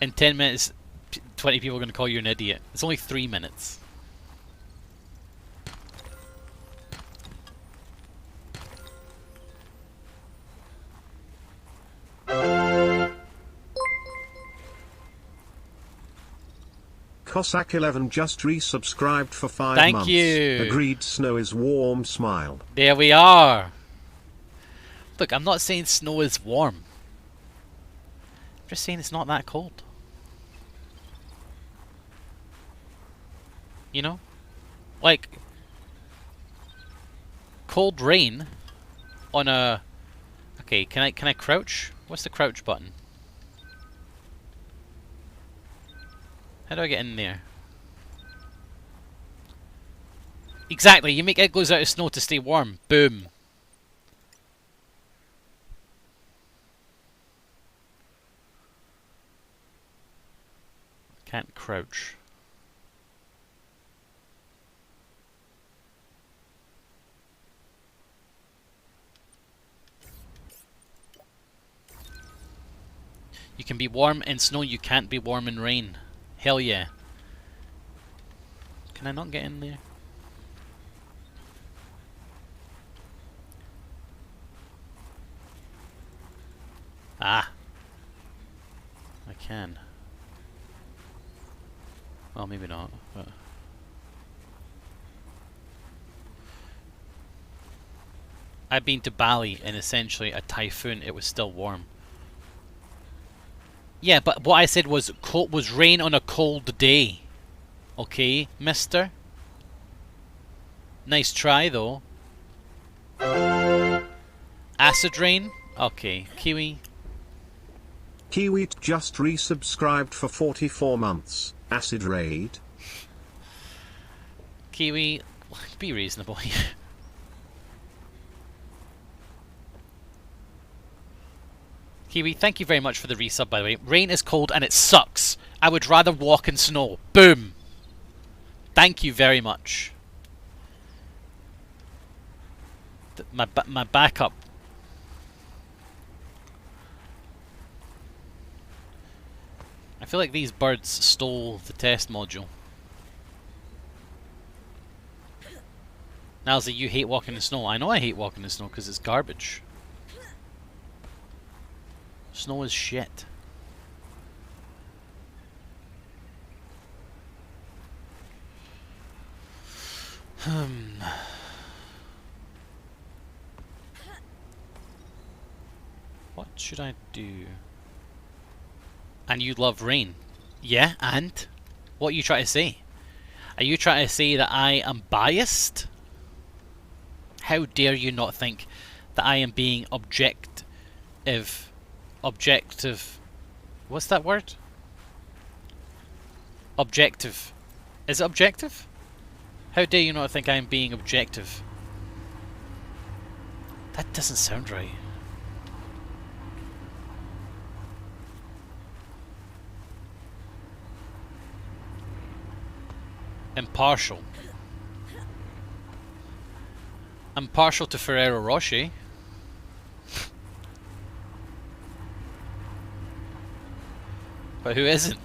In 10 minutes, 20 people are going to call you an idiot. It's only 3 minutes. Cossack11 just resubscribed for 5 Thank months. you. Agreed, snow is warm, smile. There we are. Look, I'm not saying snow is warm. I'm just saying it's not that cold. You know? Like, cold rain on a... Okay, can I crouch? What's the crouch button? How do I get in there? Exactly, you make igloos out of snow to stay warm. Boom. Can't crouch. You can be warm in snow, you can't be warm in rain. Hell yeah. Can I not get in there? Ah. I can. Well, maybe not, but... I've been to Bali in essentially a typhoon, it was still warm. Yeah, but what I said was rain on a cold day. Okay, mister? Nice try, though. Acid rain? Okay, Kiwi. Kiwi just resubscribed for 44 months. Acid raid. Kiwi, be reasonable here. Kiwi, thank you very much for the resub, by the way. Rain is cold and it sucks. I would rather walk in snow. Boom. Thank you very much. My backup. I feel like these birds stole the test module. Now's that you hate walking in snow. I know I hate walking in snow because it's garbage. Snow is shit. What should I do? And you love rain. Yeah, and? What are you trying to say? Are you trying to say that I am biased? How dare you not think that I am being objective? What's that word? Objective. Is it objective? How dare you not think I am being objective? That doesn't sound right. Impartial. I'm partial to Ferrero Rocher. But who isn't?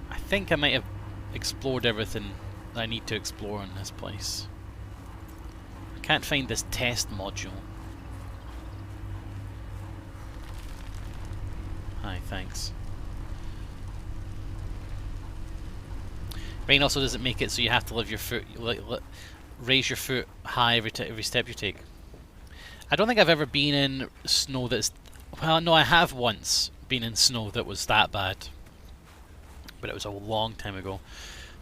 I think I might have explored everything that I need to explore in this place. I can't find this test module. Hi, thanks. Rain also doesn't make it so you have to live your foot, raise your foot high every step you take. I don't think I've ever been in snow that's... Well, no, I have once been in snow that was that bad. But it was a long time ago.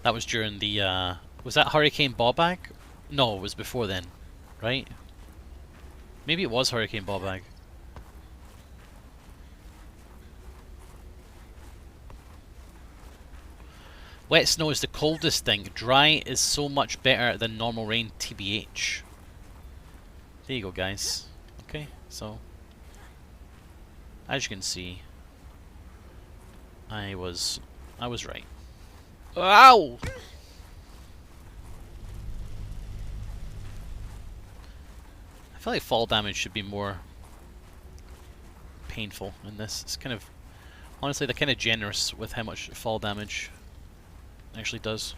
That was during the... was that Hurricane Bobag? No, it was before then. Right? Maybe it was Hurricane Bobag. Wet snow is the coldest thing. Dry is so much better than normal rain, TBH. There you go, guys. Okay, so... as you can see, I was right. Ow! I feel like fall damage should be more painful in this. It's kind of... honestly, they're kind of generous with how much fall damage actually does.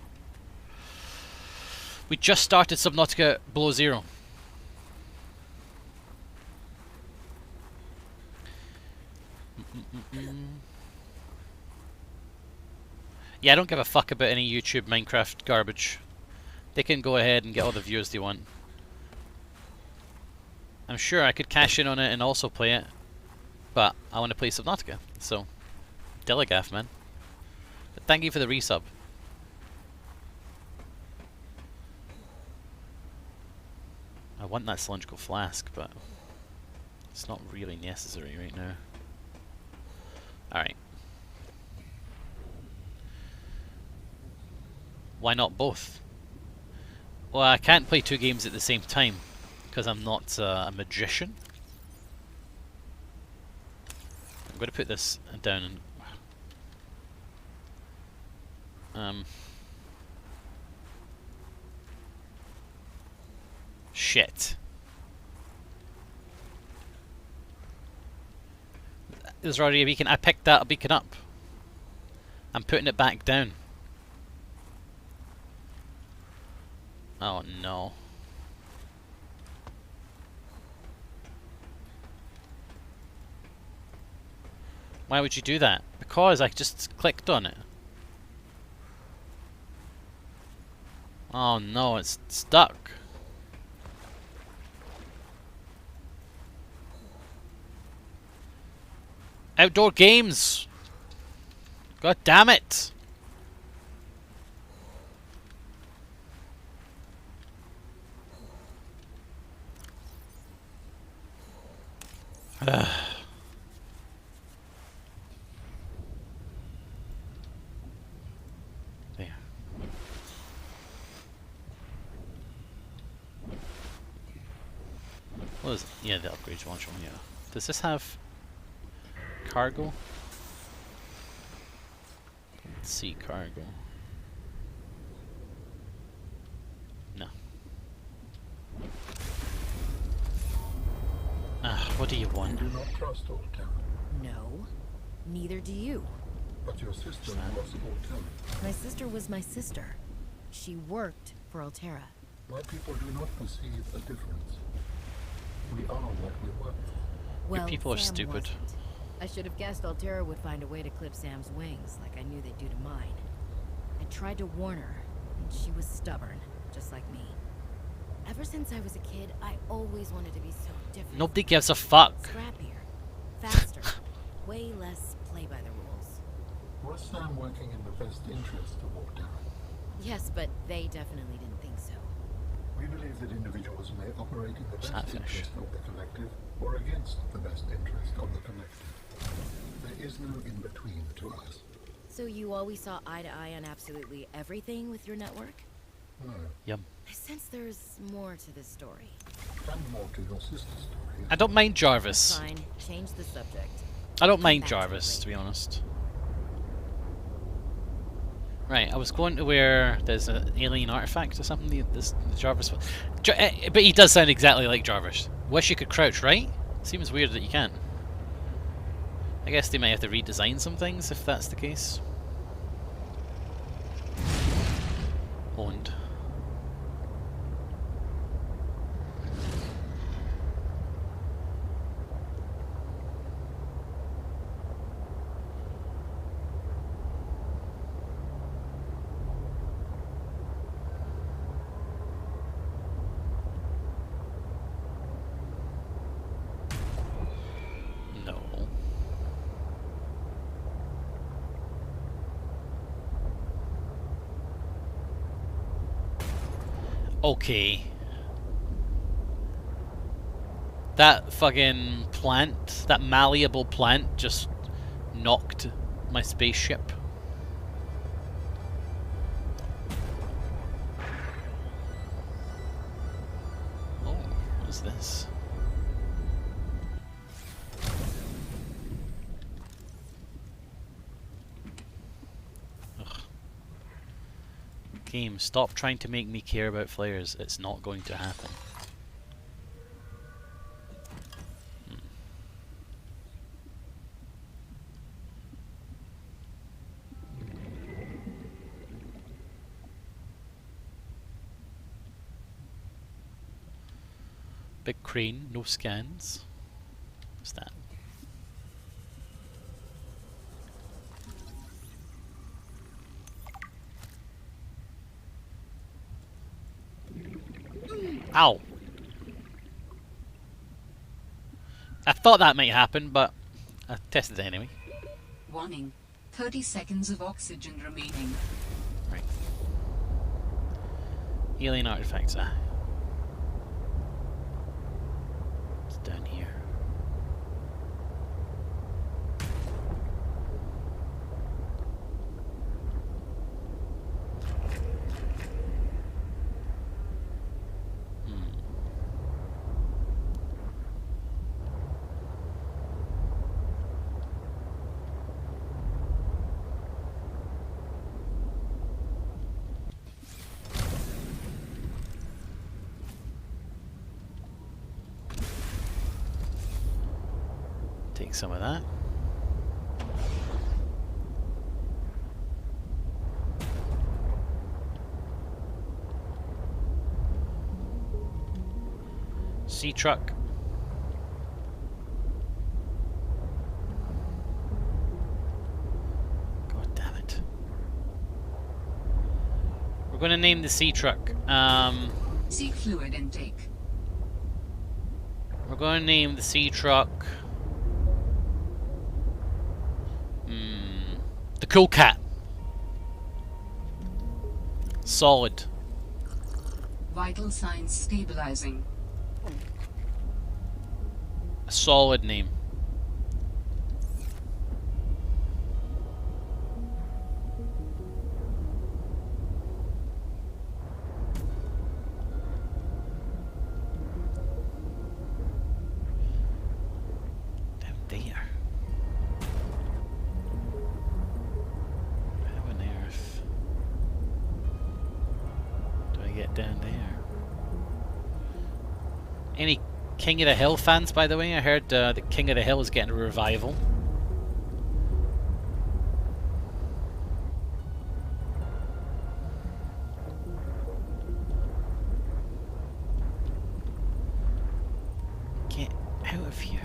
We just started Subnautica below zero. Yeah, I don't give a fuck about any YouTube Minecraft garbage. They can go ahead and get all the views they want. I'm sure I could cash in on it and also play it, but I want to play Subnautica, so Delegaff, man. But thank you for the resub. I want that cylindrical flask, but it's not really necessary right now. Alright. Why not both? Well, I can't play two games at the same time, because I'm not a magician. I'm going to put this down and... shit. There's already a beacon. I picked that beacon up. I'm putting it back down. Oh no. Why would you do that? Because I just clicked on it. Oh no, it's stuck. Outdoor games! God damn it! There. What is it? Yeah, the upgrades module, yeah. Does this have cargo? Let's see, cargo. No. Ah, what do you want? You do not trust Altera. No, neither do you. But your sister was Altera. My sister was my sister. She worked for Altera. My people do not perceive a difference. We are what we work for. Well, people are Sam stupid. wasn't. I should have guessed Altera would find a way to clip Sam's wings, like I knew they'd do to mine. I tried to warn her, and she was stubborn, just like me. Ever since I was a kid, I always wanted to be so different. Nobody gives a fuck. Scrappier, faster, way less play by the rules. Was Sam working in the best interest of Altera? Yes, but they definitely didn't think so. We believe that individuals may operate in the best interest of the collective or against the best interest of the collective. There is no in-between to us. So you always saw eye to eye on absolutely everything with your network? No. Yum. I sense there's more to this story. And more to your sister's story. I don't mind Jarvis. Fine, change the subject. I don't mind Jarvis, to be honest. Right, I was going to where there's an alien artifact or something. The Jarvis, but he does sound exactly like Jarvis. Wish you could crouch, right? Seems weird that you can't. I guess they might have to redesign some things if that's the case. Owned. Okay. That fucking plant, that malleable plant, just knocked my spaceship. Oh, what is this? Game, stop trying to make me care about flares. It's not going to happen. Big crane, no scans. What's that? Ow! I thought that might happen, but I tested it anyway. Warning. 30 seconds of oxygen remaining. Right. Alien artifacts, It's down here. Take some of that. Sea truck. God damn it. We're going to name the sea truck. Seek fluid intake. We're going to name the sea truck cool cat. Solid. Vital signs stabilizing. A solid name. Down there. How on earth do I get down there? Any King of the Hill fans, by the way? I heard that King of the Hill is getting a revival. Get out of here.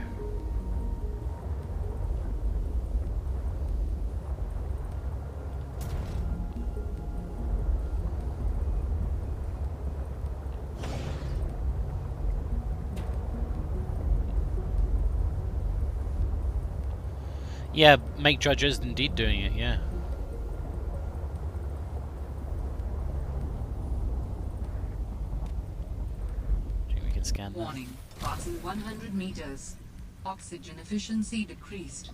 Yeah, Mike Judge is indeed doing it, yeah. We can scan that. Warning. Passing 100 meters. Oxygen efficiency decreased.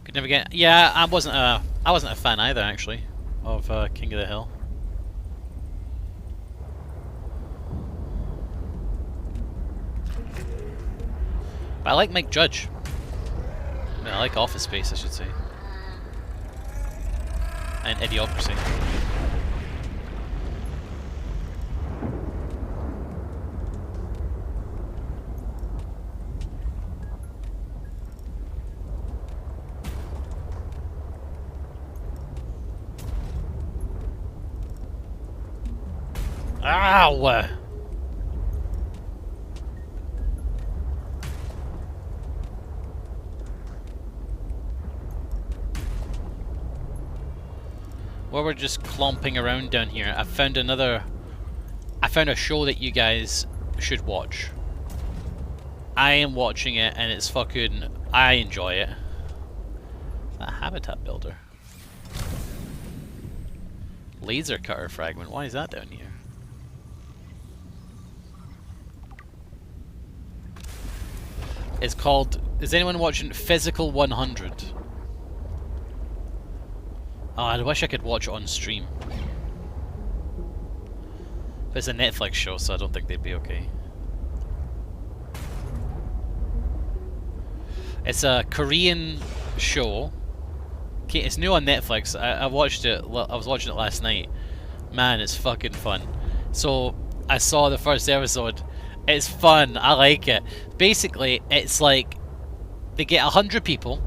Could never get. Yeah, I wasn't a fan either, actually, of King of the Hill. But I like Mike Judge. I mean, I like Office Space, I should say. And Idiocracy. Ow! While we're just clomping around down here, I found a show that you guys should watch. I am watching it and it's fucking, I enjoy it. Is that a habitat builder? Laser cutter fragment, why is that down here? It's called, is anyone watching Physical 100? Oh, I wish I could watch it on stream. But it's a Netflix show, so I don't think they'd be okay. It's a Korean show. Okay, it's new on Netflix. I watched it. I was watching it last night. Man, it's fucking fun. So I saw the first episode. It's fun. I like it. Basically, it's like they get 100 people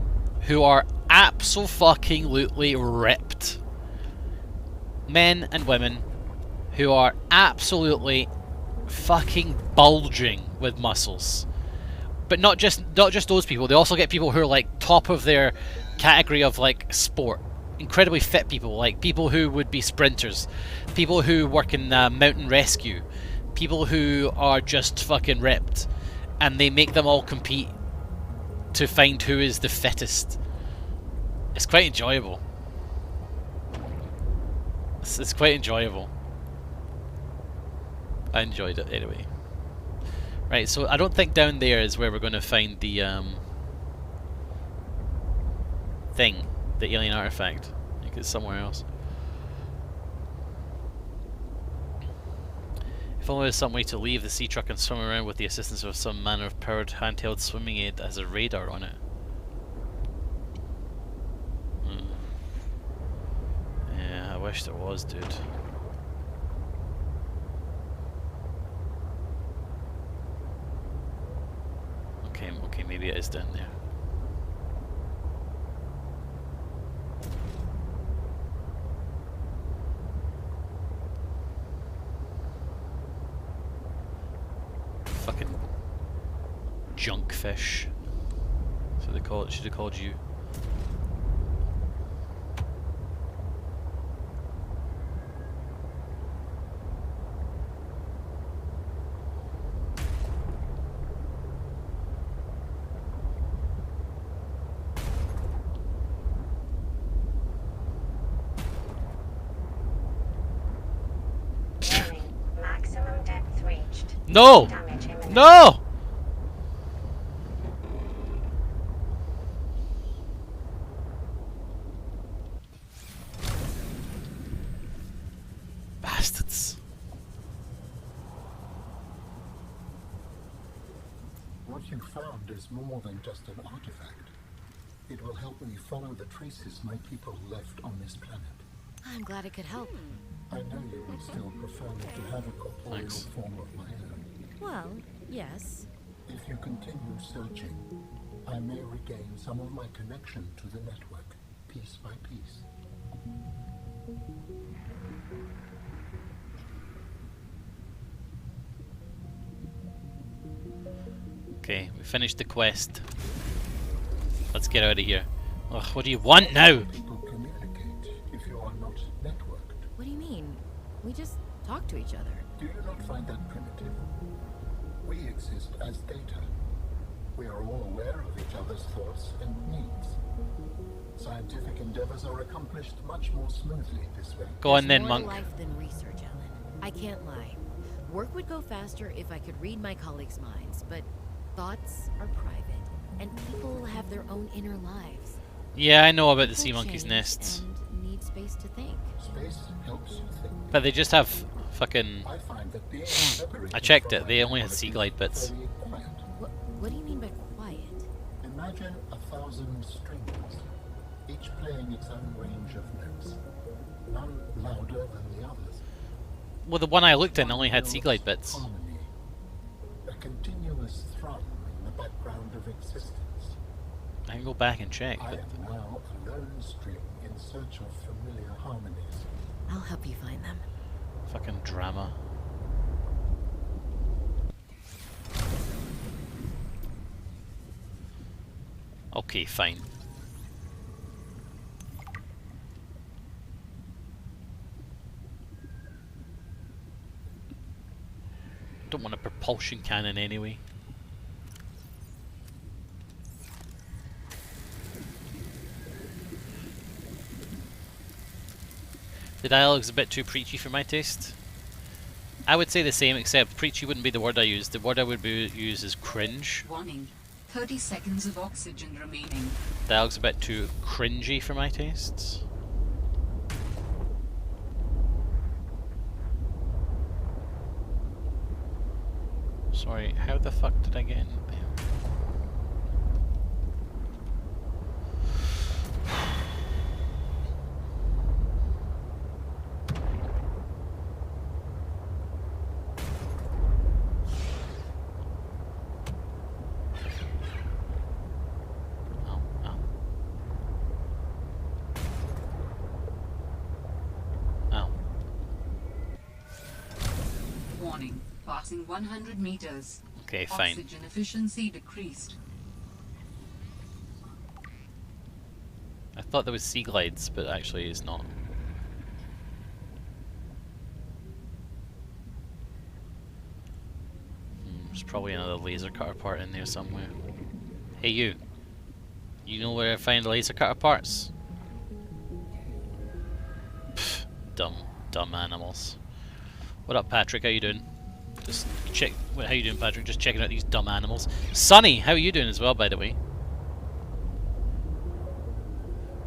who are absolutely ripped. Men and women who are absolutely fucking bulging with muscles. But not just those people. They also get people who are like top of their category of like sport. Incredibly fit people, like people who would be sprinters, people who work in mountain rescue, people who are just fucking ripped, and they make them all compete to find who is the fittest. It's quite enjoyable. It's quite enjoyable. I enjoyed it anyway. Right, so I don't think down there is where we're going to find the thing, the alien artifact. I think it's somewhere else. If only there's some way to leave the sea truck and swim around with the assistance of some manner of powered handheld swimming aid that has a radar on it. Yeah, I wish there was, dude. Okay, maybe it is down there. Fucking junkfish. So they call it. Should have called you. No! No! Bastards. What you found is more than just an artifact. It will help me follow the traces my people left on this planet. I'm glad it could help. I know you would still prefer me to have a corporeal form of my own. Well, yes. If you continue searching, I may regain some of my connection to the network, piece by piece. Okay, we finished the quest. Let's get out of here. Ugh, what do you want now? People communicate if you are not networked. What do you mean? We just talk to each other. Do you not find that primitive? We exist as data. We are all aware of each other's thoughts and needs. Scientific endeavors are accomplished much more smoothly this way. Go on then, More monk. life than research, Alan. I can't lie. Work would go faster if I could read my colleagues' minds, but thoughts are private, and people have their own inner lives. Yeah, I know about the sea People monkey's change nests. and need space to think. Space helps you think. But they just have fucking... I find that being separated I checked from it, they my only had sea glide bits. very quiet. What do you mean by quiet? Imagine 1,000 strings, each playing its own range of notes, none louder than the others. Well, the one I looked in only had sea glide bits. Harmony, a continuous thrum in the background of existence. I can go back and check. I But am now a lone string in search of familiar harmonies. I'll help you find them. fucking drama. Okay, fine. Don't want a propulsion cannon anyway. The dialogue's a bit too preachy for my taste. I would say the same, except preachy wouldn't be the word I use. The word I would use is cringe. Warning. 30 seconds of oxygen remaining. Dialogue's a bit too cringy for my tastes. Sorry, how the fuck did I get in there? Warning. Passing 100 meters. Okay, fine. Oxygen efficiency decreased. I thought there was sea glides, but actually it's not. There's probably another laser cutter part in there somewhere. Hey you! You know where I find laser cutter parts? Pfft, dumb animals. What up, Patrick? How you doing? Just check. How you doing, Patrick? Just checking out these dumb animals. Sonny, how are you doing as well, by the way?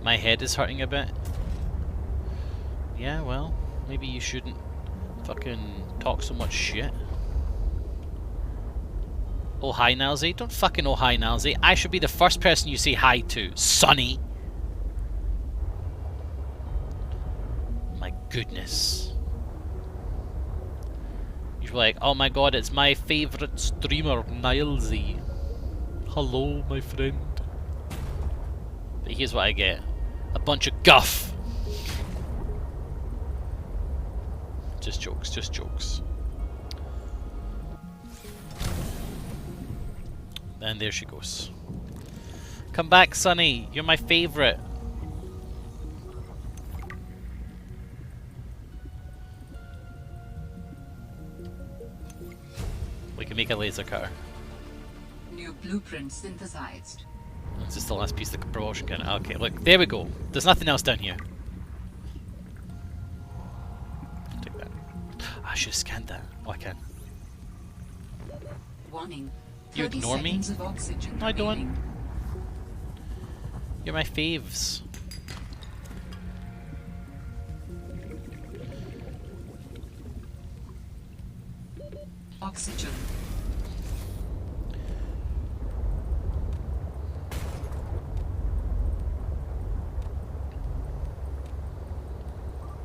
My head is hurting a bit. Yeah, well, maybe you shouldn't fucking talk so much shit. Oh hi, Nalzy. Don't fucking oh hi, Nalzy. I should be the first person you say hi to, Sonny. My goodness. You're like, oh my god, it's my favourite streamer, Nilesy. Hello, my friend. But here's what I get. A bunch of guff. Just jokes, just jokes. And there she goes. Come back, Sonny. You're my favourite. We can make a laser cutter. New blueprint synthesized. This is the last piece of the propulsion cannon. Okay, look, there we go. There's nothing else down here. Take that. I should have scanned that. Oh, I can. Warning. You 30 ignore me? seconds of oxygen No, I don't. remaining. You're my faves. Oxygen.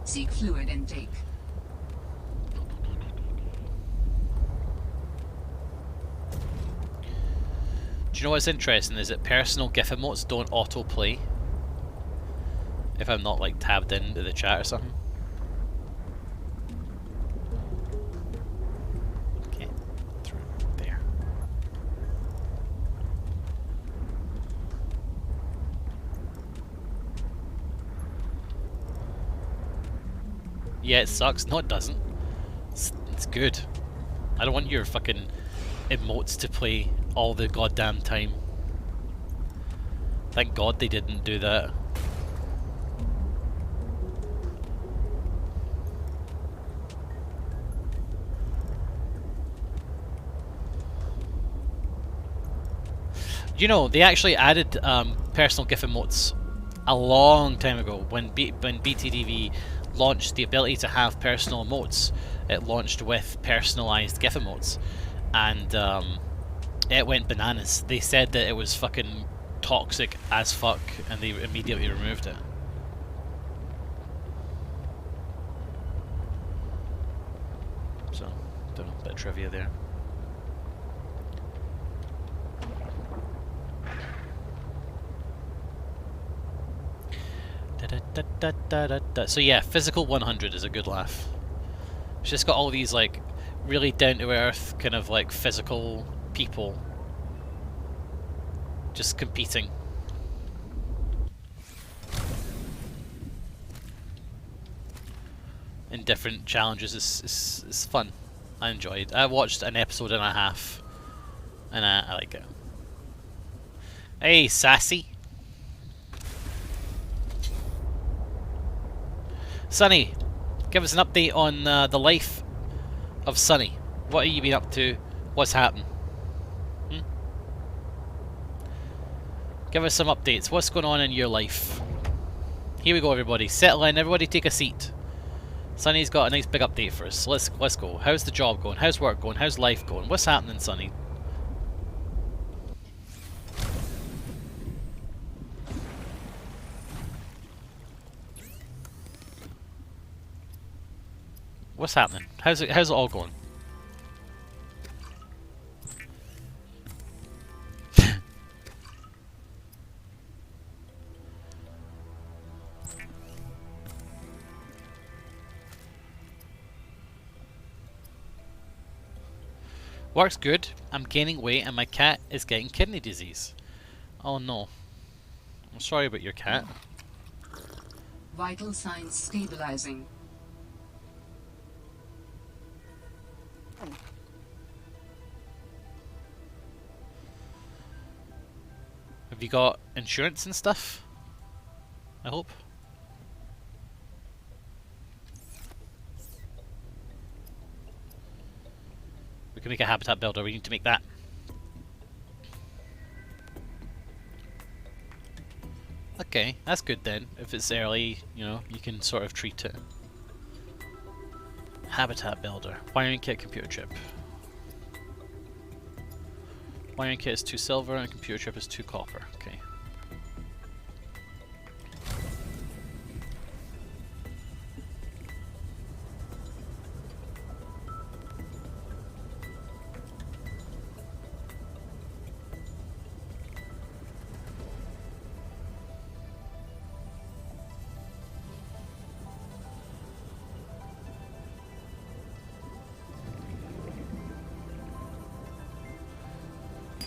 Seek fluid intake. Do you know what's interesting is that personal GIF emotes don't autoplay if I'm not like tabbed into the chat or something. Okay, through there. Yeah, it sucks. No, it doesn't. It's good. I don't want your fucking emotes to play all the goddamn time. Thank God they didn't do that. You know, they actually added personal GIF emotes a long time ago when BTTV launched the ability to have personal emotes. It launched with personalized GIF emotes, and it went bananas. They said that it was fucking toxic as fuck, and they immediately removed it. So, don't know, bit of trivia there. So yeah, physical 100 is a good laugh. It's just got all these like really down to earth kind of like physical people just competing. In different challenges. It's fun. I enjoyed. I watched an episode and a half and I like it. Hey, Sassy. Sunny, give us an update on the life of Sunny. What have you been up to? What's happened? Give us some updates. What's going on in your life? Here we go, everybody. Settle in. Everybody take a seat. Sunny's got a nice big update for us. Let's go. How's the job going? How's work going? How's life going? What's happening, Sunny? What's happening? How's it all going? Work's good. I'm gaining weight and my cat is getting kidney disease. Oh no. I'm sorry about your cat. Vital signs stabilizing. Have you got insurance and stuff? I hope. We can make a habitat builder. We need to make that. Okay, that's good then. If it's early, you know, you can sort of treat it. Habitat builder. Wiring kit, computer chip. Wiring kit is 2 silver and computer chip is 2 copper. Okay.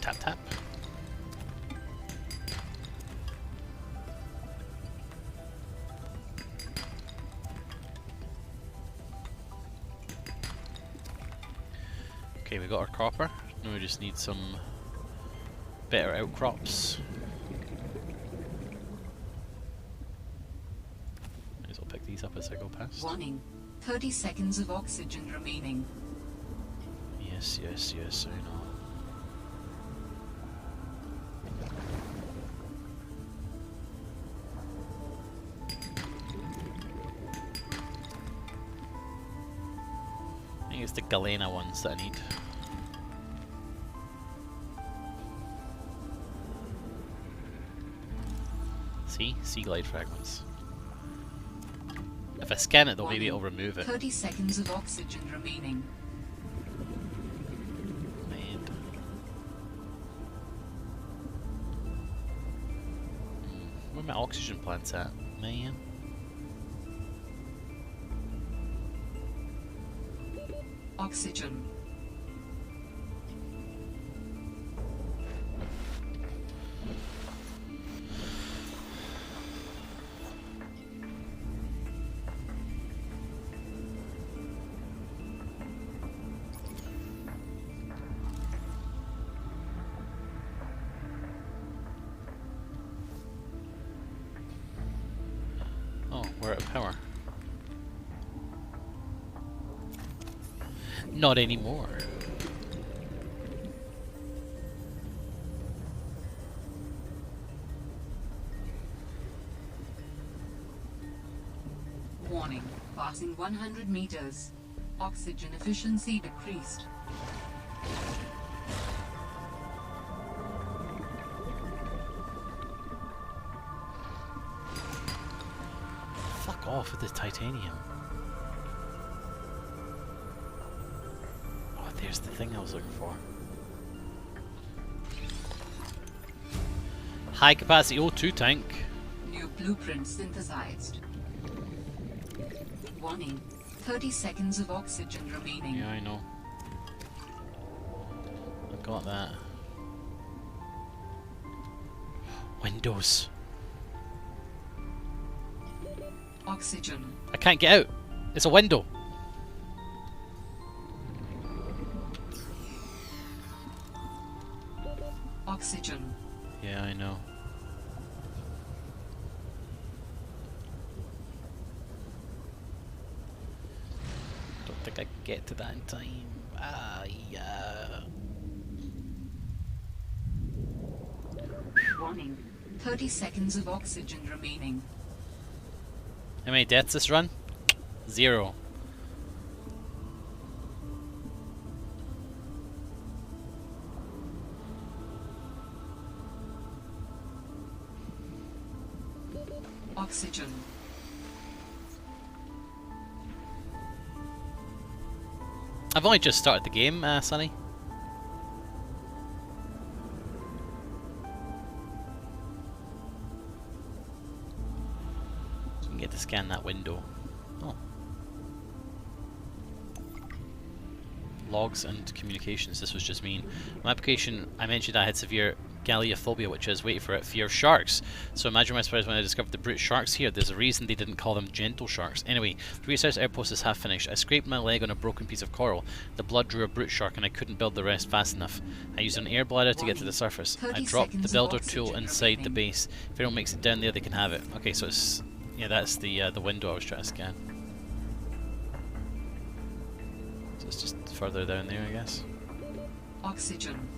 Tap tap. Okay, we got our copper. Now we just need some better outcrops. Might as well pick these up as I go past. Warning. 30 seconds of oxygen remaining. Yes, yes, yes, I know. think it's the Galena ones that I need. See? Sea glide fragments. If I scan it though, maybe it'll remove it. 30 seconds of oxygen remaining. And where my oxygen plants at? Man. Oxygen. Oh, we're out of power. Not anymore. Warning. Passing 100 meters. Oxygen efficiency decreased. Fuck off with the titanium. Oh, there's the thing I was looking for. High capacity O2 tank. New blueprint synthesized. Warning. 30 seconds of oxygen remaining. Yeah, I know. I've got that. Windows. Oxygen. I can't get out. It's a window. Oxygen. Yeah, I know. Don't think I can get to that in time. Ah, yeah. Warning. 30 seconds of oxygen remaining. How many deaths this run? 0. Oxygen. I've only just started the game, Sonny. So we can get to scan that window. Oh. Logs and communications. This was just mean. My application, I mentioned I had severe galleophobia, which is, wait for it, fear of sharks. So imagine my surprise when I discovered the brute sharks here. There's a reason they didn't call them gentle sharks. Anyway, the research outpost is half finished. I scraped my leg on a broken piece of coral. The blood drew a brute shark and I couldn't build the rest fast enough. I used an air bladder to get to the surface. I dropped the builder tool inside the base. If anyone makes it down there, they can have it. Okay, so it's... yeah, that's the window I was trying to scan. So it's just further down there, I guess. Oxygen.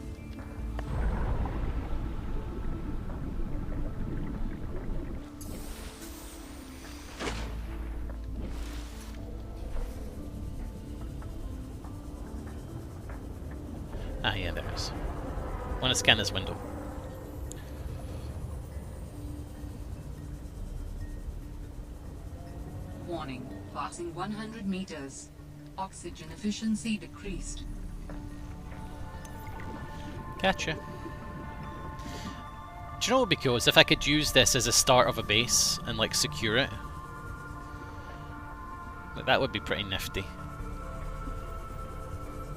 Ah, yeah, there it is. I want to scan this window. Warning. Passing 100 meters. Oxygen efficiency decreased. Gotcha. Do you know what would be cool is if I could use this as a start of a base and like secure it. Like, that would be pretty nifty.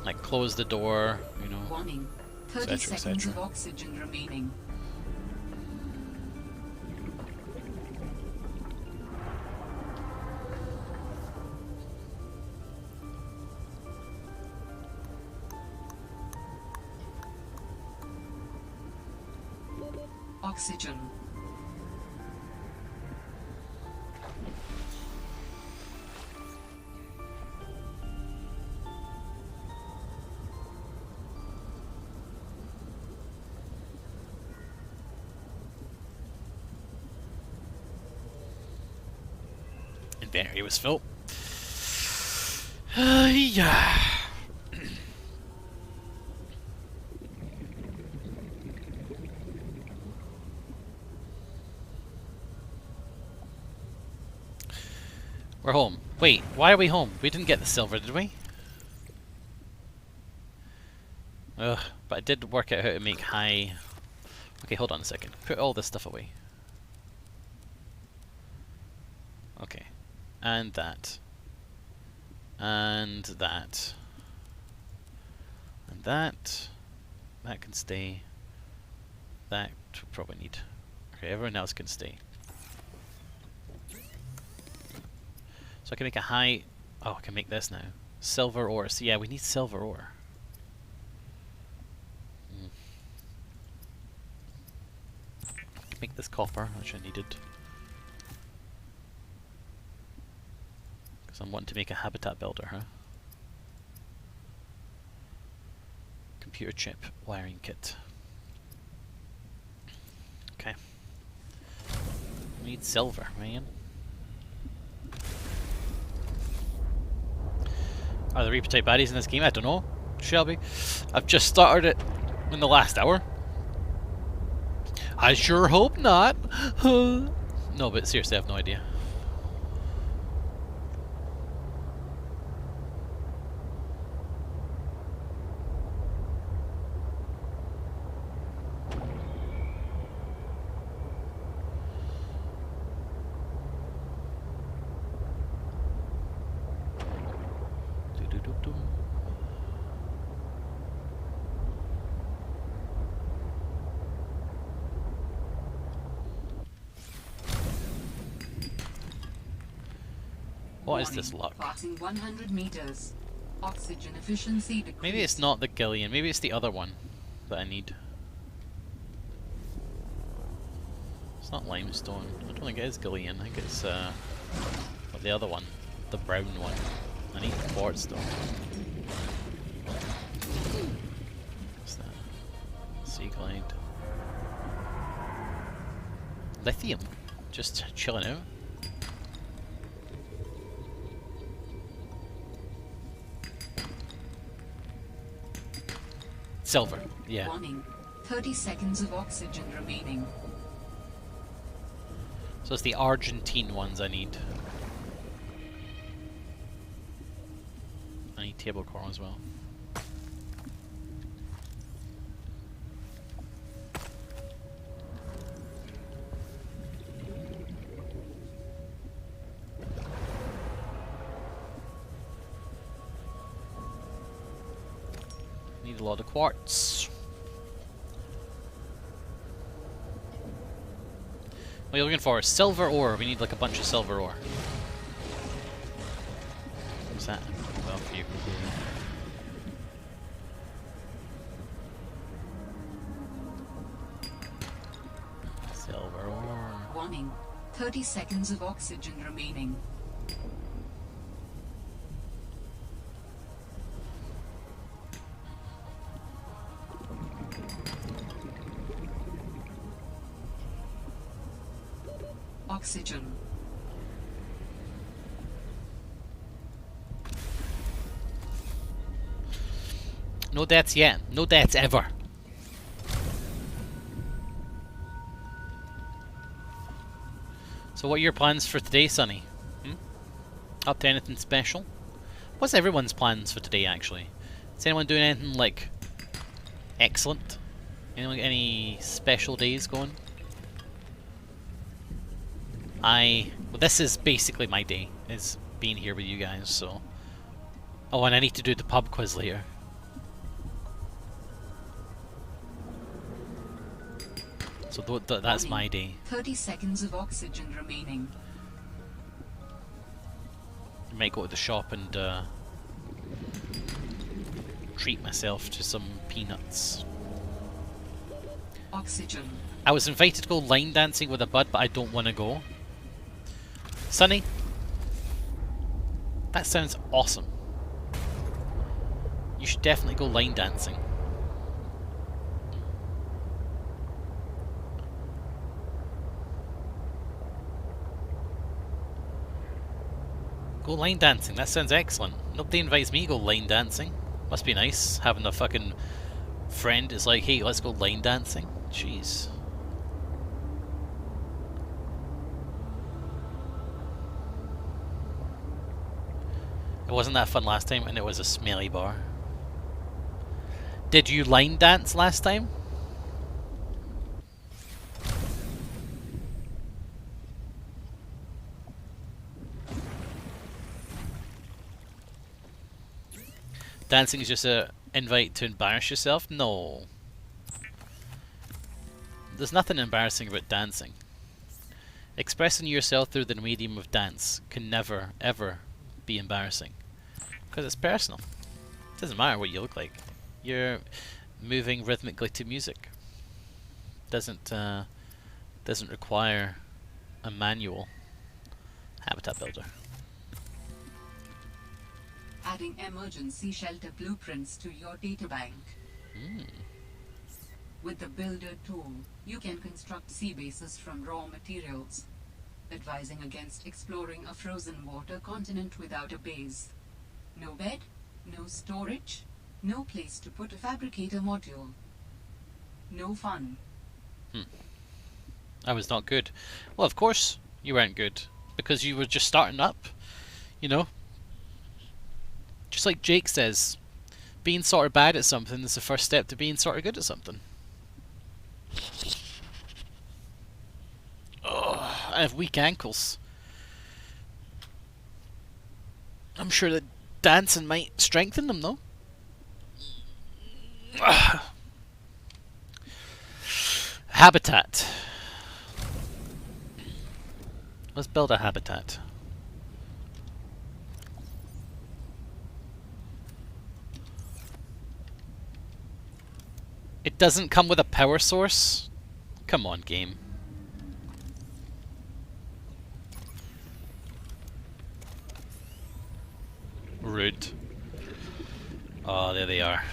Like close the door, you know. Warning. 30 seconds of oxygen remaining. Oxygen. Inventory was full. Yeah. We're home. Wait, why are we home? We didn't get the silver, did we? Ugh, but I did work out how to make high... Okay, hold on a second. Put all this stuff away. Okay. And that. And that. And that. That can stay. That we'll probably need. Okay, everyone else can stay. So I can make a high... Oh, I can make this now. Silver ore. So yeah, we need silver ore. Make this copper, which I needed. Because I'm wanting to make a habitat builder, huh? Computer chip wiring kit. Okay. We need silver, man. Are there Reaper type baddies in this game? I don't know, Shelby. I've just started it in the last hour. I sure hope not. No, but seriously, I have no idea. What is this luck? Passing 100 meters. Oxygen efficiency decreased. Maybe it's not the Gillian, maybe it's the other one that I need. It's not limestone. I don't think it is Gillian. I think it's the other one. The brown one. I need quartz though. What's that? Sea glide. Lithium. Just chilling out. Silver, yeah. Warning. 30 seconds of oxygen remaining. So it's the Argentine ones I need. I need table core as well. Need a lot of quartz. What are you looking for? Silver ore. We need like a bunch of silver ore. What's that? Well, for you. Silver ore. Warning. 30 seconds of oxygen remaining. Oxygen. No deaths yet. No deaths ever. So what are your plans for today, Sonny? Up to anything special? What's everyone's plans for today, actually? Is anyone doing anything, like, excellent? Anyone got any special days going? Well, this is basically my day, is being here with you guys, so... Oh, and I need to do the pub quiz later. So that's my day. 30 seconds of oxygen remaining. I might go to the shop and treat myself to some peanuts. Oxygen. I was invited to go line dancing with a bud, but I don't want to go. Sonny, that sounds awesome. You should definitely go line dancing. Go line dancing, that sounds excellent. Nobody invites me to go line dancing. Must be nice having a fucking friend is like, hey, let's go line dancing. Jeez. wasn't that fun last time, and it was a smelly bar. Did you line dance last time? Dancing is just a invite to embarrass yourself? No. There's nothing embarrassing about dancing. Expressing yourself through the medium of dance can never, ever be embarrassing. Because it's personal. It doesn't matter what you look like. You're moving rhythmically to music. Doesn't require a manual. Habitat builder. Adding emergency shelter blueprints to your databank. With the Builder tool, you can construct sea bases from raw materials, advising against exploring a frozen water continent without a base. No bed, no storage, no place to put a fabricator module. No fun. I was not good. Well, of course you weren't good, because you were just starting up, you know? Just like Jake says, being sort of bad at something is the first step to being sort of good at something. Oh, I have weak ankles. I'm sure that dancing might strengthen them, though. Habitat. Let's build a habitat. It doesn't come with a power source? Come on, game. Rude. Oh, there they are.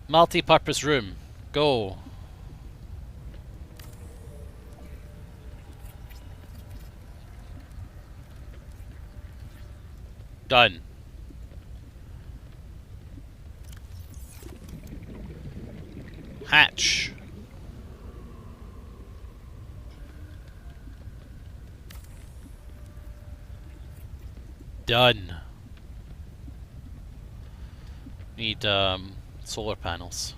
Multi-purpose room. Go. Done. Hatch. Done. Need solar panels.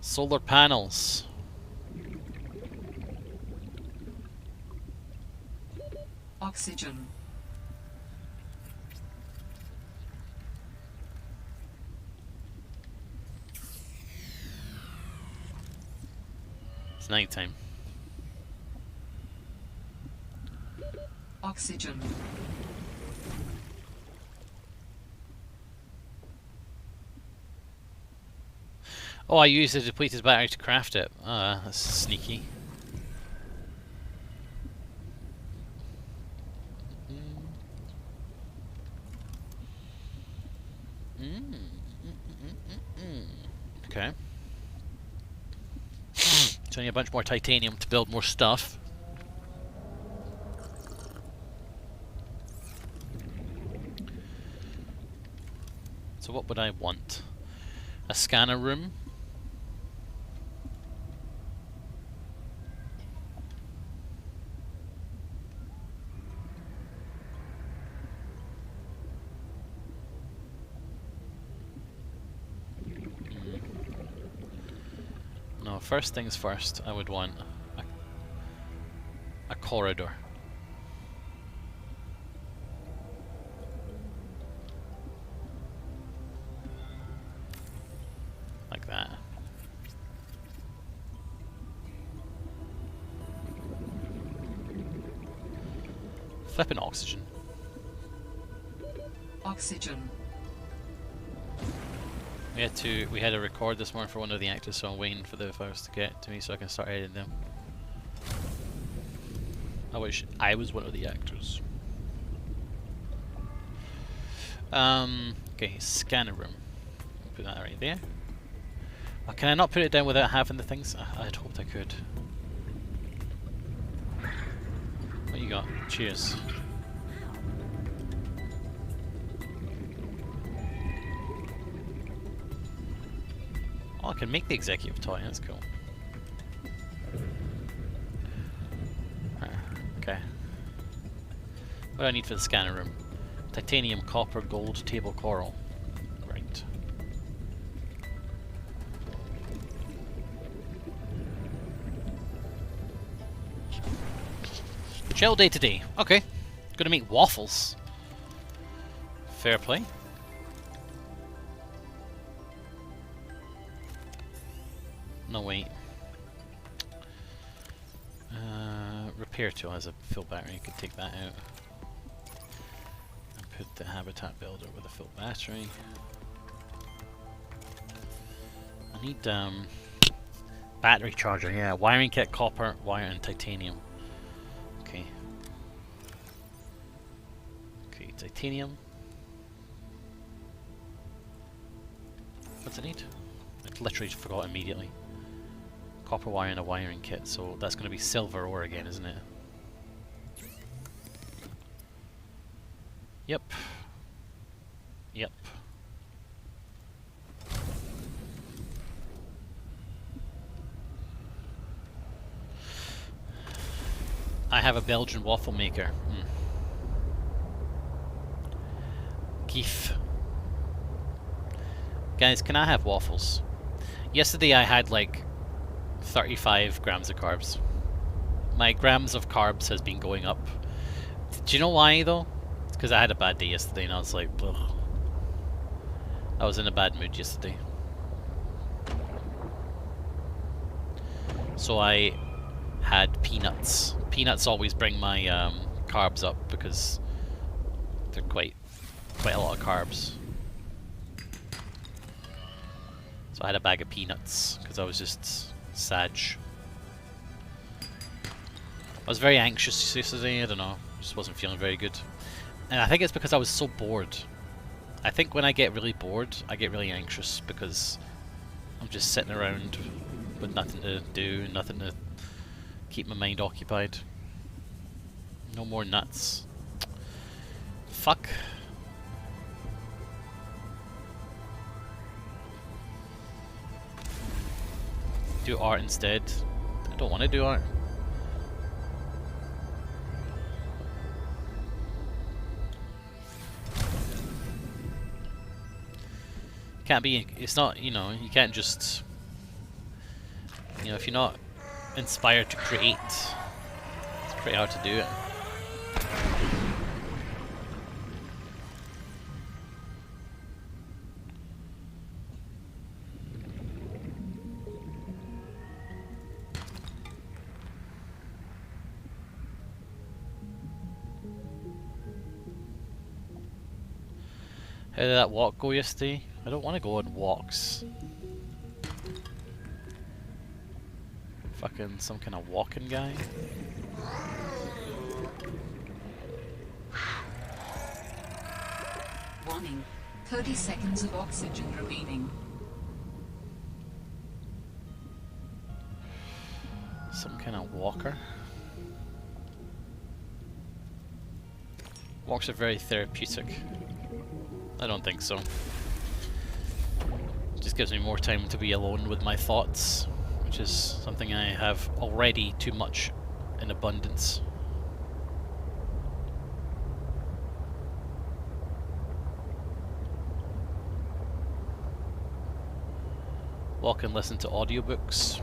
Solar panels. Oxygen. It's nighttime. Oxygen. Oh, I used a depleted battery to craft it. Ah, that's sneaky. Okay. So I need a bunch more titanium to build more stuff. So what would I want? A scanner room? No, first things first, I would want a corridor. Like that. Flipping oxygen. Oxygen. We had to record this morning for one of the actors, so I'm waiting for the files to get to me so I can start editing them. I wish I was one of the actors. Okay, scanner room. Put that right there. Oh, can I not put it down without having the things? I'd hoped I could. What you got? Cheers. Oh, I can make the executive toy, that's cool. Okay. What do I need for the scanner room? Titanium, copper, gold, table coral. Right. Chill day today. Okay. Gonna make waffles. Fair play. No, wait. Repair tool has a full battery. You could take that out. And put the habitat builder with a full battery. I need battery charger. Yeah, wiring kit, copper, wire, and titanium. Okay. Okay, titanium. What's it need? I literally forgot immediately. Copper wire and a wiring kit, so that's going to be silver ore again, isn't it? Yep. Yep. I have a Belgian waffle maker. Geef. Guys, can I have waffles? Yesterday I had like 35 grams of carbs. My grams of carbs has been going up. Do you know why though? It's because I had a bad day yesterday and I was like, ugh. I was in a bad mood yesterday. So I had peanuts. Peanuts always bring my carbs up because they're quite a lot of carbs. So I had a bag of peanuts because I was just sad. I was very anxious yesterday, I don't know, just wasn't feeling very good. And I think it's because I was so bored. I think when I get really bored, I get really anxious because I'm just sitting around with nothing to do, nothing to keep my mind occupied. No more nuts. Fuck. Do art instead. I don't want to do art. Can't be, it's not, you know, you can't just, you know, if you're not inspired to create, it's pretty hard to do it. How did that walk go yesterday? I don't want to go on walks. Fucking some kind of walking guy. Warning. 30 seconds of oxygen remaining. Some kind of walker. Walks are very therapeutic. I don't think so. Just gives me more time to be alone with my thoughts, which is something I have already too much in abundance. Walk and listen to audiobooks.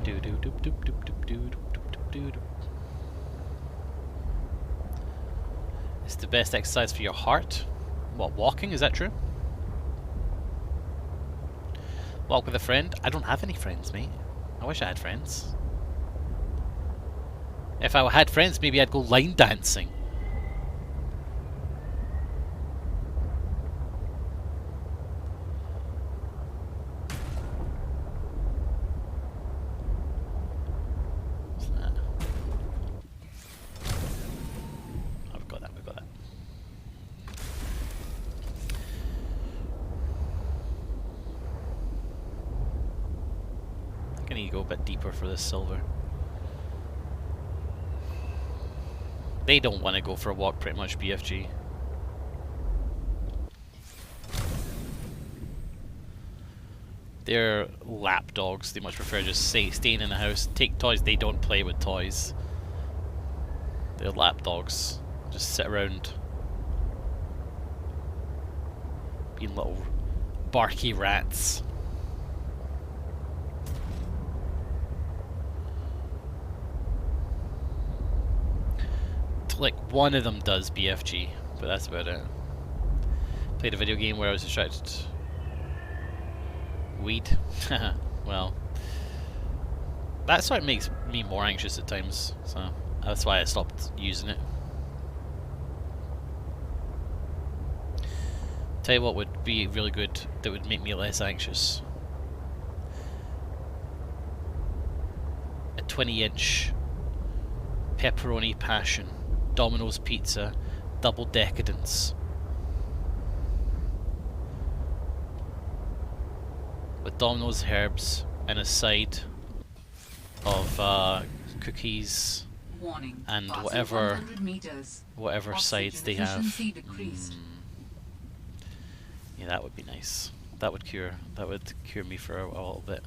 Do do do do do do do do do. It's the best exercise for your heart. What, walking? Is that true? Walk with a friend? I don't have any friends, mate. I wish I had friends. If I had friends, maybe I'd go line dancing. For this silver. They don't want to go for a walk pretty much, BFG. They're lap dogs. They much prefer just staying in the house. Take toys. They don't play with toys. They're lap dogs. Just sit around being little barky rats. Like one of them does BFG, but that's about it. Played a video game where I was distracted. Weed. Well, that's what makes me more anxious at times, so that's why I stopped using it. Tell you what would be really good that would make me less anxious. A 20-inch pepperoni passion, Domino's pizza, double decadence. With Domino's herbs and a side of cookies and whatever sides they have. Yeah, that would be nice. That would cure me for a little bit.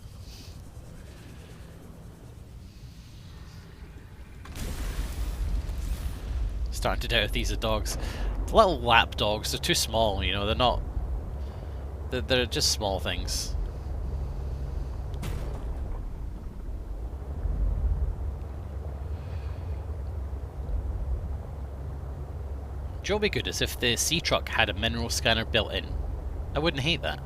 Starting to doubt if these are dogs. The little lap dogs, they're too small, you know, they're not. They're just small things. Joe be good as if the sea truck had a mineral scanner built in. I wouldn't hate that.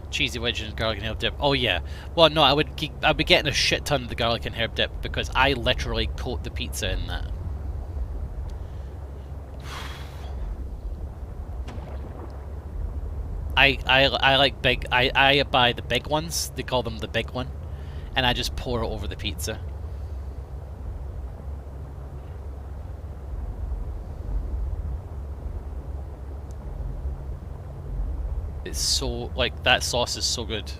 Cheesy wedge and garlic and herb dip. Oh yeah. Well, no, I'd be getting a shit ton of the garlic and herb dip because I literally coat the pizza in that. I like big. I buy the big ones. They call them the big one, and I just pour it over the pizza. It's so, like, that sauce is so good.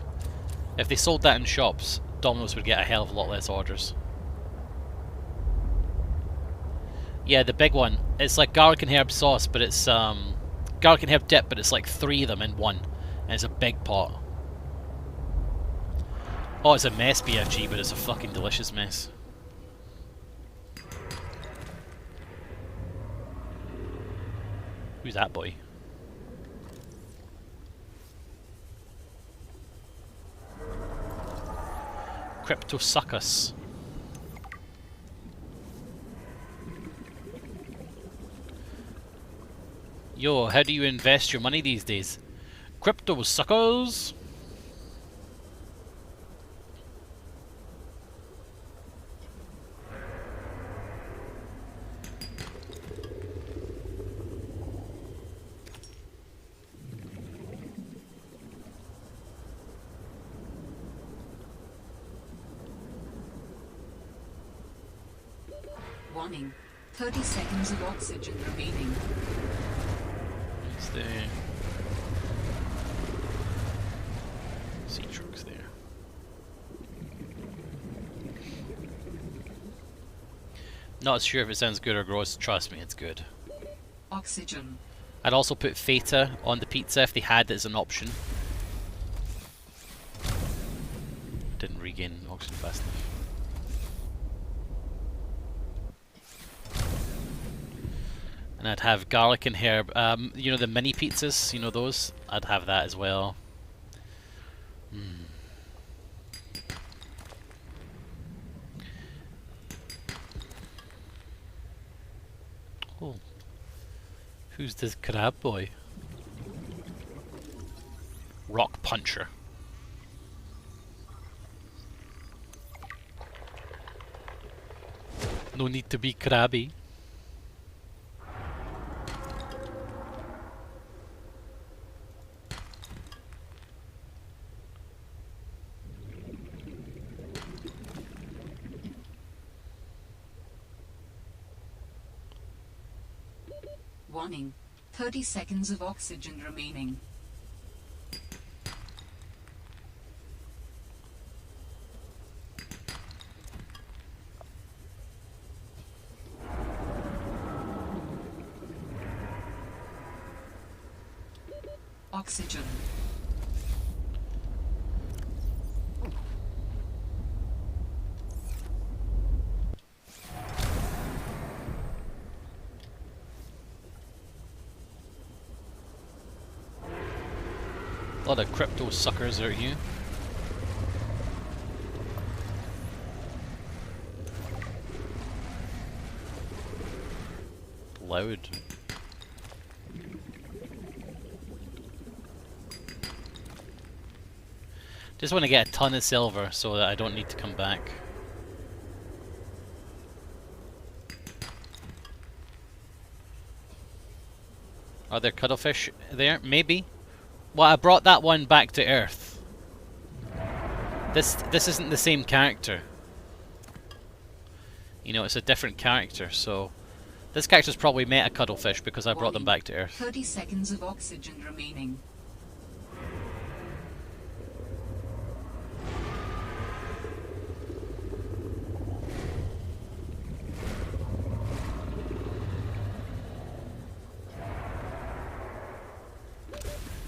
If they sold that in shops, Domino's would get a hell of a lot less orders. Yeah, the big one. It's like garlic and herb sauce, but it's garlic and herb dip, but it's like 3 of them in one, and it's a big pot. Oh, it's a mess, BFG, but it's a fucking delicious mess. Who's that boy? Cryptosuchus. Yo, how do you invest your money these days? Cryptosuckers. Warning. 30 seconds of oxygen remaining. It's the sea trucks there. Not sure if it sounds good or gross. Trust me, it's good. Oxygen. I'd also put feta on the pizza if they had it as an option. Didn't regain oxygen fast enough. And I'd have garlic and herb, you know, the mini pizzas, you know those? I'd have that as well. Oh. Who's this crab boy? Rock puncher. No need to be crabby. Warning. 30 seconds of oxygen remaining. Oxygen. A lot of crypto suckers out here. Loud. Just want to get a ton of silver so that I don't need to come back. Are there cuttlefish there? Maybe. Well, I brought that one back to Earth. This isn't the same character. You know, it's a different character, so this character's probably met a cuttlefish because I brought them back to Earth. 30 seconds of oxygen remaining.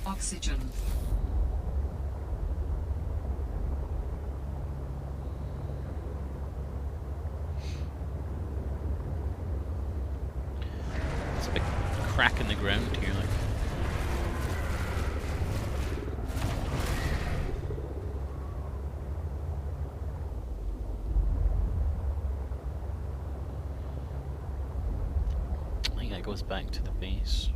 Oxygen. It's a big crack in the ground here, like. I think that goes back to the base.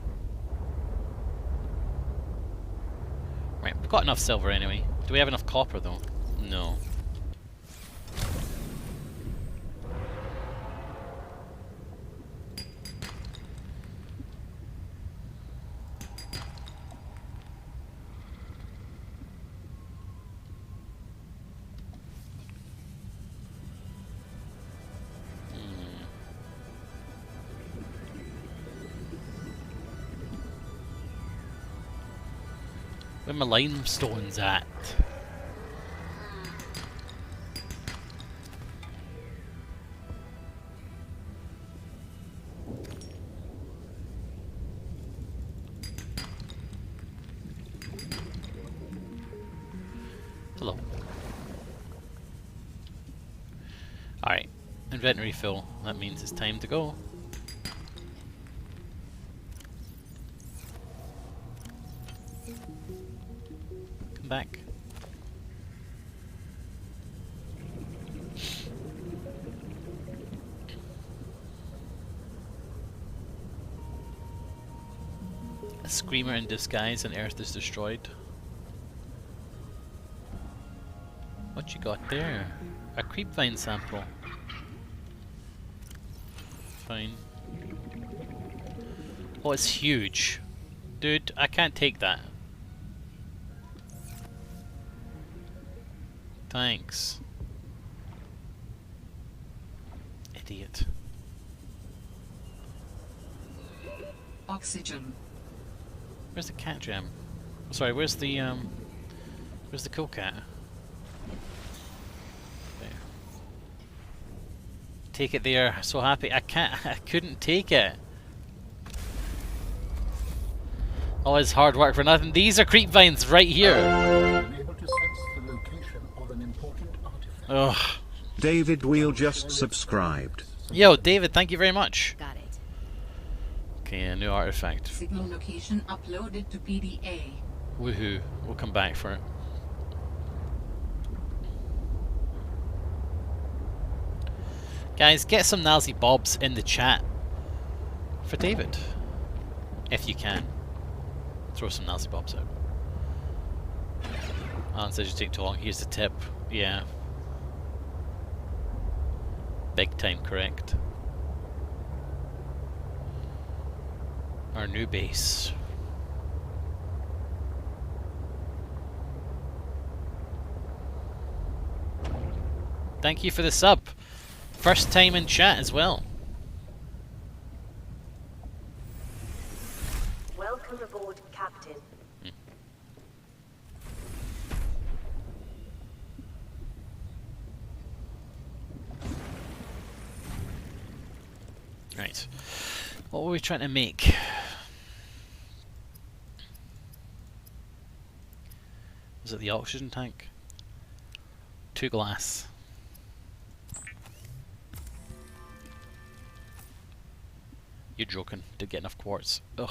Right, we've got enough silver anyway. Do we have enough copper though? No. Where my limestone's at? Hello. Alright, inventory fill. That means it's time to go. Back. A screamer in disguise and Earth is destroyed. What you got there? A creepvine sample. Fine. Oh, it's huge. Dude, I can't take that. Thanks. Idiot. Oxygen. Where's the cat gem? Sorry, where's the cool cat? There. Take it there. So happy. I couldn't take it. All his hard work for nothing. These are creep vines right here. Able to sense the location of an important artifact. Ugh. David Wheel just subscribed. Yo, David, thank you very much. Got it. Okay, a new artifact. Signal location uploaded to PDA. Woohoo. We'll come back for it. Guys, get some Nazi Bobs in the chat for David. If you can. Throw some Nazi Bobs out. Alan says you take too long. Here's the tip. Yeah. Big time correct. Our new base. Thank you for the sub. First time in chat as well. Welcome aboard, Captain. Right. What were we trying to make? Was it the oxygen tank? 2 glass. You're joking. Did get enough quartz. Ugh.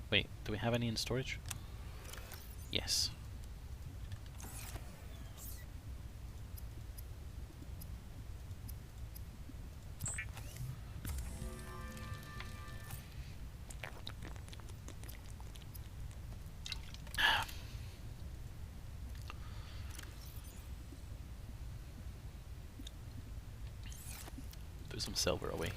Wait, do we have any in storage? Yes. Put some silver away.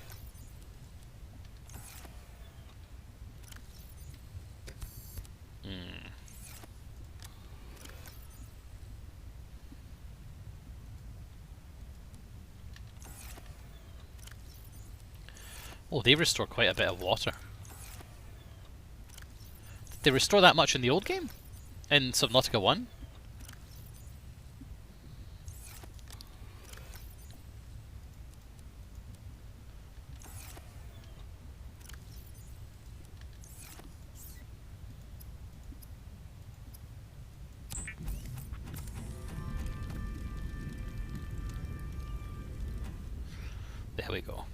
Oh, they restore quite a bit of water. Did they restore that much in the old game? In Subnautica 1? There we go.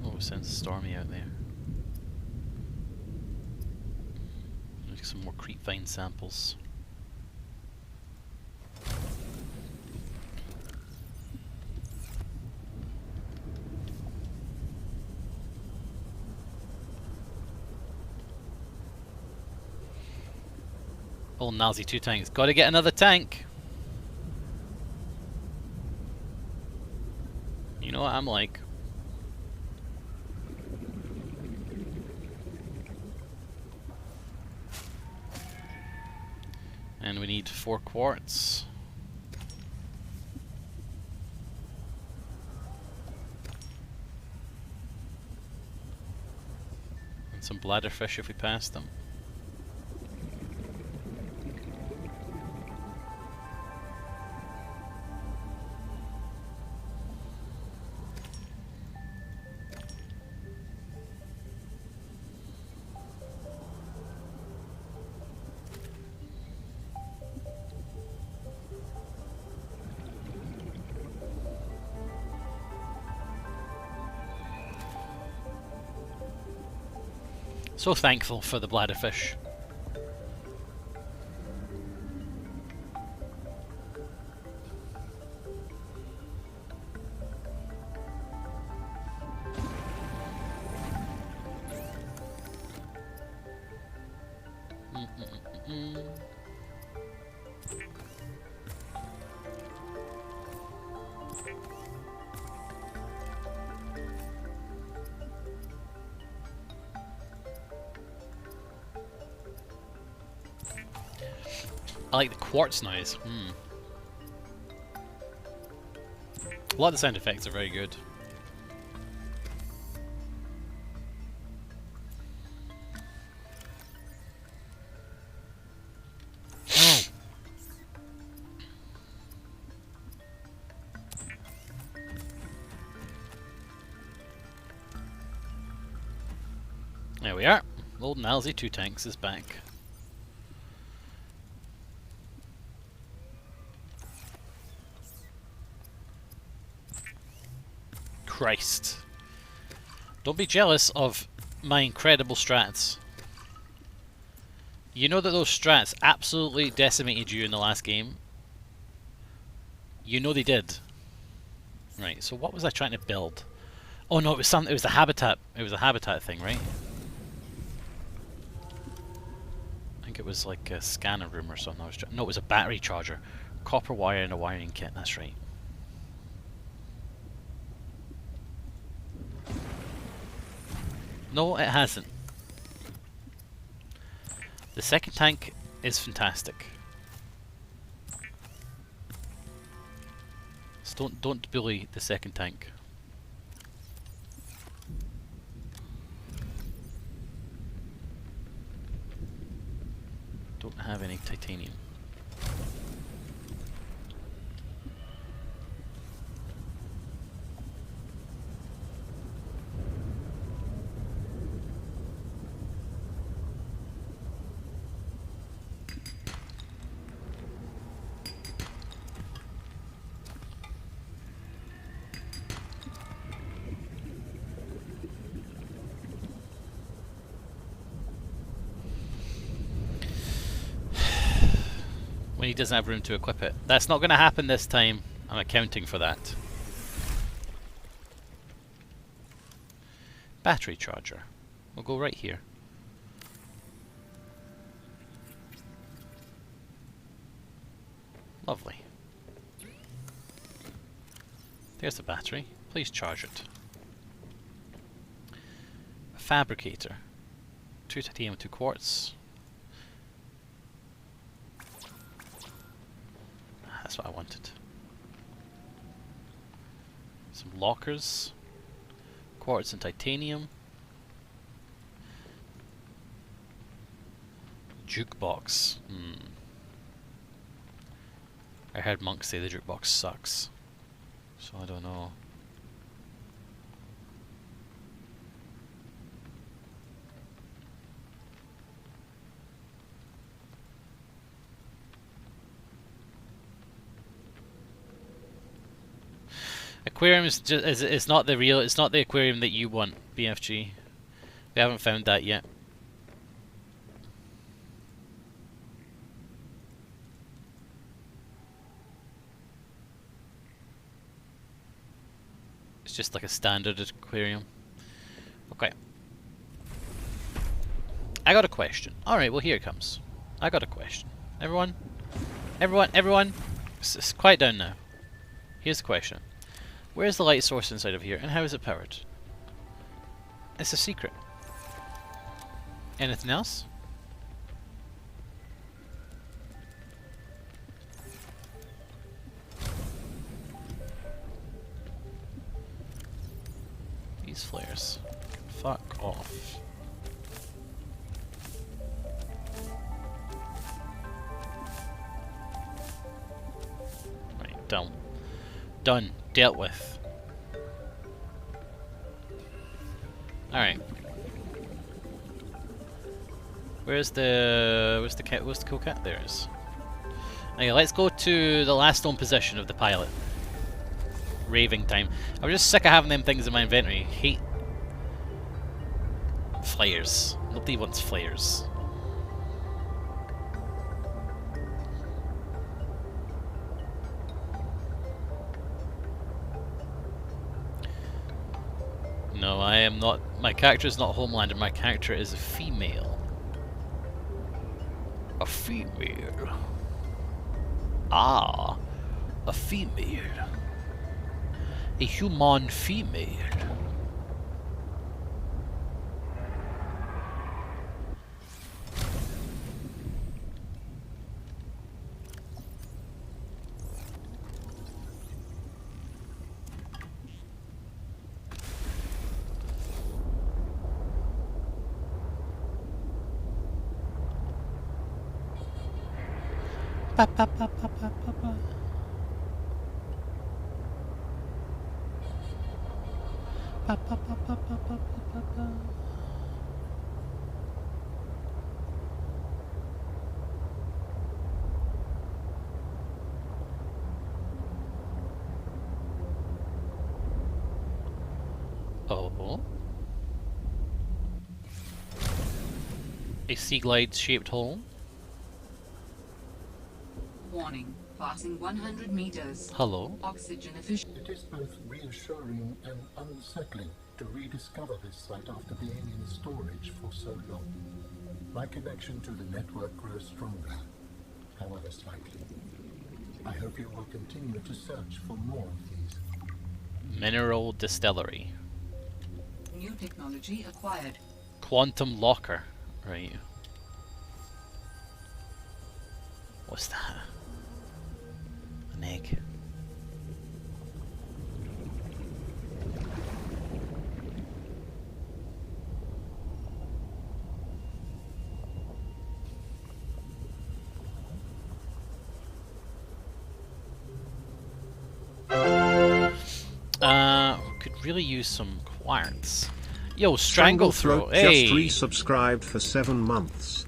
Oh, it sounds stormy out there. Make some more creep vine samples. Oh, Nazi 2 tanks. Gotta get another tank! You know what I'm like. And we need 4 quartz. And some bladderfish if we pass them. So thankful for the bladderfish. I like the quartz noise. A lot of the sound effects are very good. There we are. Old Nalsy 2 tanks is back. Christ. Don't be jealous of my incredible strats. You know that those strats absolutely decimated you in the last game? You know they did. Right, so what was I trying to build? Oh no, it was something. It was the habitat. It was a habitat thing, right? I think it was like a scanner room or something. No, it was a battery charger. Copper wire and a wiring kit, that's right. No, it hasn't. The second tank is fantastic. So don't bully the second tank. Don't have any titanium. when he doesn't have room to equip it. That's not going to happen this time. I'm accounting for that. Battery charger. We'll go right here. Lovely. There's the battery. Please charge it. A fabricator. 2 titanium, 2 quartz. That's what I wanted. Some lockers. Quartz and titanium. Jukebox. I heard monks say the jukebox sucks. So I don't know. Aquarium is just it's not the real, it's not the aquarium that you want, BFG. We haven't found that yet. It's just like a standard aquarium. Okay. I got a question. Alright, well here it comes. I got a question. Everyone? Everyone? Quiet down now. Here's the question. Where's the light source inside of here, and how is it powered? It's a secret. Anything else? These flares. Fuck off. Right, done. Done. Dealt with. Alright. Where's the cool cat? There it is. Okay, let's go to the last known position of the pilot. Raving time. I'm just sick of having them things in my inventory. Hate flares. Nobody wants flares. No, I am not. My character is not Homelander. My character is a female. A female. Ah, a female. A human female. Pa, pa, pa, pa, pa, pa, pa. Pa, pa, pa, pa, pa, pa, pa, pa. Oh. A sea glide shaped hole. Warning, passing 100 meters. Hello. Oxygen efficient. It is both reassuring and unsettling to rediscover this site after being in storage for so long. My connection to the network grows stronger, however slightly. I hope you will continue to search for more of these. Mineral distillery. New technology acquired. Quantum locker. Right. What's that? An egg. Could really use some quartz. Yo, Stranglethroat, hey! Just resubscribed for 7 months.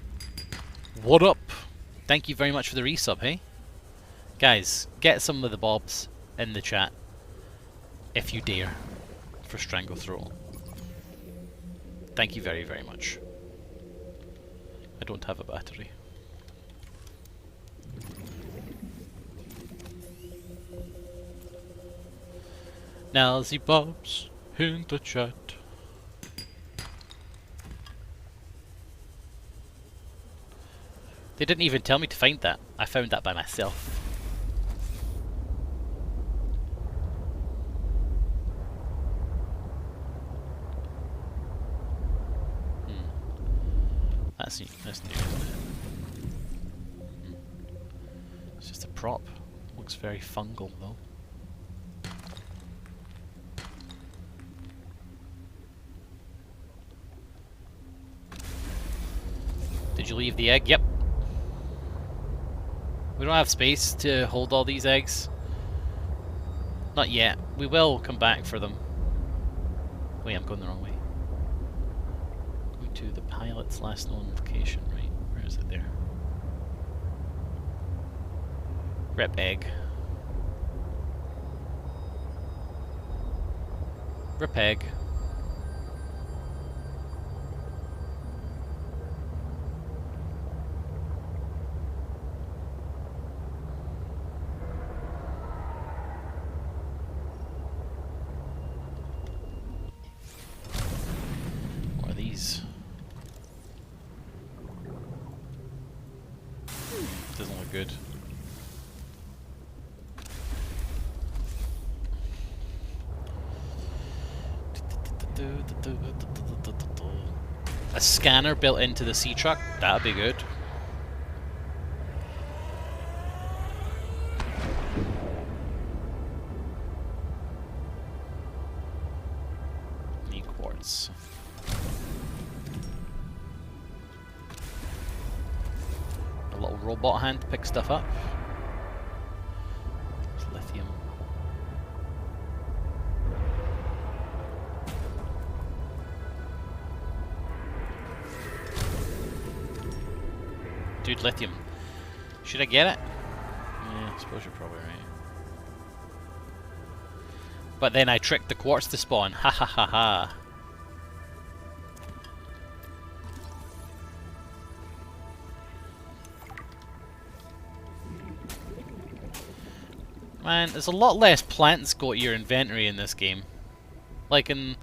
What up? Thank you very much for the resub, hey? Guys, get some of the bobs in the chat, if you dare, for Stranglethroat. Thank you very, very much. I don't have a battery. Nowsy Bob's in the chat. They didn't even tell me to find that. I found that by myself. That's new, isn't it? It's just a prop. Looks very fungal though. Did you leave the egg? Yep. We don't have space to hold all these eggs. Not yet. We will come back for them. Wait, I'm going the wrong way. Go to the pilot's last known location, right? Where is it there? Rep egg. Rep egg. What are these? Doesn't look good. A scanner built into the sea truck? That'd be good. Need quartz. A little robot hand to pick stuff up. It's lithium. Dude, lithium. Should I get it? Yeah, I suppose you're probably right. But then I tricked the quartz to spawn. Ha ha ha ha. Man, there's a lot less plants go to your inventory in this game. Like in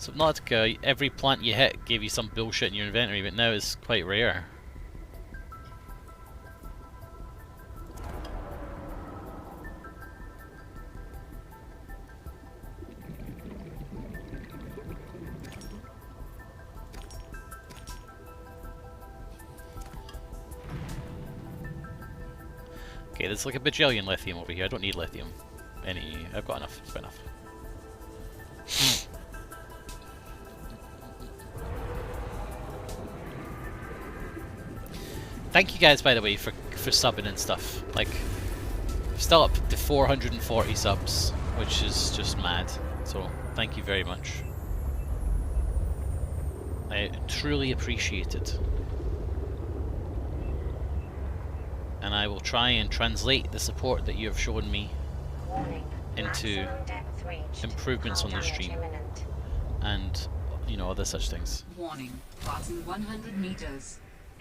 Subnautica, every plant you hit gave you some bullshit in your inventory, but now it's quite rare. Okay, there's like a bajillion lithium over here. I don't need lithium. I've got enough. It's enough. Thank you guys, by the way, for subbing and stuff. Like, still up to 440 subs, which is just mad. So, thank you very much. I truly appreciate it. And I will try and translate the support that you have shown me into improvements on the stream and, you know, other such things. Warning, passing 100 meters.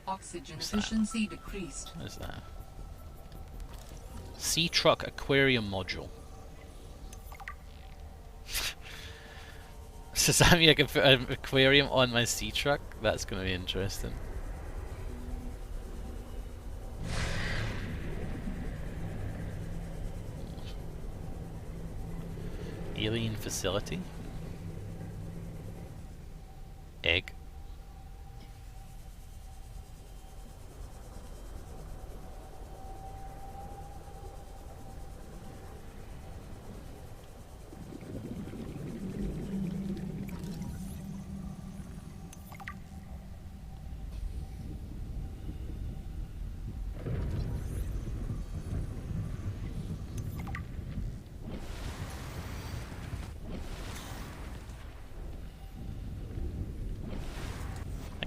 Oxygen efficiency decreased. What is that? Sea Truck Aquarium Module. Does that mean I can put an aquarium on my sea truck? That's going to be interesting. Alien facility. Egg.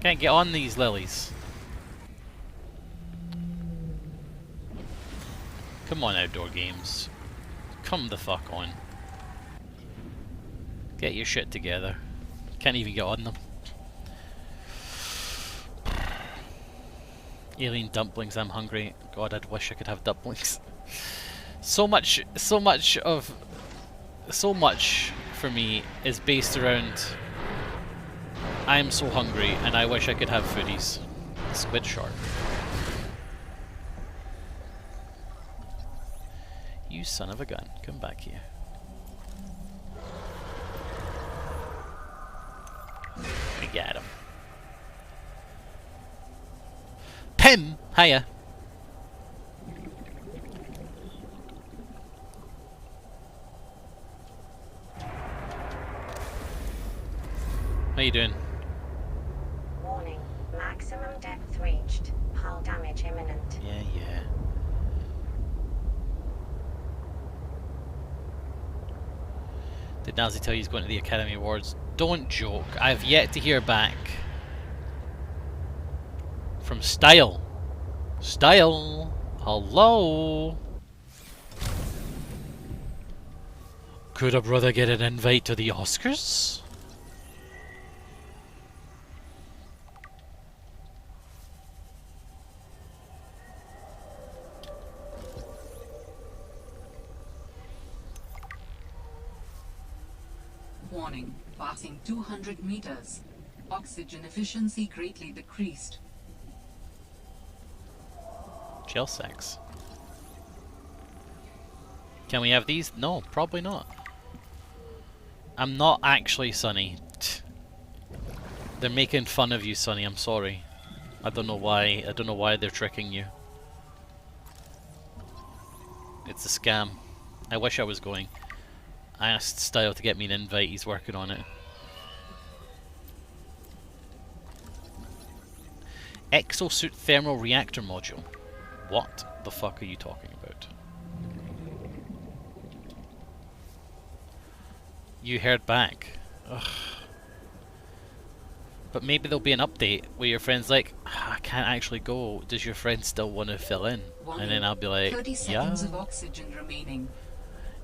Can't get on these lilies. Come on, Outdoor Games. Come the fuck on. Get your shit together. Can't even get on them. Alien dumplings, I'm hungry. God, I'd wish I could have dumplings. So much of so much for me is based around I am so hungry and I wish I could have foodies. Squid shark. You son of a gun, come back here. We got him. Pim! Hiya. How you doing? Warning, maximum depth reached. Hull damage imminent. Yeah. Did Nazi tell you he's going to the Academy Awards? Don't joke. I've yet to hear back from Style. Style! Hello! Could a brother get an invite to the Oscars? Warning, passing 200 meters. Oxygen efficiency greatly decreased. Gel sex. Can we have these? No, probably not. I'm not actually Sonny. They're making fun of you, Sonny. I'm sorry. I don't know why. I don't know why they're tricking you. It's a scam. I wish I was going. I asked Style to get me an invite. He's working on it. Exosuit thermal reactor module. What the fuck are you talking about? You heard back. Ugh. But maybe there'll be an update where your friend's like, I can't actually go. Does your friend still want to fill in? And then I'll be like, 30 yeah. seconds of oxygen remaining.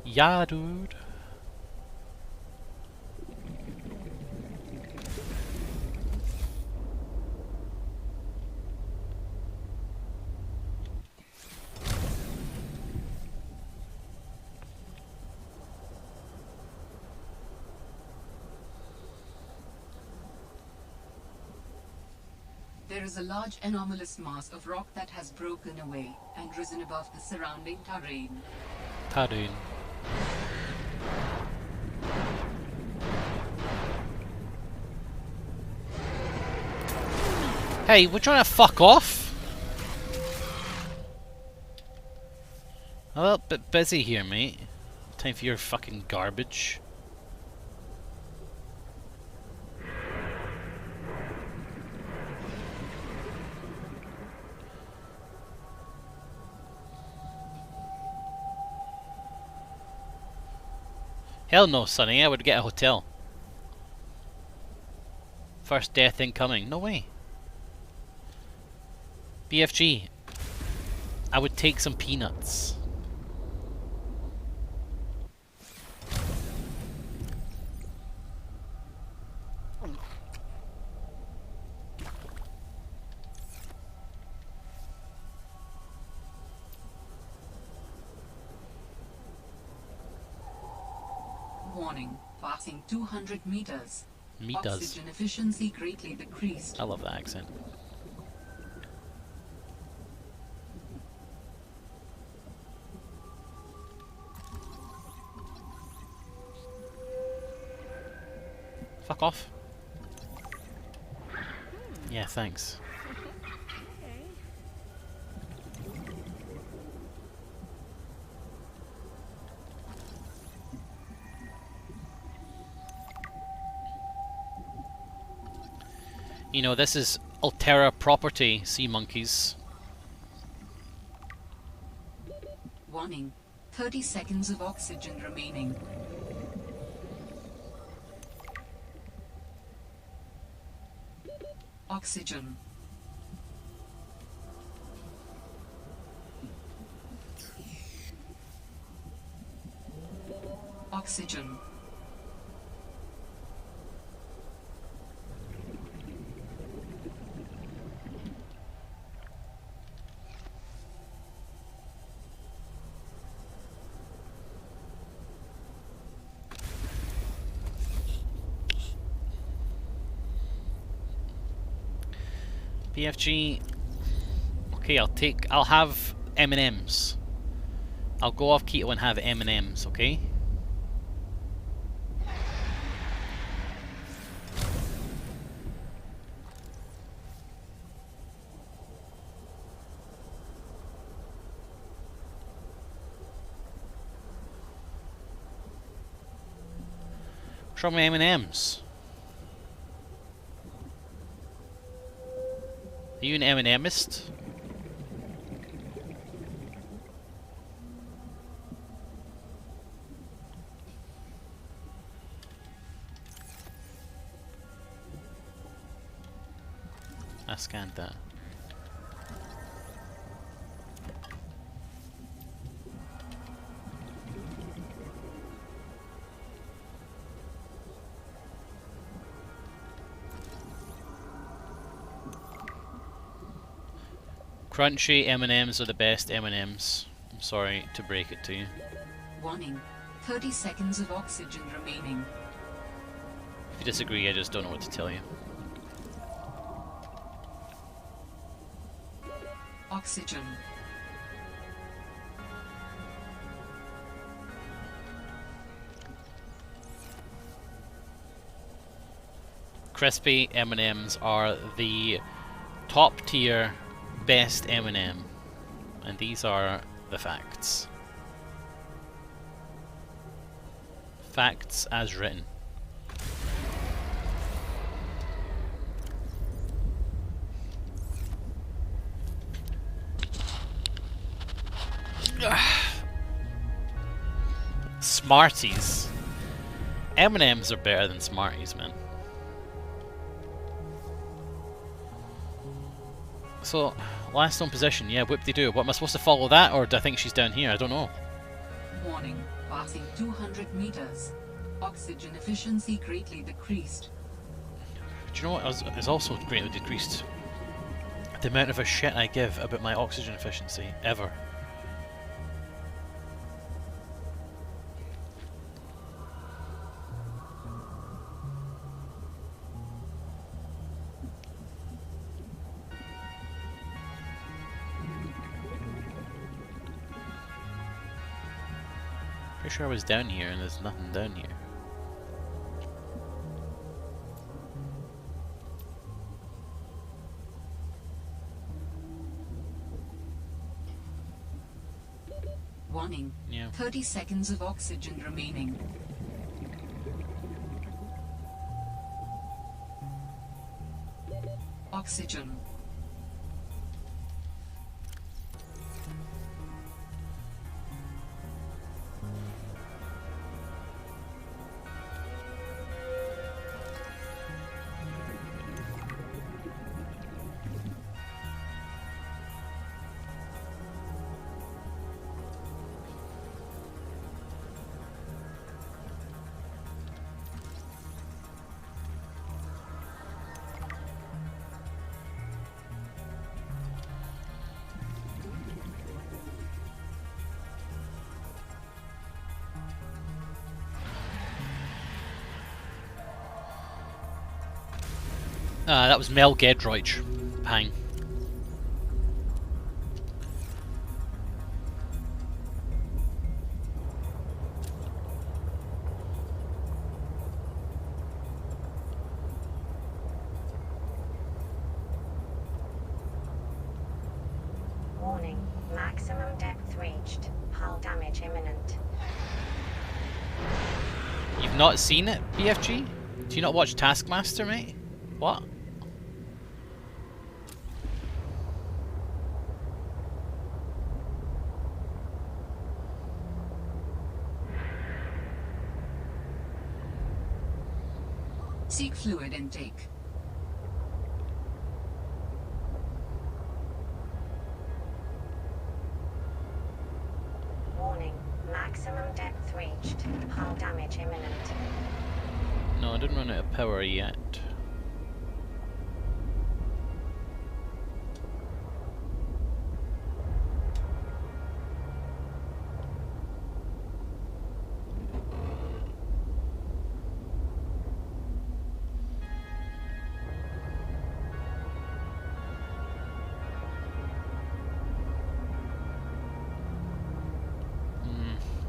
Yeah, dude. There is a large anomalous mass of rock that has broken away and risen above the surrounding terrain. Terrain. Hey, we're trying to fuck off. A little bit busy here, mate. Time for your fucking garbage. Hell no, Sonny, I would get a hotel. First death incoming. No way. BFG. I would take some peanuts. Warning, passing 200 meters. Meters. Oxygen efficiency greatly decreased. I love that accent. Fuck off. Yeah, thanks. You know, this is Altera property, sea monkeys. Warning, 30 seconds of oxygen remaining. Oxygen. Oxygen. PFG. Okay, I'll have M&Ms. I'll go off keto and have M&Ms, okay? What's wrong with M&Ms? Are you an M&Mist? I scanned that. Crunchy M&Ms are the best M&Ms. I'm sorry to break it to you. Warning. 30 seconds of oxygen remaining. If you disagree, I just don't know what to tell you. Oxygen. Crispy M&Ms are the top tier best M&M, and these are the facts. Facts as written. Smarties. M&Ms are better than Smarties, man. So, last known position, yeah, whoop-de-doo. What am I supposed to follow that, or do I think she's down here? I don't know. Warning. Passing 200 meters. Oxygen efficiency greatly decreased. Do you know what? It's also greatly decreased. The amount of a shit I give about my oxygen efficiency, ever. Pretty sure I was down here and there's nothing down here. Warning. Yeah. 30 seconds of oxygen remaining. Oxygen. That was Mel Gedroich. Pang. Warning. Maximum depth reached. Hull damage imminent. You've not seen it, BFG? Do you not watch Taskmaster, mate? What? Seek fluid intake. Warning. Maximum depth reached. Hull damage imminent. No, I didn't run out of power yet.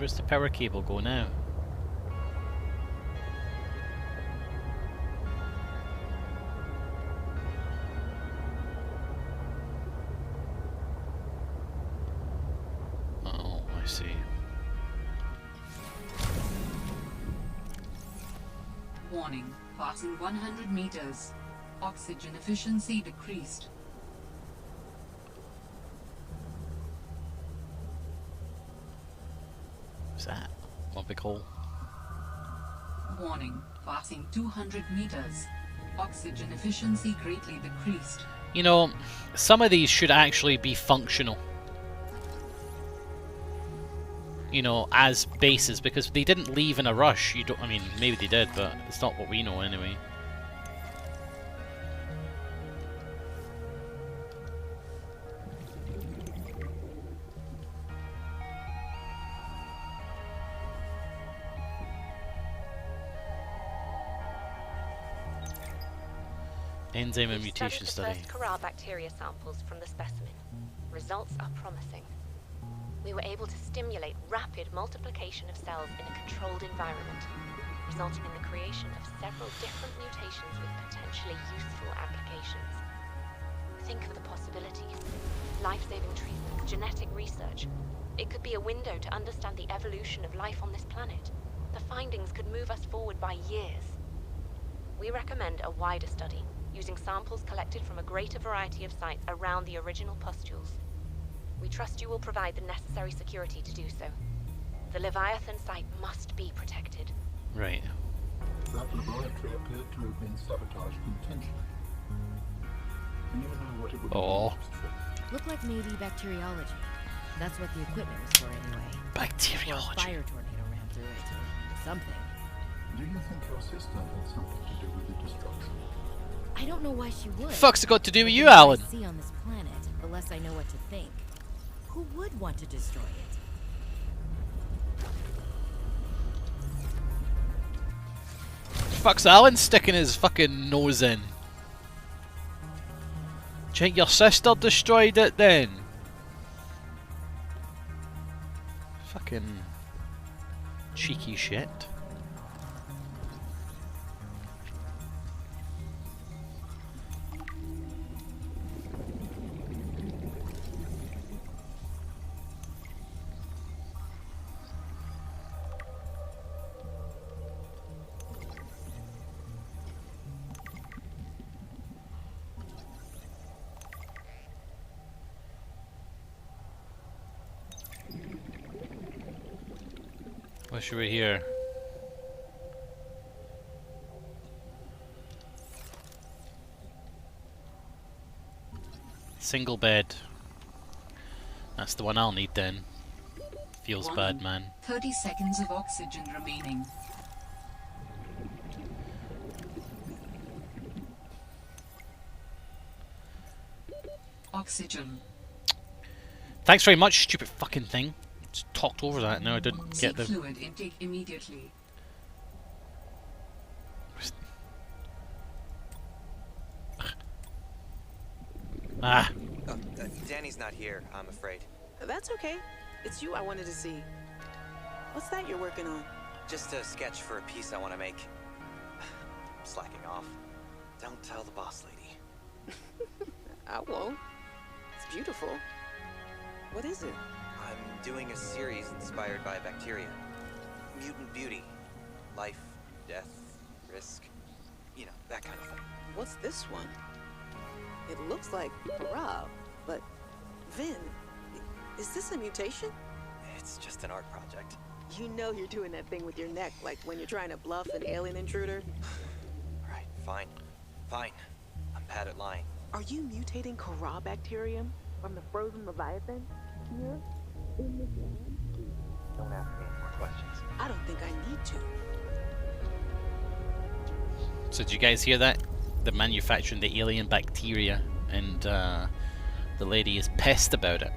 Where's the power cable go now? Oh, I see. Warning, passing 100 meters. Oxygen efficiency decreased. What's that? One big hole. Warning, passing 200 meters. Oxygen efficiency greatly decreased. You know, some of these should actually be functional. You know, as bases, because they didn't leave in a rush. You don't. I mean, maybe they did, but it's not what we know anyway. Enzyme and mutation study. First Corral bacteria samples from the specimen. Results are promising. We were able to stimulate rapid multiplication of cells in a controlled environment, resulting in the creation of several different mutations with potentially useful applications. Think of the possibilities. Life-saving treatment, genetic research. It could be a window to understand the evolution of life on this planet. The findings could move us forward by years. We recommend a wider study, using samples collected from a greater variety of sites around the original pustules. We trust you will provide the necessary security to do so. The Leviathan site must be protected. Right. That laboratory appeared to have been sabotaged intentionally. Do you know what it would be used for? Looked like maybe bacteriology. That's what the equipment was for anyway. Bacteriology. Or a fire tornado ran through it, or something. Do you think your sister had something to do with the destruction? I don't know why she would. Fuck's it got to do with The you, more Alan? I see on this planet, the less I know what to think. Who would want to destroy it? Fuck's Alan sticking his fucking nose in? Do you think your sister destroyed it then? Fucking cheeky shit. What should we hear? Single bed. That's the one I'll need then. Feels bad, man. 30 seconds of oxygen remaining. Oxygen. Thanks very much, stupid fucking thing. Just talked over that. No, I didn't get the. Fluid intake immediately. Ah. Danny's not here, I'm afraid. That's okay. It's you I wanted to see. What's that you're working on? Just a sketch for a piece I want to make. I'm slacking off. Don't tell the boss lady. I won't. It's beautiful. What is it? I'm doing a series inspired by bacteria. Mutant beauty. Life, death, risk. You know, that kind of thing. What's this one? It looks like Rob, but Vin, is this a mutation? It's just an art project. You know you're doing that thing with your neck, like when you're trying to bluff an alien intruder. Alright, fine. Fine. I'm bad at lying. Are you mutating Corabacterium from the frozen Leviathan here in this lab? Don't ask me any more questions. I don't think I need to. So did you guys hear that? They're manufacturing the alien bacteria, and the lady is pissed about it.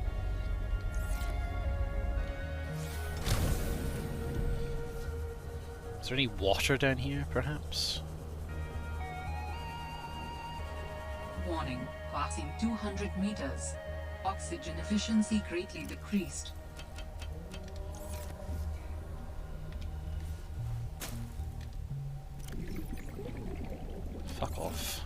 Is there any water down here, perhaps? Warning, passing 200 meters. Oxygen efficiency greatly decreased. Fuck off.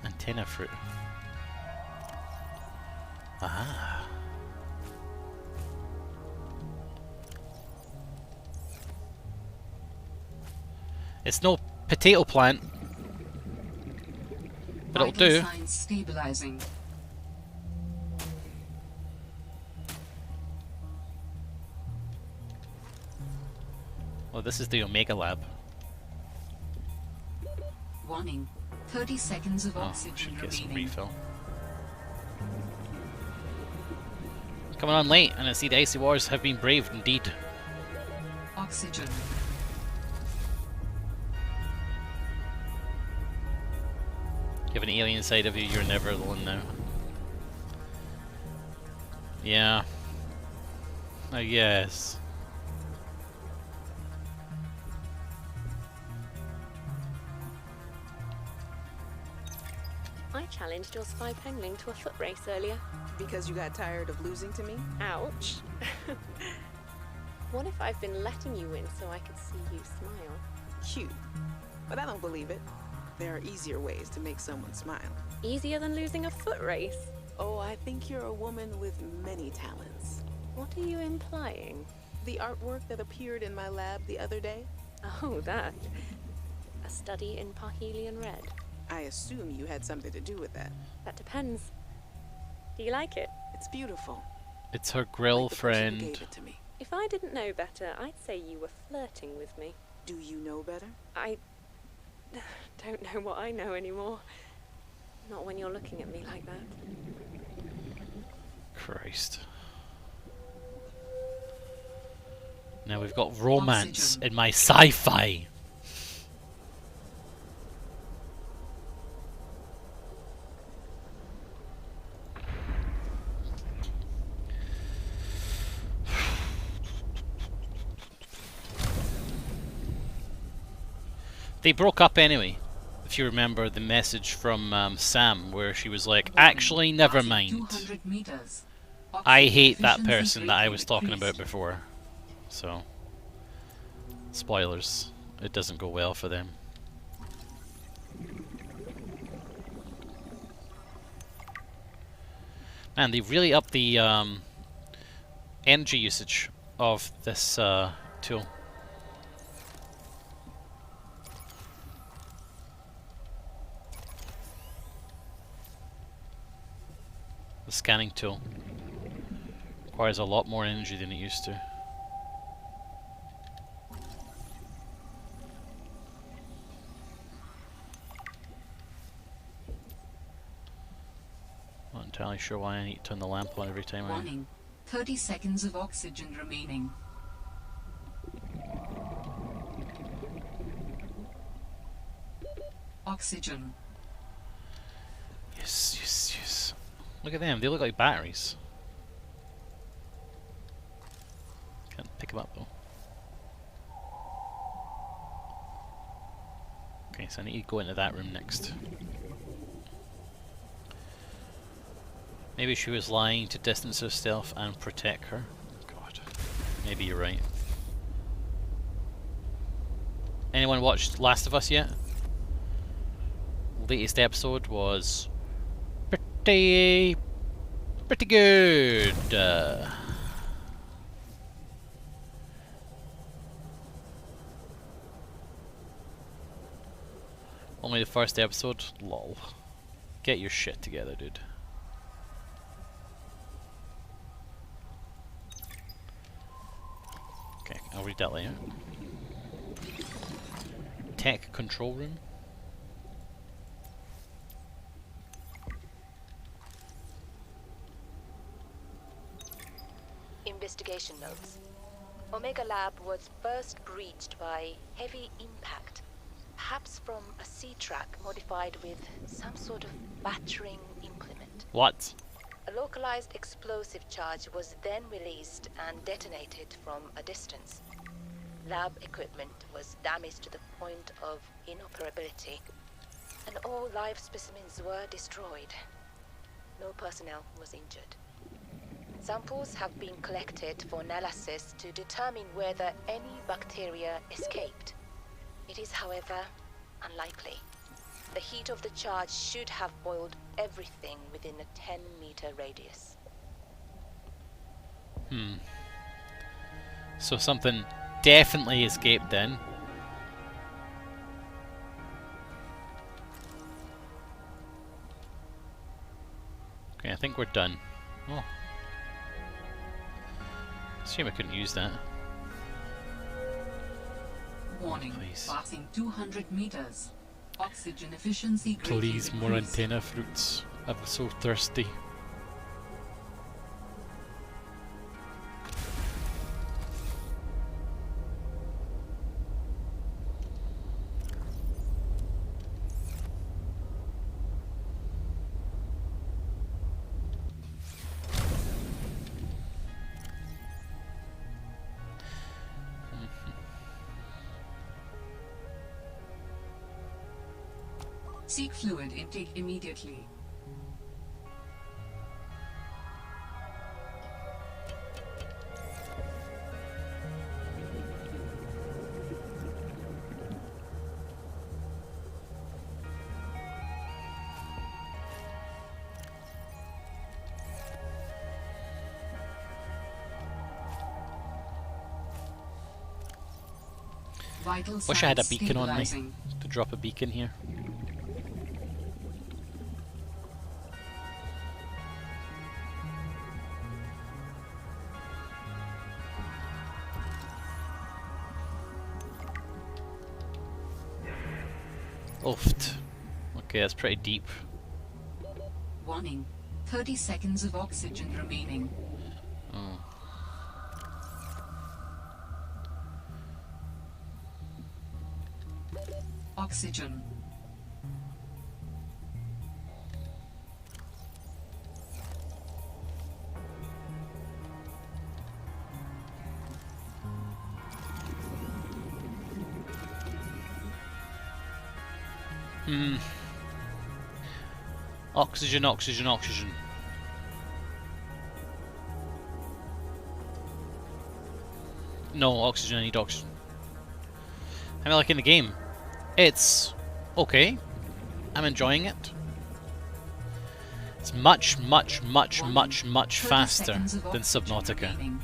Antenna fruit. Ah. It's no potato plant, but it'll Vital do. signs stabilizing. Well, this is the Omega Lab. Warning. 30 seconds of Oh, oxygen should get some remaining. refill. Coming on late, and I see the icy waters have been braved indeed. Oxygen. You have an alien side of you, you're never alone now. Yeah. I guess. I challenged your spy penguin to a foot race earlier. Because you got tired of losing to me? Ouch. What if I've been letting you win so I could see you smile? Cute. But I don't believe it. There are easier ways to make someone smile. Easier than losing a foot race? Oh, I think you're a woman with many talents. What are you implying? The artwork that appeared in my lab the other day? Oh, that. A study in Parhelion Red. I assume you had something to do with that. That depends. Do you like it? It's beautiful. It's her grill Like the person who friend. gave it to me. If I didn't know better, I'd say you were flirting with me. Do you know better? I don't know what I know anymore. Not when you're looking at me like that. Christ. Now we've got romance in my sci-fi. They broke up anyway, if you remember the message from Sam, where she was like, actually, never mind. I hate that person that I was talking about before. So, spoilers. It doesn't go well for them. Man, they really upped the energy usage of this tool. The scanning tool requires a lot more energy than it used to. Not entirely sure why I need to turn the lamp on every time Warning. 30 seconds of oxygen remaining. Oxygen. Yes, yes, yes. Look at them, they look like batteries. Can't pick them up though. Okay, so I need to go into that room next. Maybe she was lying to distance herself and protect her. God, maybe you're right. Anyone watched Last of Us yet? Latest episode was pretty good. Only the first episode? Lol. Get your shit together, dude. Okay, I'll read that later. Tech control room. Investigation notes. Omega Lab was first breached by heavy impact, perhaps from a sea track modified with some sort of battering implement. What? A localized explosive charge was then released and detonated from a distance. Lab equipment was damaged to the point of inoperability, and all live specimens were destroyed. No personnel was injured. Samples have been collected for analysis to determine whether any bacteria escaped. It is, however, unlikely. The heat of the charge should have boiled everything within a 10-meter radius. So something definitely escaped then. Okay, I think we're done. Oh. Shame I couldn't use that. Warning, Please. passing 200 meters. Oxygen efficiency Please, greatly more decreased. antenna fruits. I'm so thirsty. Seek fluid intake immediately. Vital Wish I had a signs beacon on me stabilizing. to drop a beacon here. Oofed. Okay, that's pretty deep. Warning, 30 seconds of oxygen remaining. Oh. Oxygen. Oxygen, oxygen, oxygen. No, oxygen, I need oxygen. How am I liking the game? It's okay. I'm enjoying it. It's much, much, much, much, much 30 faster seconds of than oxygen Subnautica. remaining.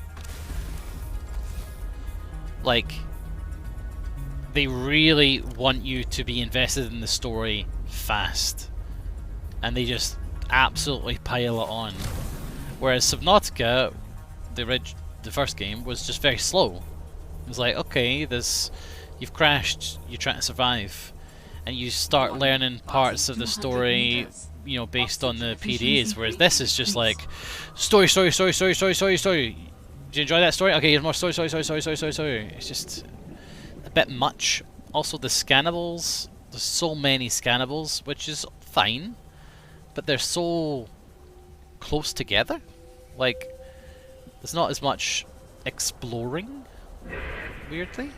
Like, they really want you to be invested in the story fast. And they just absolutely pile it on. Whereas Subnautica, the first game, was just very slow. It was like, okay, you've crashed, you're trying to survive, and you start learning parts of the story, you know, based on the PDAs. Whereas this is just like story, story, story, story, story, story, story. Did you enjoy that story? Okay, here's more story, story, story, story, story, story, story. It's just a bit much. Also, the scannables. There's so many scannables, which is fine, but they're so close together. Like, there's not as much exploring, weirdly.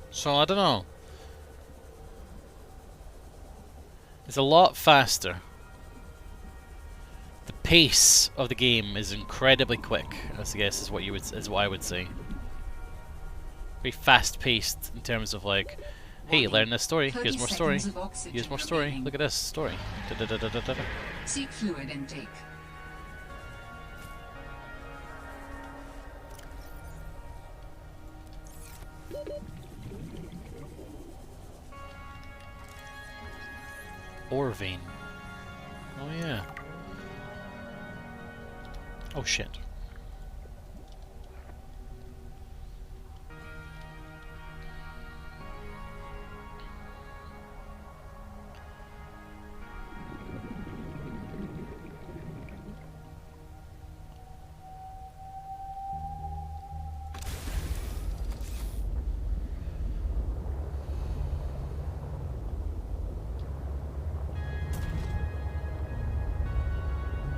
So, I don't know. It's a lot faster. The pace of the game is incredibly quick, I guess is what I would say. Very fast paced in terms of like, hey, learn this story, here's more story, here's more story, look at this story. Da-da-da-da-da-da. Seek fluid intake. Ore vein. Oh yeah. Oh shit.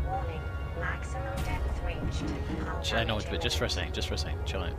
Warning, maximum depth reach. I know, but just for a second, chill out.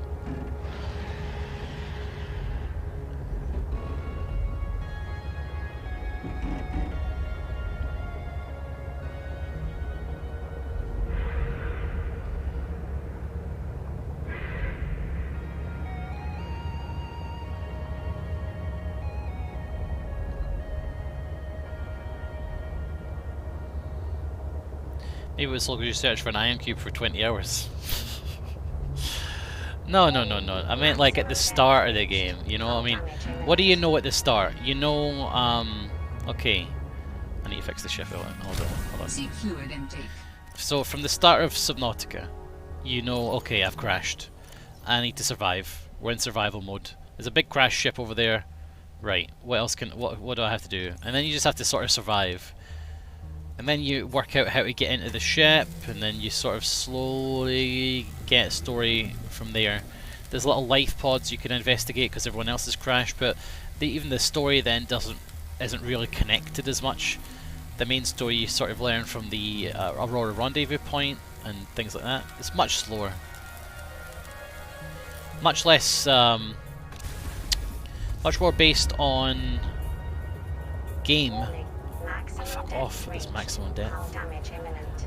Maybe it's like you search for an ion cube for 20 hours. No. I meant like at the start of the game, you know what I mean? What do you know at the start? You know, okay. I need to fix the ship. Hold on. Seek fluid intake. So from the start of Subnautica, you know, okay, I've crashed. I need to survive. We're in survival mode. There's a big crash ship over there. Right, what else what do I have to do? And then you just have to sort of survive. And then you work out how to get into the ship, and then you sort of slowly get a story from there. There's little life pods you can investigate because everyone else has crashed, but even the story then isn't really connected as much. The main story you sort of learn from the Aurora Rendezvous point and things like that. It's much slower. Much less, much more based on game. Fuck off with this maximum depth.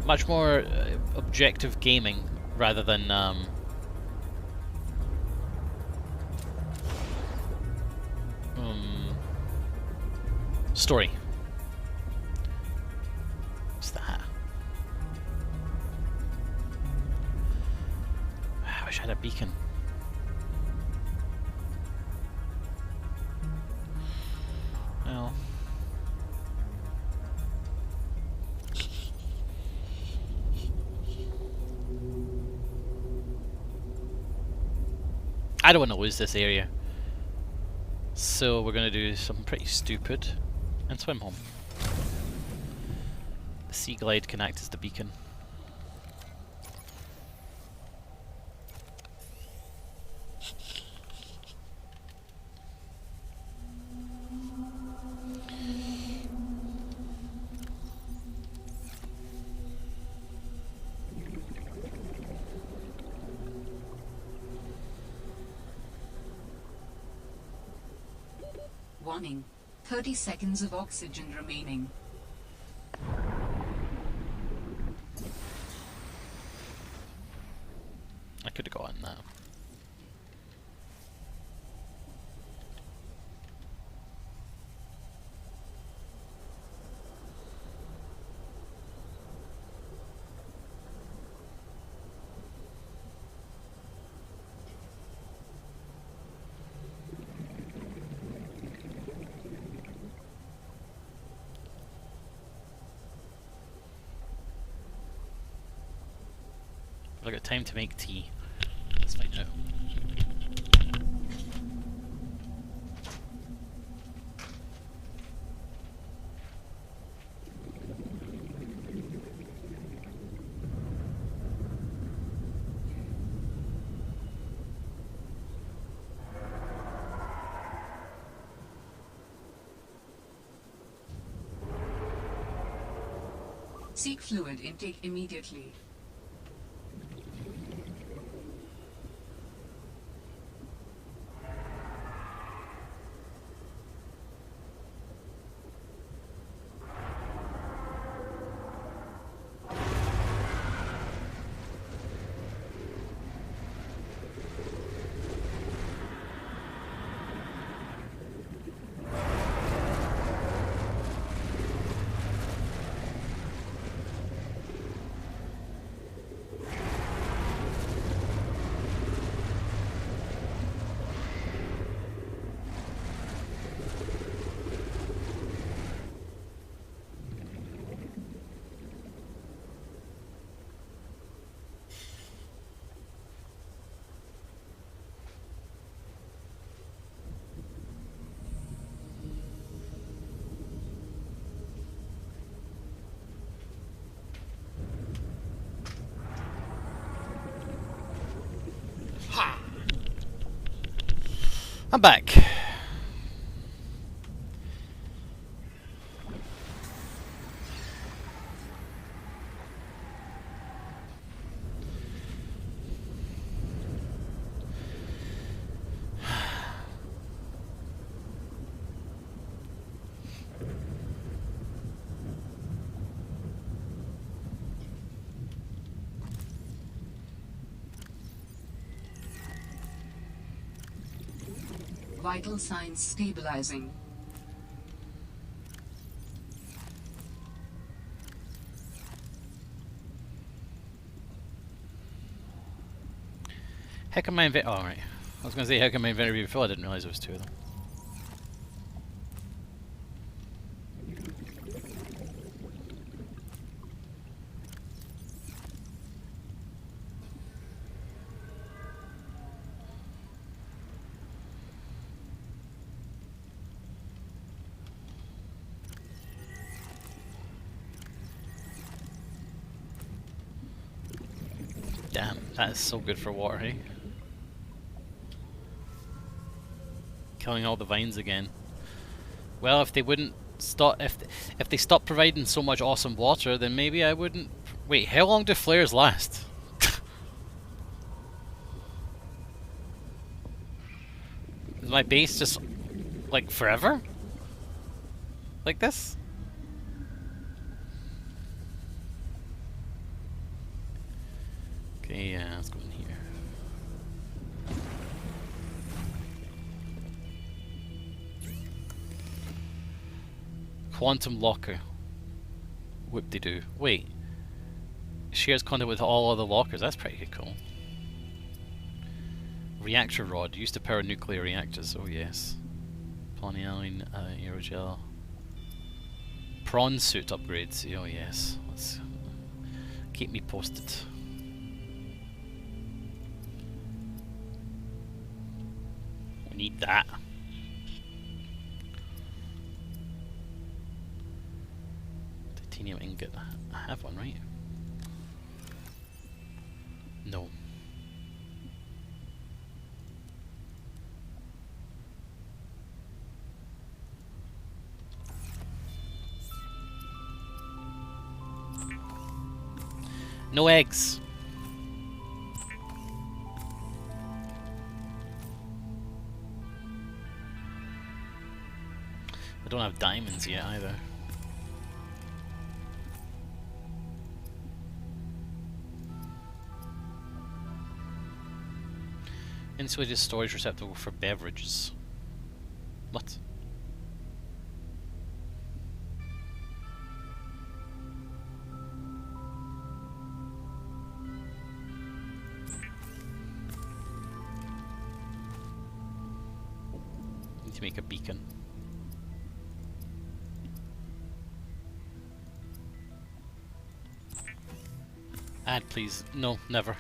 Much more objective gaming rather than story. What's that? I wish I had a beacon. Well. I don't want to lose this area. So we're going to do something pretty stupid and swim home. The Sea Glide can act as the beacon. Warning. 30 seconds of oxygen remaining. I could have gotten that. I've got time to make tea. Let's find out. Seek fluid intake immediately. I'm back. Vital signs stabilizing. How come my inventory... Oh, right. I was going to say, how come my inventory before? I didn't realise there was two of them. Damn, that is so good for water, hey? Killing all the vines again. Well, if they wouldn't stop, if they stopped providing so much awesome water, then maybe I wouldn't. Wait, how long do flares last? Is my base just like forever? Like this? Okay, yeah, let's go in here. Quantum locker. Whoop-de-doo. Wait. Shares content with all other lockers. That's pretty cool. Reactor rod. Used to power nuclear reactors. Oh yes. Polyaniline, aerogel. Prawn suit upgrades. Oh yes. Let's keep me posted. We need that. Titanium ingot. I have one, right? No. No eggs. I don't have diamonds yet either. Insulated storage receptacle for beverages. What? Need to make a beacon. Add please. No, never.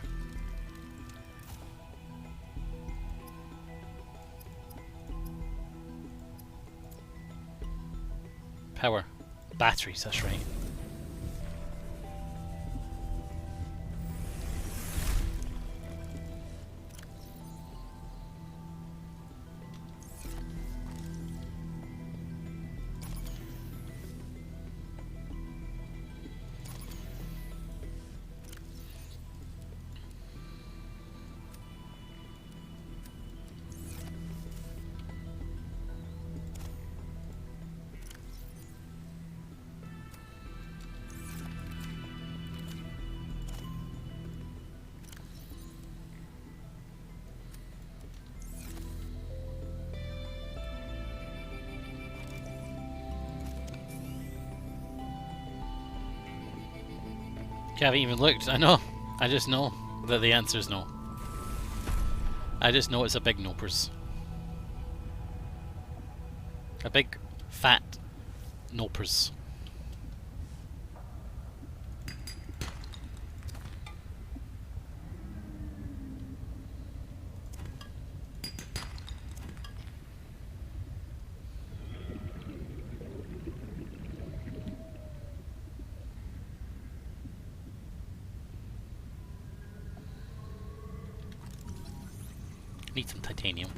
Power. Batteries, that's right. I haven't even looked. I know. I just know that the answer is no. I just know it's a big nopers. A big, fat nopers. Need some titanium.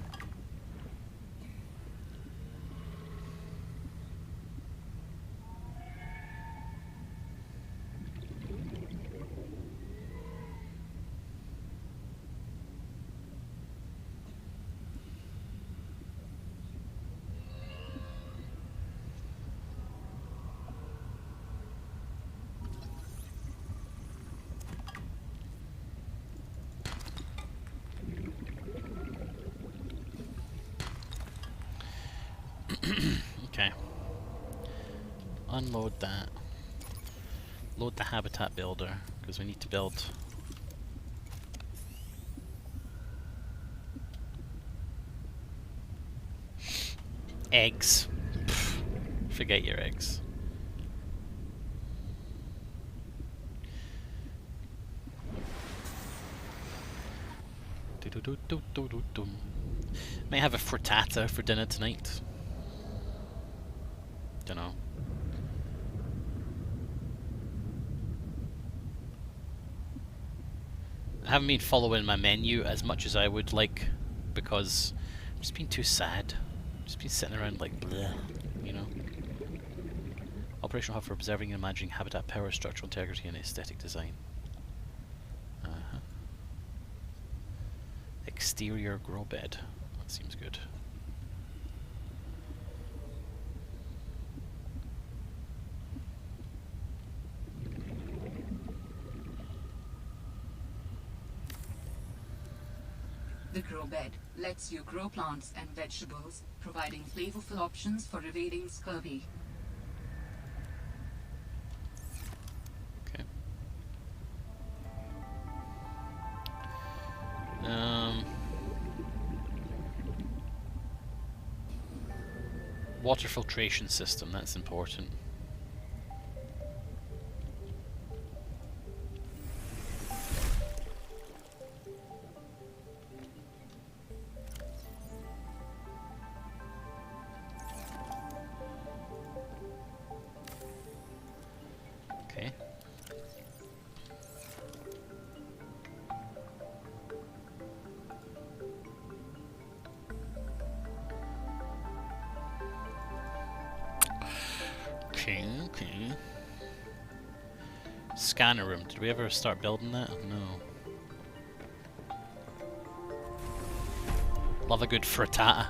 Okay. Unload that. Load the habitat builder, because we need to build. Eggs. Pfft, forget your eggs. Might have a frittata for dinner tonight. Dunno. I haven't been following my menu as much as I would like because I've just been too sad. I've just been sitting around like bleh, you know. Operational hub for observing and managing habitat power, structural integrity and aesthetic design. Exterior grow bed. That seems good. The grow bed lets you grow plants and vegetables, providing flavorful options for evading scurvy. Okay. Water filtration system, that's important. Okay. Okay. Scanner room. Did we ever start building that? No. Love a good frittata.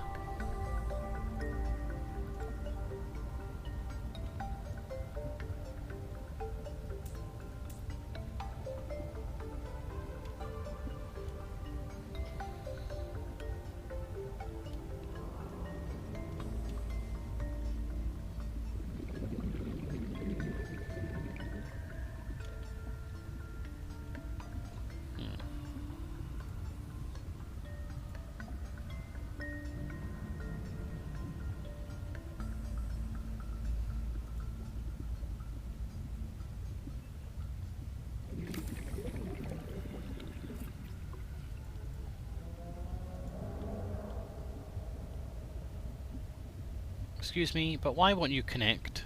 Excuse me, but why won't you connect?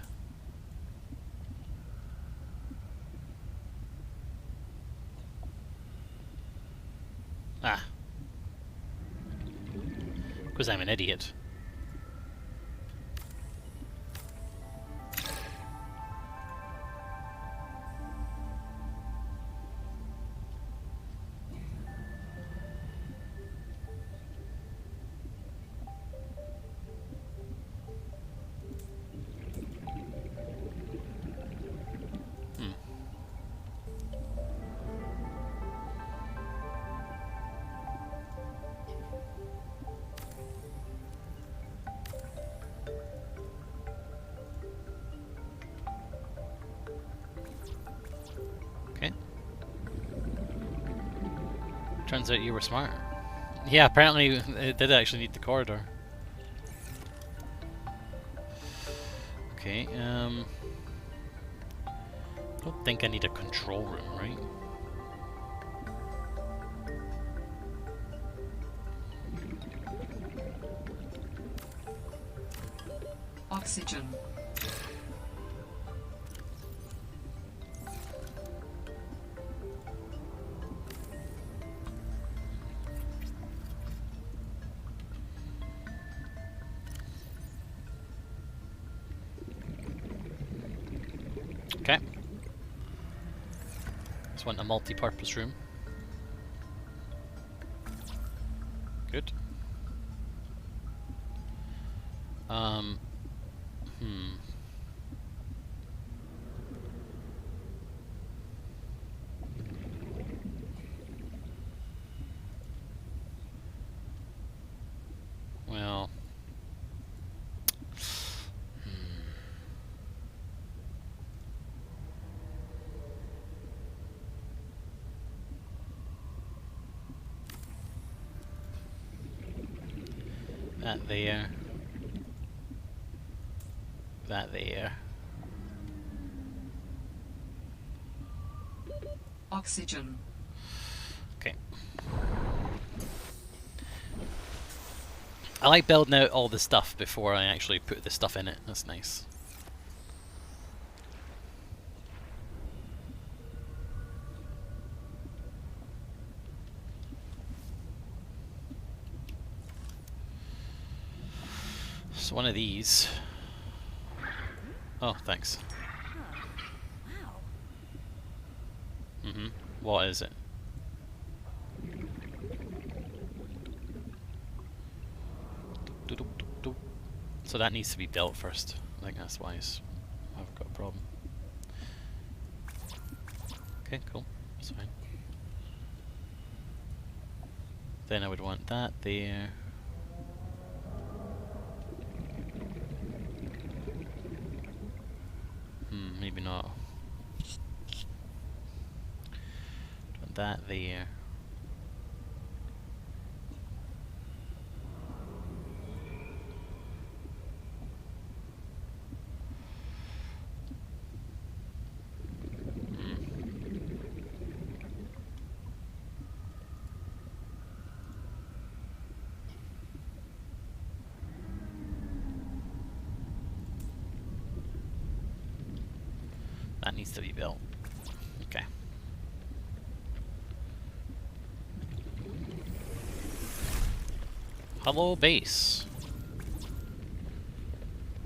Ah. Because I'm an idiot. Okay. Turns out you were smart. Yeah, apparently it did actually need the corridor. Okay, don't think I need a control room, right? Oxygen. Okay. Just want a multi-purpose room. Good. Well, That there. That there. Oxygen. Okay. I like building out all the stuff before I actually put the stuff in it. That's nice. So one of these. Oh, thanks. Mm-hmm. What is it? So that needs to be built first. I think that's why I've got a problem. Okay, cool. That's fine. Then I would want that there. Maybe not. Want that there. That needs to be built. Okay. Hello, base.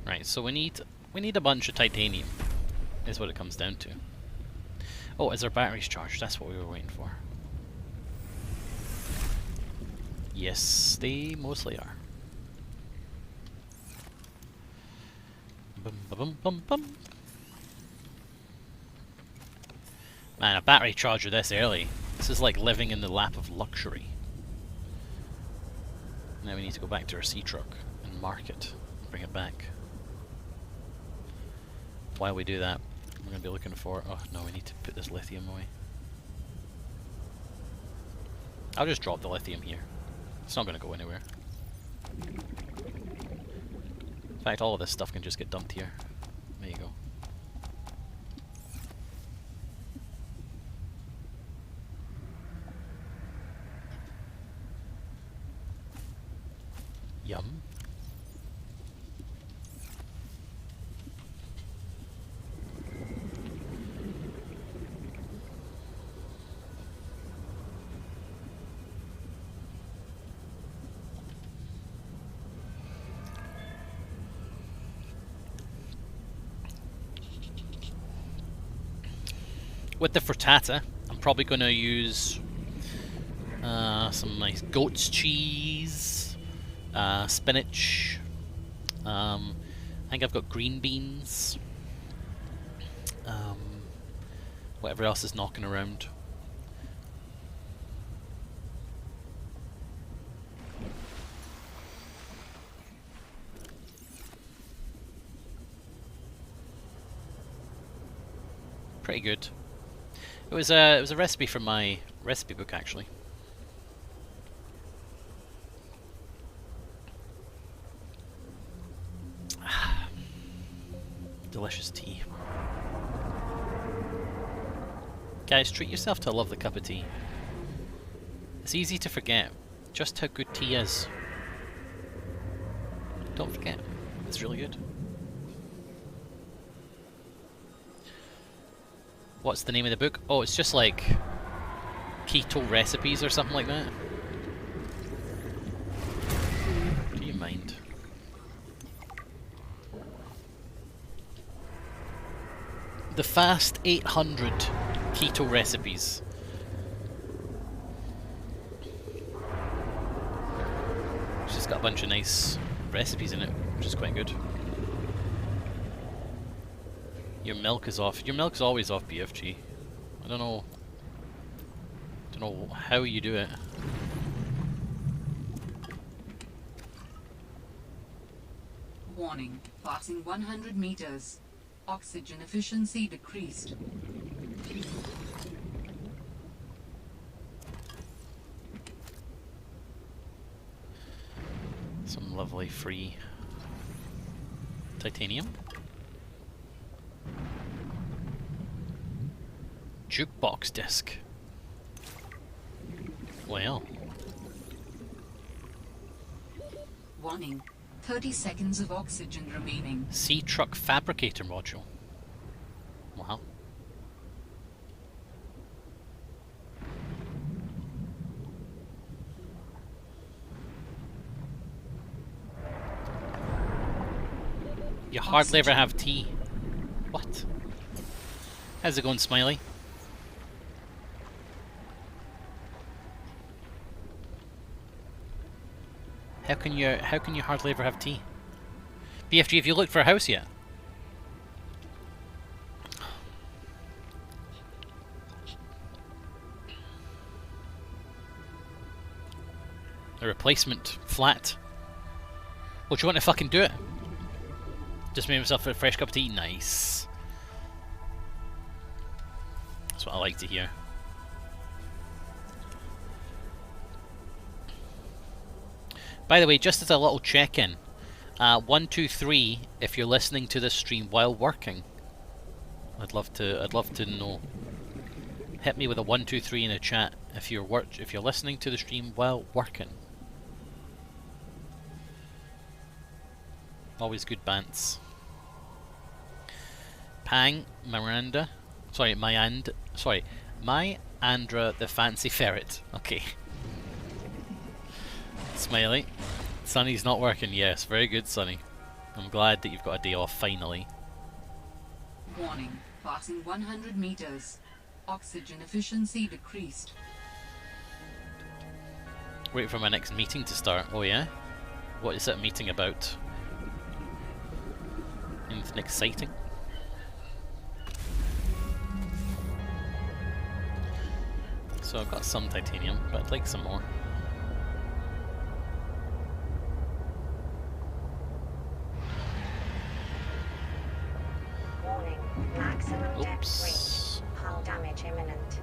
Right, so we need a bunch of titanium, is what it comes down to. Oh, is our batteries charged? That's what we were waiting for. Yes, they mostly are. Bum ba bum bum bum. Man, a battery charger this early. This is like living in the lap of luxury. Now we need to go back to our sea truck and mark it and bring it back. While we do that, we're going to be looking for... Oh no, we need to put this lithium away. I'll just drop the lithium here. It's not going to go anywhere. In fact, all of this stuff can just get dumped here. There you go. Yum. With the frittata, I'm probably going to use some nice goat's cheese, spinach. I think I've got green beans. Whatever else is knocking around. Pretty good. It was a recipe from my recipe book, actually. Delicious tea. Guys, treat yourself to a lovely cup of tea. It's easy to forget just how good tea is. Don't forget, it's really good. What's the name of the book? Oh, it's just like keto recipes or something like that. Do you mind? The Fast 800 Keto Recipes. It's just got a bunch of nice recipes in it, which is quite good. Your milk is off. Your milk's always off, BFG. I don't know how you do it. Warning, passing 100 meters. Oxygen efficiency decreased. Some Lovely free titanium. Jukebox disc. Well. Warning. 30 seconds of oxygen remaining. Sea truck fabricator module. Wow. You hardly ever have tea. What? How's it going, Smiley? How can you hardly ever have tea? BFG, have you looked for a house yet? A replacement flat. Well, do you want to fucking do it? Just made myself a fresh cup of tea. Nice. That's what I like to hear. By the way, just as a little check-in, 123 if you're listening to this stream while working. I'd love to know. Hit me with a 123 in the chat if you're listening to the stream while working. Always good bants. Pang, Miranda. Sorry, Myandra the fancy ferret. Okay. Smiley. Sonny's not working. Yes, very good, Sonny. I'm glad that you've got a day off finally. Warning. Passing 100 meters. Oxygen efficiency decreased. Wait for my next meeting to start. Oh yeah? What is that meeting about? Anything exciting? So I've got some titanium, but I'd like some more. Warning. Maximum Oops. depth reached. Hull damage imminent.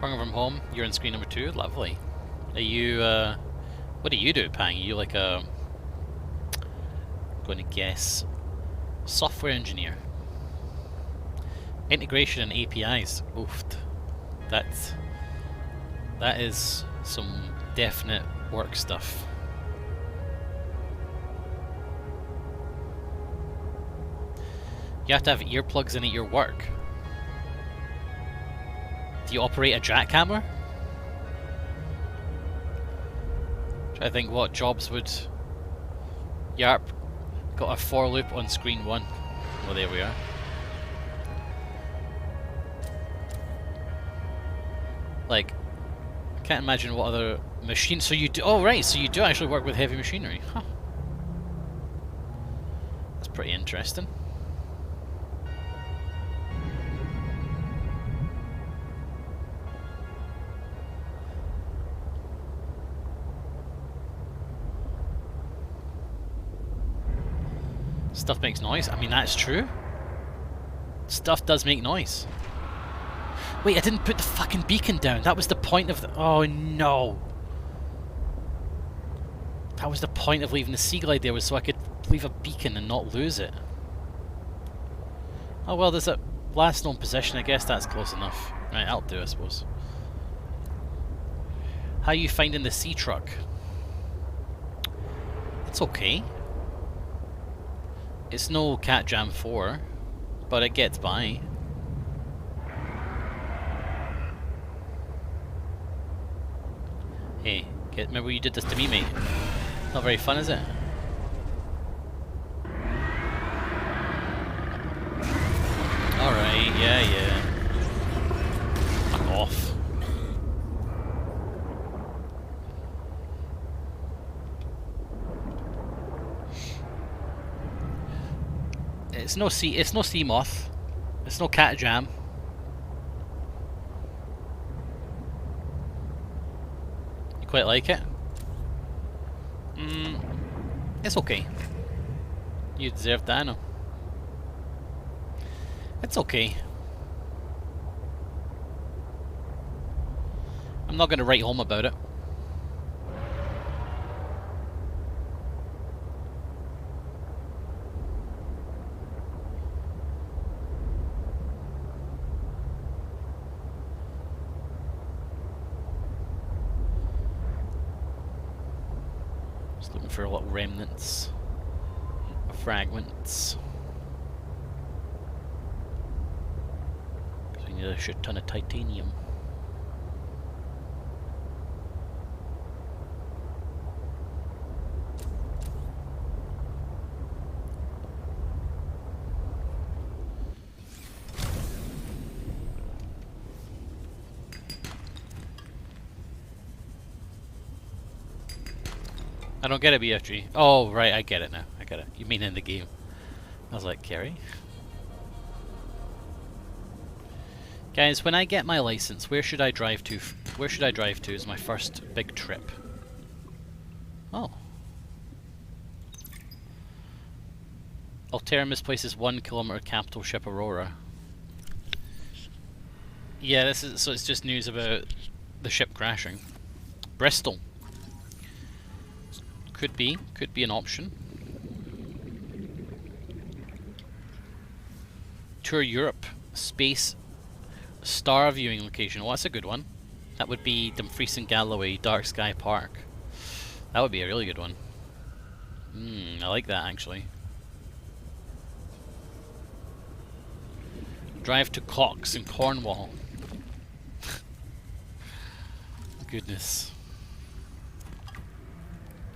Working from home, you're on screen number 2. Lovely. Are you, what do you do, Pang? Are you like a... I'm going to guess... software engineer? Integration and APIs. Oof. That is some definite work stuff. You have to have earplugs in at your work. Do you operate a jackhammer? Try to think what jobs would... Yarp. Got a for loop on screen 1. Well, there we are. Like, I can't imagine what other machines. So you do. Oh, right. So you do actually work with heavy machinery. Huh. That's pretty interesting. Stuff makes noise. I mean, that's true. Stuff does make noise. Wait, I didn't put the fucking beacon down. That was the point of the... Oh, no. That was the point of leaving the sea glide there, was so I could leave a beacon and not lose it. Oh, well, there's a last known position. I guess that's close enough. Right, that'll do, I suppose. How are you finding the sea truck? It's okay. It's no Cat Jam 4, but it gets by. Hey, remember you did this to me, mate? Not very fun, is it? Alright, yeah. Fuck off. It's no sea moth. It's no Cat Jam. You quite like it? It's okay. You deserve that, I know. It's okay. I'm not going to write home about it. Just looking for little remnants, fragments. So we need a shit ton of titanium. I don't get it, BFG. Oh, right, I get it now. I get it. You mean in the game. I was like, Kerry? Guys, when I get my license, where should I drive to? Where should I drive to is my first big trip. Oh. Altera misplaces 1 kilometer capital ship Aurora. Yeah, this is so it's just news about the ship crashing. Bristol. Could be an option. Tour Europe, space, star viewing location. Well, that's a good one. That would be Dumfries and Galloway, Dark Sky Park. That would be a really good one. I like that actually. Drive to Cox in Cornwall. Goodness.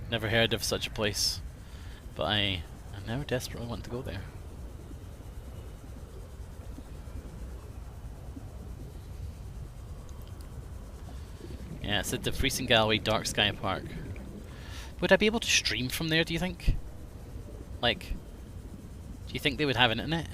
Never heard of such a place, but I now desperately want to go there. Yeah, it's at the Dumfries and Galloway Dark Sky Park. Would I be able to stream from there, do you think? Like, do you think they would have an internet?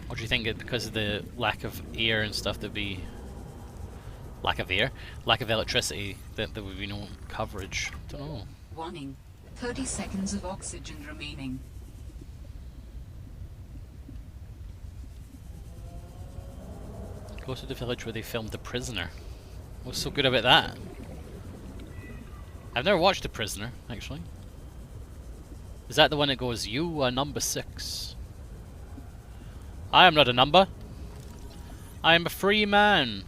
Or do you think it because of the lack of air and stuff there'd be lack of air? Lack of electricity that there would be no coverage? Don't know. Warning. 30 seconds of oxygen remaining. Go to the village where they filmed The Prisoner. What's so good about that? I've never watched The Prisoner, actually. Is that the one that goes, "You are number 6"? I am not a number. I am a free man.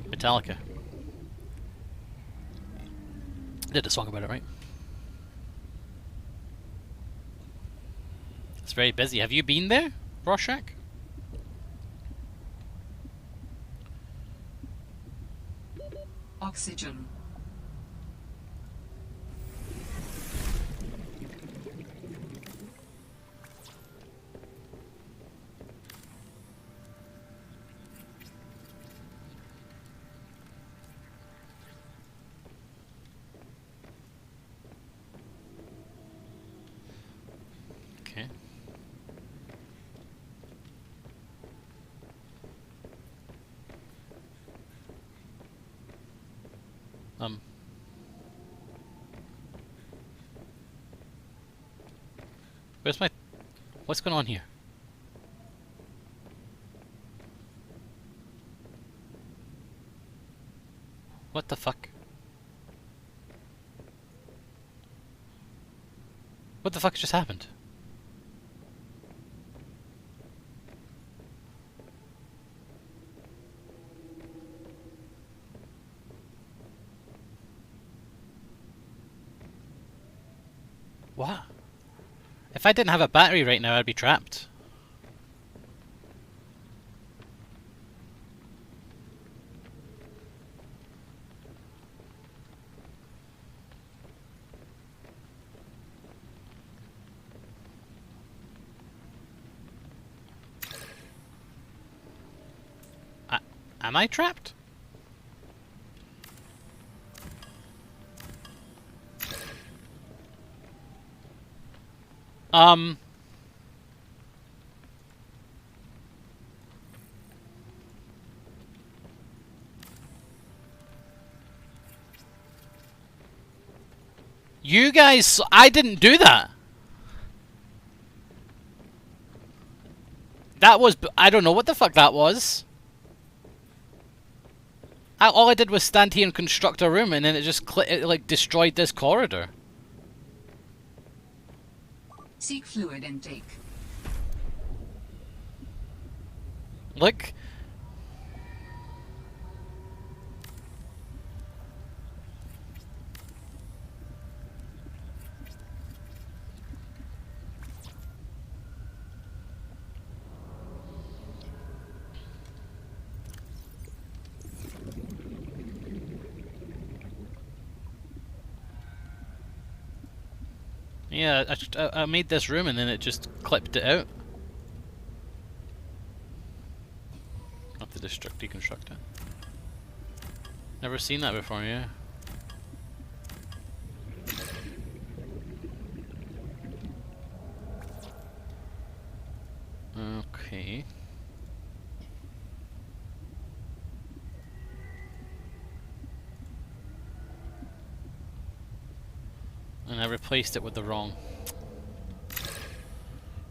Metallica. Did a song about it, right? It's very busy. Have you been there, Rorschach? Oxygen. Okay. Where's my... What's going on here? What the fuck? What the fuck just happened? What? If I didn't have a battery right now, I'd be trapped. Am I trapped? You guys, I didn't do that. That was, I don't know what the fuck that was. All I did was stand here and construct a room, and then it just it, like destroyed this corridor. Seek fluid intake. Look. Yeah, I made this room and then it just clipped it out. I'll have to deconstruct it. Never seen that before, yeah. Okay. And I replaced it with the wrong.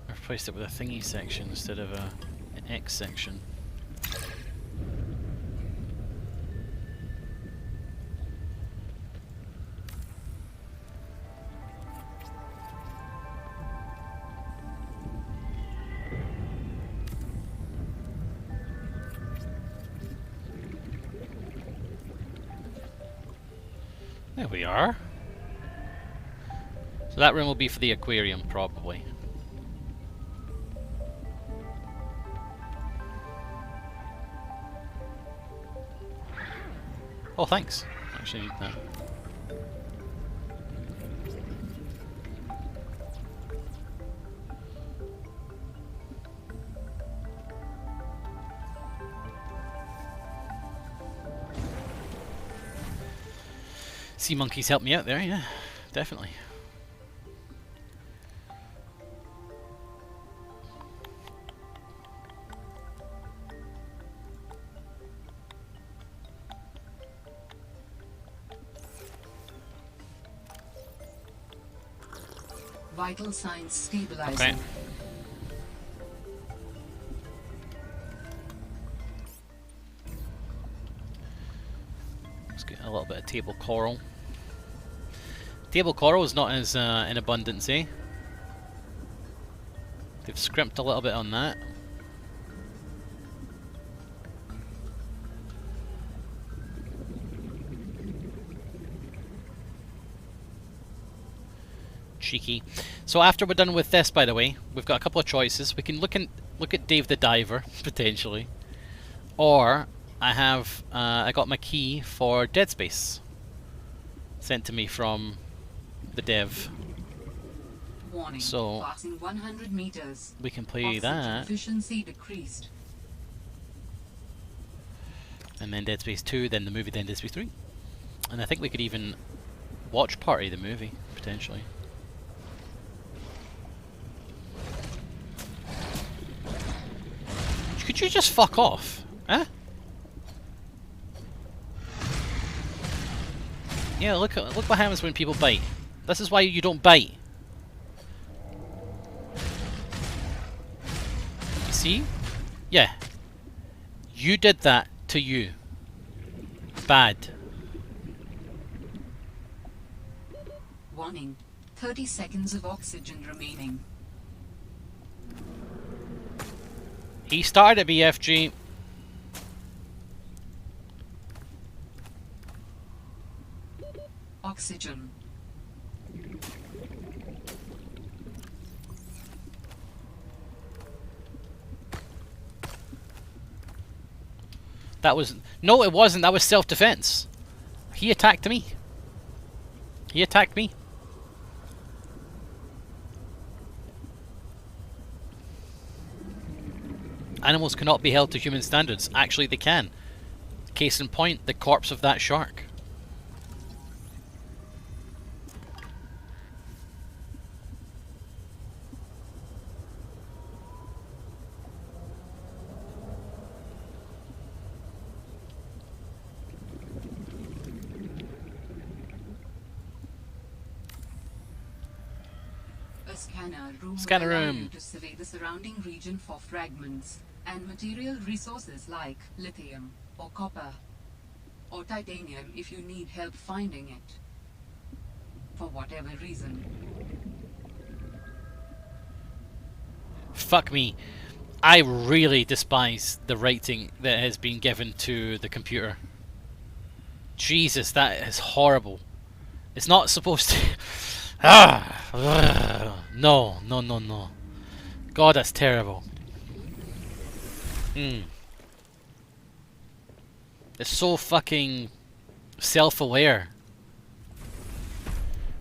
I replaced it with a thingy section instead of an X section. There we are. So that room will be for the aquarium, probably. Oh, thanks. Actually need that. Sea monkeys helped me out there, yeah, definitely. Vital signs stabilizing. Okay. Let's get a little bit of table coral. Table coral is not as in abundance, eh? They've scrimped a little bit on that. Cheeky. So after we're done with this, by the way, we've got a couple of choices. We can look at Dave the Diver potentially, or I got my key for Dead Space sent to me from the dev. Warning, so passing 100 meters. We can play Oxygen that. Efficiency decreased. And then Dead Space 2, then the movie, then Dead Space 3. And I think we could even watch party the movie potentially. Could you just fuck off? Huh? Yeah, look what happens when people bite. This is why you don't bite. See? Yeah. You did that to you. Bad. Warning, 30 seconds of oxygen remaining. He started at BFG. Oxygen. That was... No, it wasn't. That was self-defense. He attacked me. He attacked me. Animals cannot be held to human standards. Actually, they can. Case in point, the corpse of that shark. Scanner room to survey the surrounding region for fragments and material resources like lithium or copper. or titanium if you need help finding it. For whatever reason. Fuck me. I really despise the rating that has been given to the computer. Jesus, that is horrible. It's not supposed to... No, no, no, no. God, that's terrible. It's so fucking self-aware.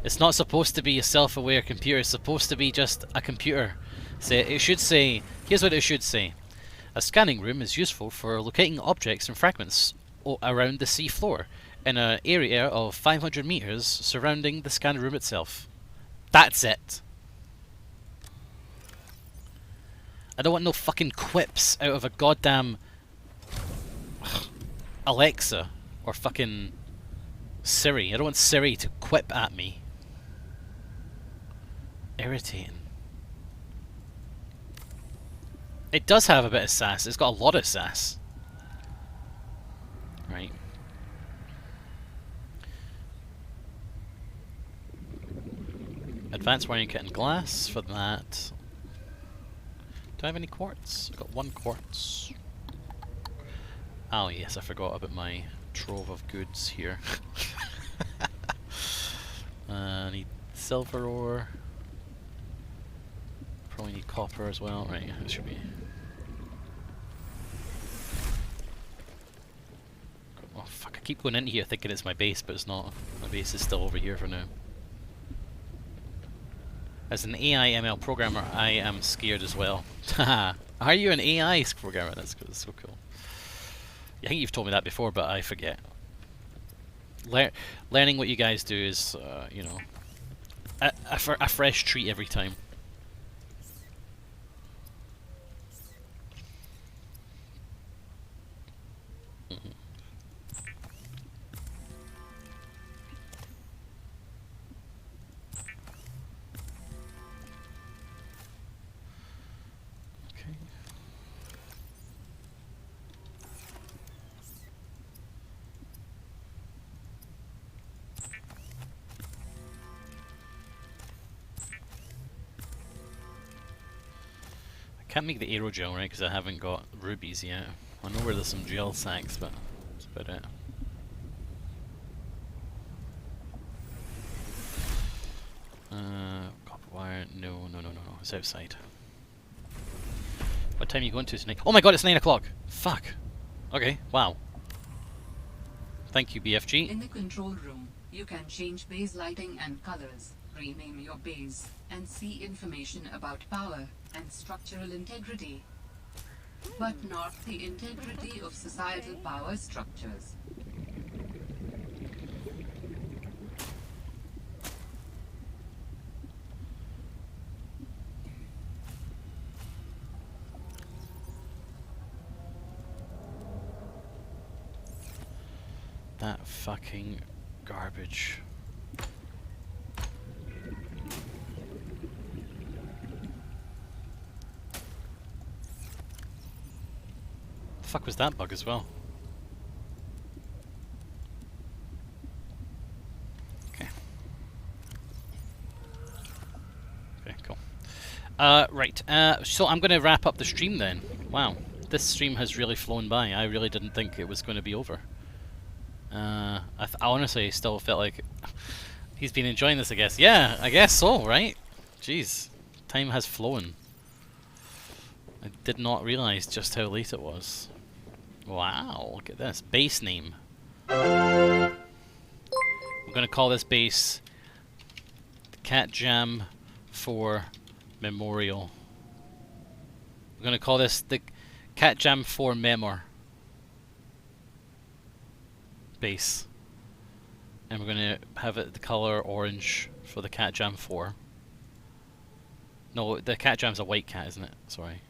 It's not supposed to be a self-aware computer. It's supposed to be just a computer. It should say... Here's what it should say. A scanning room is useful for locating objects and fragments around the sea floor in an area of 500 meters surrounding the scan room itself. That's it. I don't want no fucking quips out of a goddamn Alexa or fucking Siri. I don't want Siri to quip at me. Irritating. It does have a bit of sass. It's got a lot of sass. Right. Advanced wiring kit and glass for that. Do I have any quartz? I've got 1 quartz. Oh yes, I forgot about my trove of goods here. I need silver ore. Probably need copper as well. Right, it should be. Oh fuck, I keep going into here thinking it's my base, but it's not. My base is still over here for now. As an AI ML programmer, I am scared as well. Haha. Are you an AI programmer? That's so cool. I think you've told me that before, but I forget. Learning what you guys do is, you know, a fresh treat every time. Can't make the aerogel, right, because I haven't got rubies yet. I know where there's some gel sacks, but that's about it. Copper wire, no, it's outside. What time are you going to tonight? Oh my god, it's 9 o'clock! Fuck! Okay, wow. Thank you, BFG. In the control room, you can change base lighting and colors, rename your base, and see information about power and structural integrity. But not the integrity of societal power structures. That fucking garbage. The fuck was that bug as well? Okay. Okay, cool. Right. So I'm going to wrap up the stream then. Wow. This stream has really flown by. I really didn't think it was going to be over. I honestly still felt like he's been enjoying this, I guess. Yeah, I guess so, right? Jeez. Time has flown. I did not realize just how late it was. Wow, look at this. Base name. We're going to call this base the Cat Jam 4 Memorial. We're going to call this the Cat Jam 4 Memor base. And we're going to have it the color orange for the Cat Jam 4. No, the Cat Jam's a white cat, isn't it? Sorry.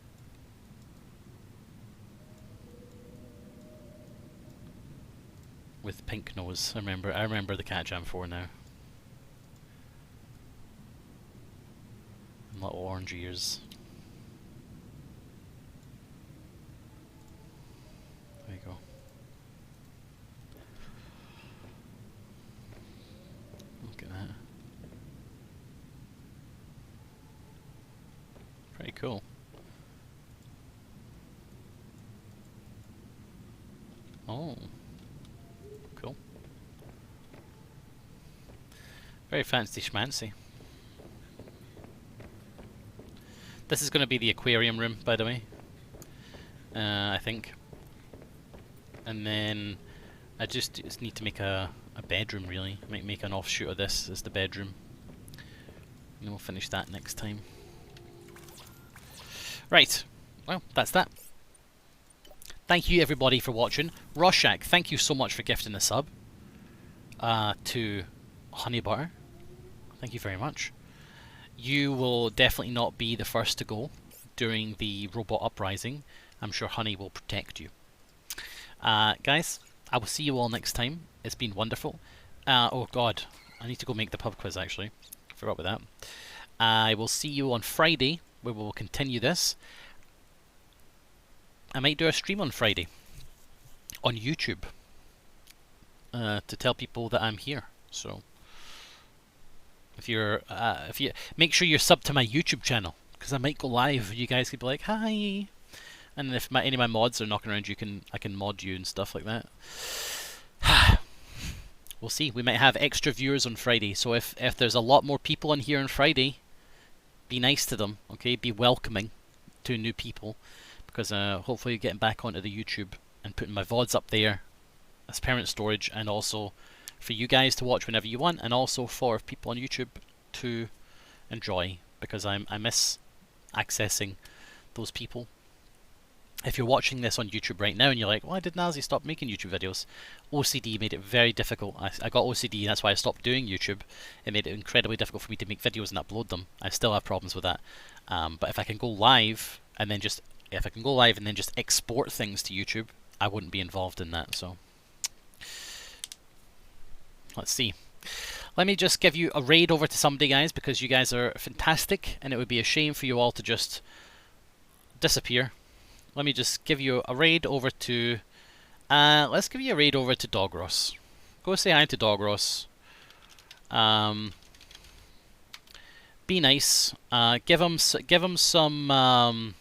With pink nose. I remember the Cat Jam 4 now. And little orange ears. There you go. Pretty cool. Oh. Cool. Very fancy schmancy. This is going to be the aquarium room, by the way. I think. And then I just need to make a bedroom, really. I might make an offshoot of this as the bedroom. And we'll finish that next time. Right. Well, that's that. Thank you everybody for watching. Rorschach, thank you so much for gifting the sub to Honey Butter. Thank you very much. You will definitely not be the first to go during the robot uprising. I'm sure Honey will protect you. Guys, I will see you all next time. It's been wonderful. Oh god, I need to go make the pub quiz actually. Forgot about that. I will see you on Friday where we will continue this. I might do a stream on Friday on YouTube to tell people that I'm here. So if you make sure you're subbed to my YouTube channel, because I might go live. You guys could be like, hi, and if any of my mods are knocking around, I can mod you and stuff like that. We'll see. We might have extra viewers on Friday. So if there's a lot more people on here on Friday, be nice to them. Okay, be welcoming to new people. Because hopefully getting back onto the YouTube and putting my VODs up there as permanent storage, and also for you guys to watch whenever you want, and also for people on YouTube to enjoy, because I miss accessing those people. If you're watching this on YouTube right now and you're like, why did Nazi stop making YouTube videos? OCD made it very difficult. I got OCD, and that's why I stopped doing YouTube. It made it incredibly difficult for me to make videos and upload them. I still have problems with that. But if I can go live and then just export things to YouTube, I wouldn't be involved in that. So let's see. Let me just give you a raid over to somebody, guys, because you guys are fantastic, and it would be a shame for you all to just disappear. Let me just give you a raid over to let's give you a raid over to Dogros. Go say hi to Dogros. Be nice. Give him some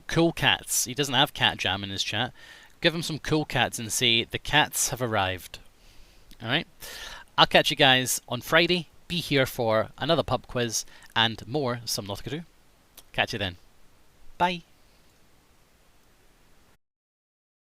cool cats. He doesn't have cat jam in his chat. Give him some cool cats and say the cats have arrived. Alright? I'll catch you guys on Friday. Be here for another pub quiz and more Subnautica 2. Catch you then. Bye.